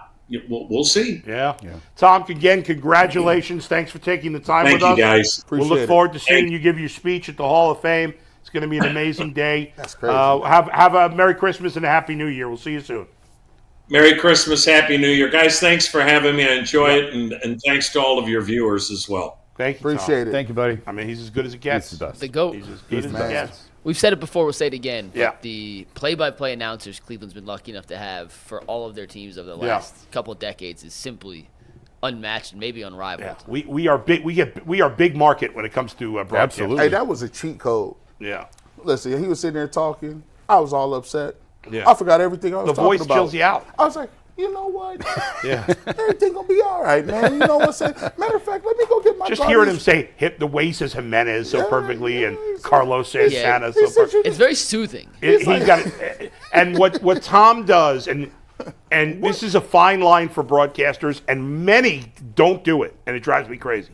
We'll see. Yeah. Tom, again, congratulations. Thanks for taking the time with us. Thank you, guys. We'll look forward to seeing you give your speech at the Hall of Fame. It's going to be an amazing day. That's crazy. Have a Merry Christmas and a Happy New Year. We'll see you soon. Merry Christmas, Happy New Year. Guys, thanks for having me. I enjoy it, and thanks to all of your viewers as well. Thank you, Appreciate Tom. it. Thank you, buddy. I mean, he's as good as it gets. He's the best. The GOAT. He's as good as it gets. We've said it before, we'll say it again. Yeah. The play-by-play announcers Cleveland's been lucky enough to have for all of their teams over the last couple of decades is simply unmatched and maybe unrivaled. Yeah. We are big. We are big market when it comes to broadcast. Absolutely. Hey, that was a cheat code. Yeah. Listen, he was sitting there talking. I was all upset. Yeah. I forgot everything I was talking about. The voice chills you out. I was like, you know what? Yeah. Everything gonna be all right, man. You know what I'm saying? Matter of fact, let me go get my Just garbage. hearing him say hit the way says Jimenez so perfectly and Carlos Santana so He said perfectly. It's very soothing. He's got it. And what Tom does, and this is a fine line for broadcasters, and many don't do it, and it drives me crazy.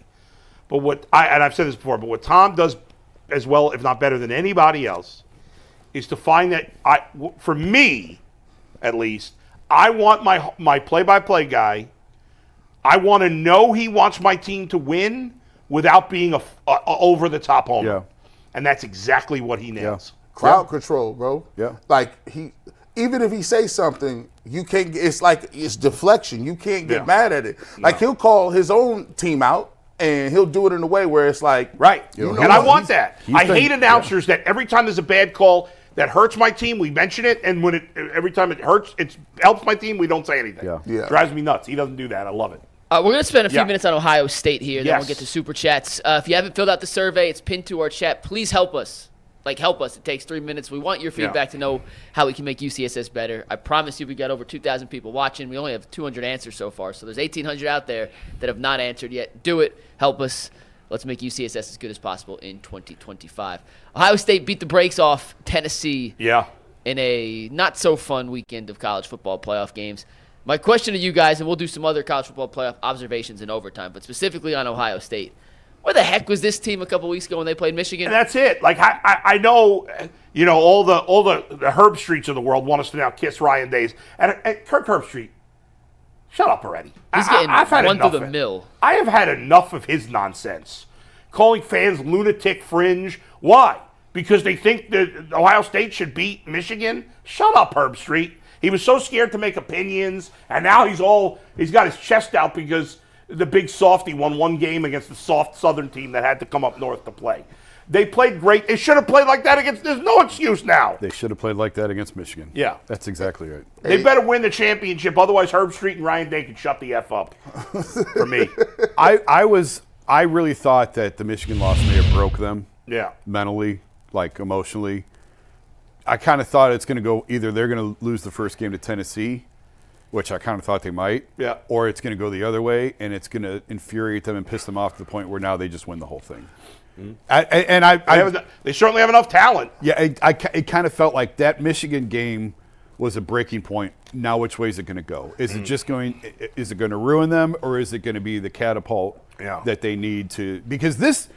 But I've said this before, but what Tom does as well, if not better than anybody else, is to find that for me, at least, I want my play-by-play guy. I want to know he wants my team to win without being a over-the-top homer. Yeah. And that's exactly what he nails. Crowd control, bro. Yeah. Like even if he says something, you can't. It's like it's deflection. You can't get mad at it. Like he'll call his own team out, and he'll do it in a way where it's like, right. You know And I want he's that. I hate been- announcers that every time there's a bad call that hurts my team, we mention it, and when every time it hurts, it helps my team, we don't say anything. Yeah. Drives me nuts. He doesn't do that. I love it. We're going to spend a few minutes on Ohio State here, then Yes. we'll get to Super Chats. If you haven't filled out the survey, it's pinned to our chat. Please help us. Help us. It takes 3 minutes. We want your feedback to know how we can make UCSS better. I promise you we got over 2,000 people watching. We only have 200 answers so far, so there's 1,800 out there that have not answered yet. Do it. Help us. Let's make UCSS as good as possible in 2025. Ohio State beat the brakes off Tennessee. Yeah. in a not-so-fun weekend of college football playoff games. My question to you guys, and we'll do some other college football playoff observations in overtime, but specifically on Ohio State. Where the heck was this team a couple weeks ago when they played Michigan? And that's it. Like I know, all the Herb Streets of the world want us to now kiss Ryan Days. And Kirk Herbstreit, shut up already. He's getting I've had run enough through the of it. mill. I have had enough of his nonsense. Calling fans lunatic fringe. Why? Because they think that Ohio State should beat Michigan? Shut up, Herb Street. He was so scared to make opinions, and now he's got his chest out because the big softy won one game against the soft Southern team that had to come up north to play. They played great. They should have played like that against. There's no excuse now. They should have played like that against Michigan. Yeah. That's exactly right. They better win the championship. Otherwise, Herb Street and Ryan Day can shut the F up for me. I really thought that the Michigan loss may have broke them. Yeah. Mentally, like emotionally. I kind of thought it's going to go either they're going to lose the first game to Tennessee, which I kind of thought they might, Yeah. or it's going to go the other way, and it's going to infuriate them and piss them off to the point where now they just win the whole thing. Mm-hmm. They certainly have enough talent. Yeah, it kind of felt like that Michigan game was a breaking point. Now, which way is it going to go? Is it just going? Is it going to ruin them, or is it going to be the catapult that they need to? Because this,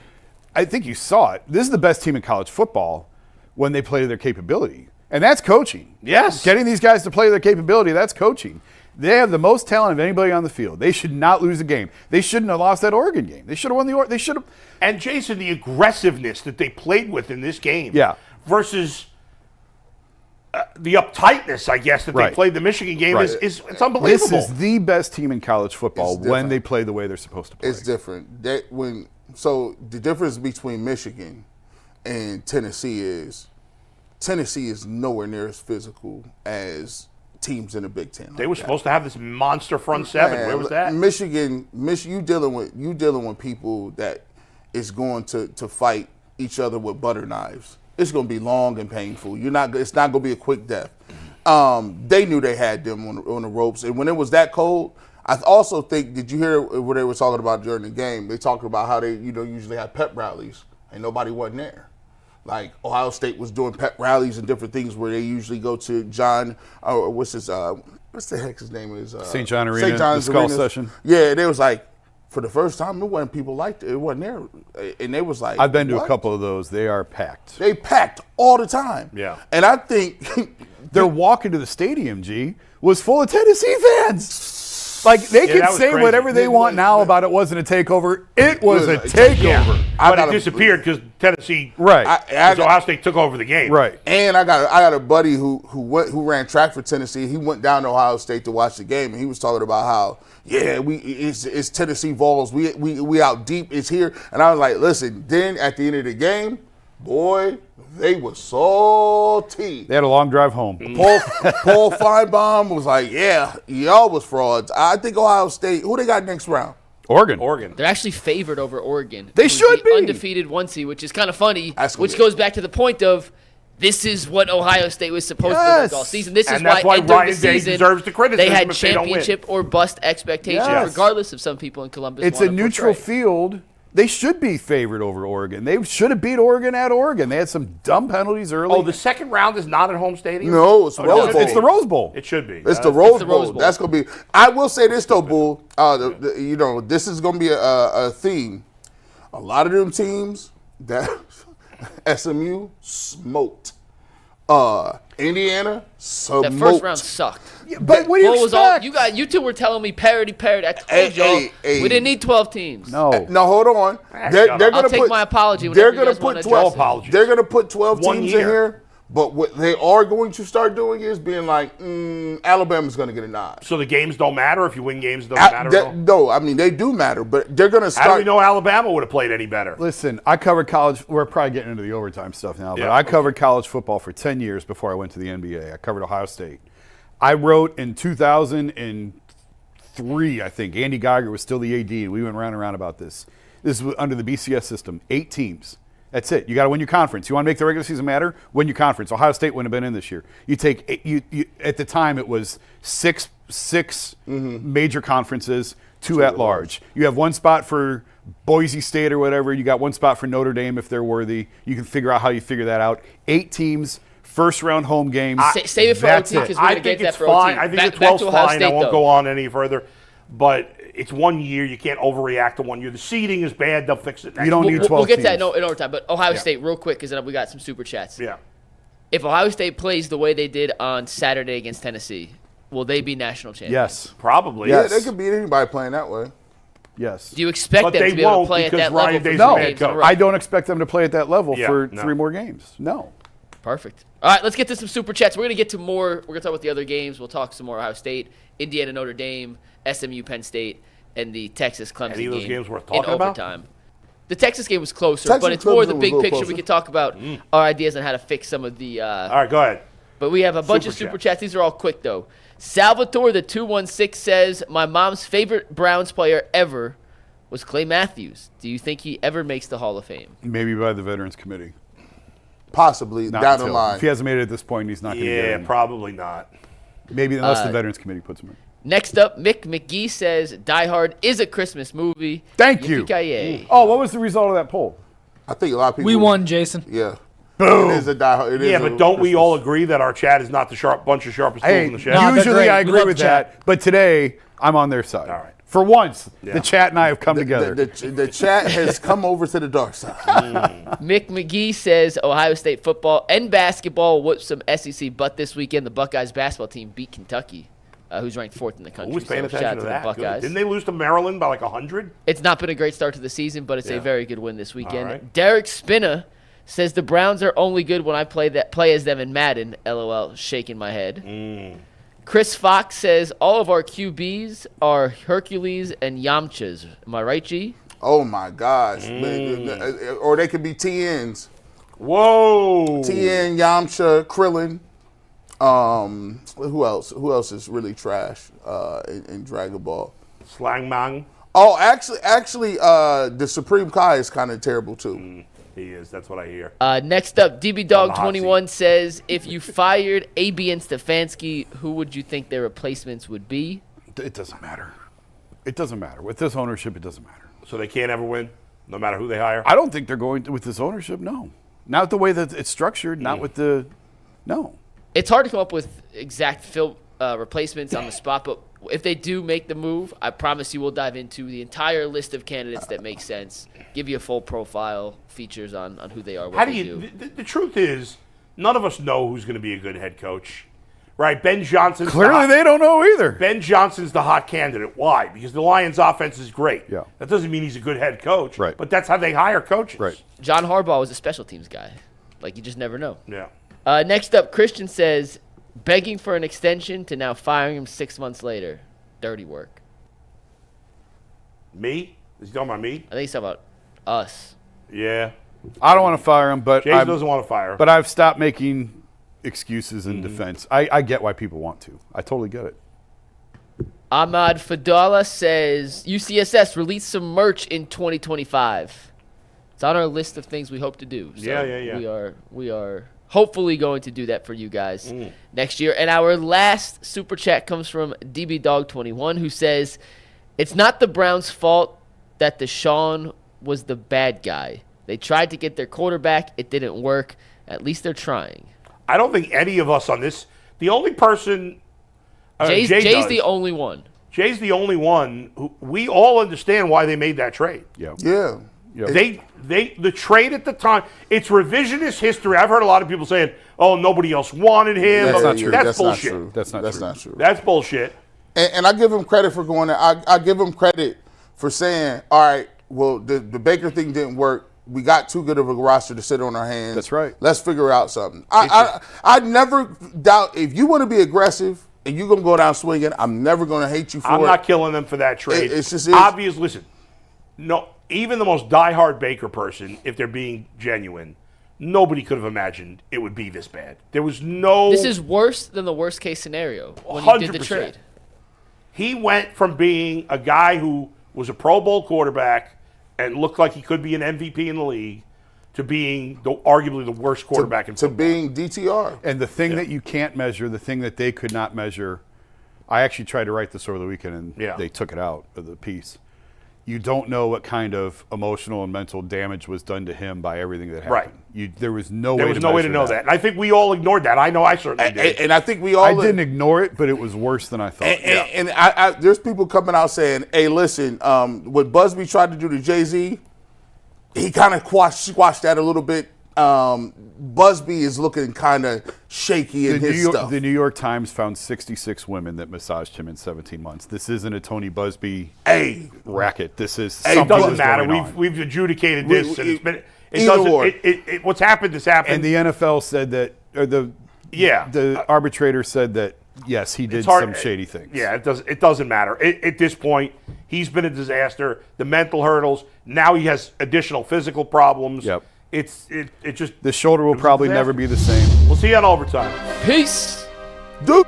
I think you saw it. This is the best team in college football when they play to their capability, and that's coaching. Yes, getting these guys to play to their capability, that's coaching. They have the most talent of anybody on the field. They should not lose a game. They shouldn't have lost that Oregon game. They should have won the Oregon. They should have. And Jason, the aggressiveness that they played with in this game, versus the uptightness, I guess, that they played the Michigan game is it's unbelievable. This is the best team in college football when they play the way they're supposed to play. It's different. So the difference between Michigan and Tennessee is nowhere near as physical as teams in the Big Ten. They were supposed to have this monster front seven. Where was that? Michigan, you dealing with people that is going to fight each other with butter knives. It's going to be long and painful. It's not going to be a quick death. They knew they had them on the ropes, and when it was that cold, I also think. Did you hear what they were talking about during the game? They talked about how they usually have pep rallies, and nobody wasn't there. Like Ohio State was doing pep rallies and different things where they usually go to what's the heck his name is? St. John Arena, St. John's the Skull Arena. Session. Yeah, they was like, for the first time, there wasn't people like it. It wasn't there, and they was like, I've been to what? a couple of those. They are packed. They packed all the time. Yeah, and I think their walk into the stadium, was full of Tennessee fans. Like, they can say crazy. whatever they want now about it wasn't a takeover. It was a takeover. Yeah. But it disappeared because Tennessee, Ohio State took over the game. Right. And I got a buddy who ran track for Tennessee. He went down to Ohio State to watch the game, and he was talking about how it's Tennessee Vols. We out deep. It's here. And I was like, listen. Then at the end of the game, boy, they were salty. They had a long drive home. Paul Feinbaum was like, y'all was frauds. I think Ohio State, who they got next round? Oregon. They're actually favored over Oregon. They should be. Undefeated 1 seed, which is kind of funny, which goes back to the point of this is what Ohio State was supposed to look all season. This is that's why Ryan Day deserves the criticism. They had if they don't win. championship or bust expectations, regardless of some people in Columbus. It's a neutral field. They should be favored over Oregon. They should have beat Oregon at Oregon. They had some dumb penalties early. Oh, the second round is not at home stadium? No, it's the Rose Bowl. It's the Rose Bowl. It should be. It's the Rose Bowl. That's going to be – I will say this, though, Bull. This is going to be a theme. A lot of them teams that SMU smoked. Indiana smoked. That first round sucked. Yeah, but what do you expect? You two were telling me parity. I told y'all we didn't need 12 teams. No, hold on. I'll take my apology. They're going to put 12 apologies. They're going to put 12 teams in here. But what they are going to start doing is being like, Alabama's going to get a nod. So the games don't matter if you win games. Doesn't matter at all? No, I mean they do matter, but they're going to start. How do we know Alabama would have played any better? Listen, I covered college. We're probably getting into the overtime stuff now, but I covered college football for 10 years before I went to the NBA. I covered Ohio State. I wrote in 2003, I think. Andy Geiger was still the AD, and we went round and round about this. This was under the BCS system. 8 teams. That's it. You got to win your conference. You want to make the regular season matter? Win your conference. Ohio State wouldn't have been in this year. You take you at the time it was six major conferences, 2 at large. You have 1 spot for Boise State or whatever. You got 1 spot for Notre Dame if they're worthy. You can figure out how you figure that out. 8 teams, first-round home games. Save it for That's OT it. because we're I going to think get that it's for fine. OT. I think the Back 12's to Ohio fine. I State, won't though. go on any further. But it's 1 year. You can't overreact to 1 year. The seeding is bad. They'll fix it next You don't year. need 12 We'll get to that teams. in overtime. But Ohio State, real quick, because then we got some super chats. Yeah. If Ohio State plays the way they did on Saturday against Tennessee, will they be national champions? Yes. Probably. Yes. Yeah, they could beat anybody playing that way. Yes. Do you expect But them they to be able to won't play at because that Ryan level for Day's No, a bad games in a coach. row? I don't expect them to play at that level Yeah, for no. 3 more games. No. Perfect. All right, let's get to some super chats. We're going to get to more. We're going to talk about the other games. We'll talk some more Ohio State, Indiana, Notre Dame, SMU, Penn State, and the Texas Clemson Any of those game games worth in talking about? overtime. The Texas game was closer, Texas but it's more Clemson the was big a little picture. closer. We could talk about our ideas on how to fix some of the. All right, go ahead. But we have a bunch Super of super chat. chats. These are all quick though. Salvatore the 216 says, "My mom's favorite Browns player ever was Clay Matthews. Do you think he ever makes the Hall of Fame?" Maybe by the Veterans Committee. Possibly Not down the until. line. If he hasn't made it at this point, he's not going to get Yeah, in. probably not. Maybe unless the Veterans Committee puts him in. Next up, Mick McGee says, "Die Hard is a Christmas movie." Thank you. Yippee-ki-yay. Oh, what was the result of that poll? I think a lot of people. We won, Jason. Yeah. Boom. It is a diehard. It is Yeah, a but don't we Christmas. all agree that our chat is not the bunch of sharpest tools Hey, in the shed? No, they're usually great. I We agree love with the chat. that, but today I'm on their side. All right. For once, Yeah. the chat and I have come together. The chat has come over to the dark side. Mick McGee says Ohio State football and basketball whooped some SEC butt this weekend. The Buckeyes basketball team beat Kentucky, who's ranked 4th in the country. Who's paying So shout out attention to the that? Good. Buckeyes. Didn't they lose to Maryland by like 100? It's not been a great start to the season, but it's Yeah. a very good win this weekend. All right. Derek Spina says the Browns are only good when I play as them in Madden. LOL, shaking my head. Chris Fox says all of our QBs are Hercules and Yamchas. Am I right, G? Oh my gosh. Or they could be TNs. Whoa. TN, Yamcha, Krillin. Who else? Who else is really trash in Dragon Ball? Slang Mang. Oh, actually, the Supreme Kai is kind of terrible too. He is. That's what I hear. Next up, DB On Dog the hot 21 says if you fired AB and Stefanski, who would you think their replacements would be? It doesn't matter. It doesn't matter. With this ownership, it doesn't matter. So they can't ever win, no matter who they hire? I don't think they're going to, with this ownership, no. Not the way that it's structured, not with the, no. It's hard to come up with exact replacements on the spot, but if they do make the move, I promise you we'll dive into the entire list of candidates that make sense, give you a full profile, features on who they are, what How do they you? do. The truth is, none of us know who's going to be a good head coach, right? Ben Johnson's Clearly, they don't know either. Ben Johnson's the hot candidate. Why? Because the Lions' offense is great. Yeah. That doesn't mean he's a good head coach. Right. But that's how they hire coaches. Right. John Harbaugh was a special teams guy. Like, you just never know. Yeah. Next up, Christian says, begging for an extension to now firing him 6 months later. Dirty work. Me? Is he talking about me? I think he's talking about us. Yeah. I don't want to fire him, but Jason doesn't want to fire him. But I've stopped making excuses in defense. I get why people want to. I totally get it. Ahmad Fadala says, UCSS release some merch in 2025. It's on our list of things we hope to do. So Yeah. We are hopefully going to do that for you guys next year. And our last super chat comes from DB Dog 21, who says, it's not the Browns' fault that Deshaun was the bad guy. They tried to get their quarterback. It didn't work. At least they're trying. I don't think any of us on this. The only person. Jay's does. the only one. Jay's the only one who we all understand why they made that trade. Yeah. Yeah. Yeah. The trade at the time, it's revisionist history. I've heard a lot of people saying, "Oh, nobody else wanted him." That's not true. That's Not bullshit. true. That's not That's true. not true. That's bullshit. And I give him credit for going there. I give him credit for saying, all right, well, the Baker thing didn't work. We got too good of a roster to sit on our hands. That's right. Let's figure out something. I never doubt, if you want to be aggressive and you're going to go down swinging, I'm never going to hate you for it. I'm not killing them for that trade. It's just obvious. Listen, no, even the most diehard Baker person, if they're being genuine, nobody could have imagined it would be this bad. There was no. This is worse than the worst case scenario when you did the 100%. trade. He went from being a guy who was a Pro Bowl quarterback and looked like he could be an MVP in the league to being arguably the worst quarterback in to football. being DTR. And the thing that you can't measure, the thing that they could not measure, I actually tried to write this over the weekend and they took it out of the piece, you don't know what kind of emotional and mental damage was done to him by everything that Right. happened. There was no way There was no way to know that. And I think we all ignored that. I know I certainly did. And I think we all I didn't ignore it, but it was worse than I thought. And I there's people coming out saying, "Hey, listen, what Busby tried to do to Jay-Z, he kind of squashed that a little bit. Busby is looking kind of shaky in his stuff." The New York Times found 66 women that massaged him in 17 months. This isn't a Tony Busby racket. This is It something doesn't was matter. going on. We've adjudicated this, and it's been. It Either doesn't. or. What's happened has happened. And the NFL said that, or the arbitrator said that, yes, he did some shady things. Yeah, it doesn't matter. At this point, he's been a disaster. The mental hurdles. Now he has additional physical problems. Yep. It just The shoulder will probably never be the same. We'll see you on overtime. Peace. Dude.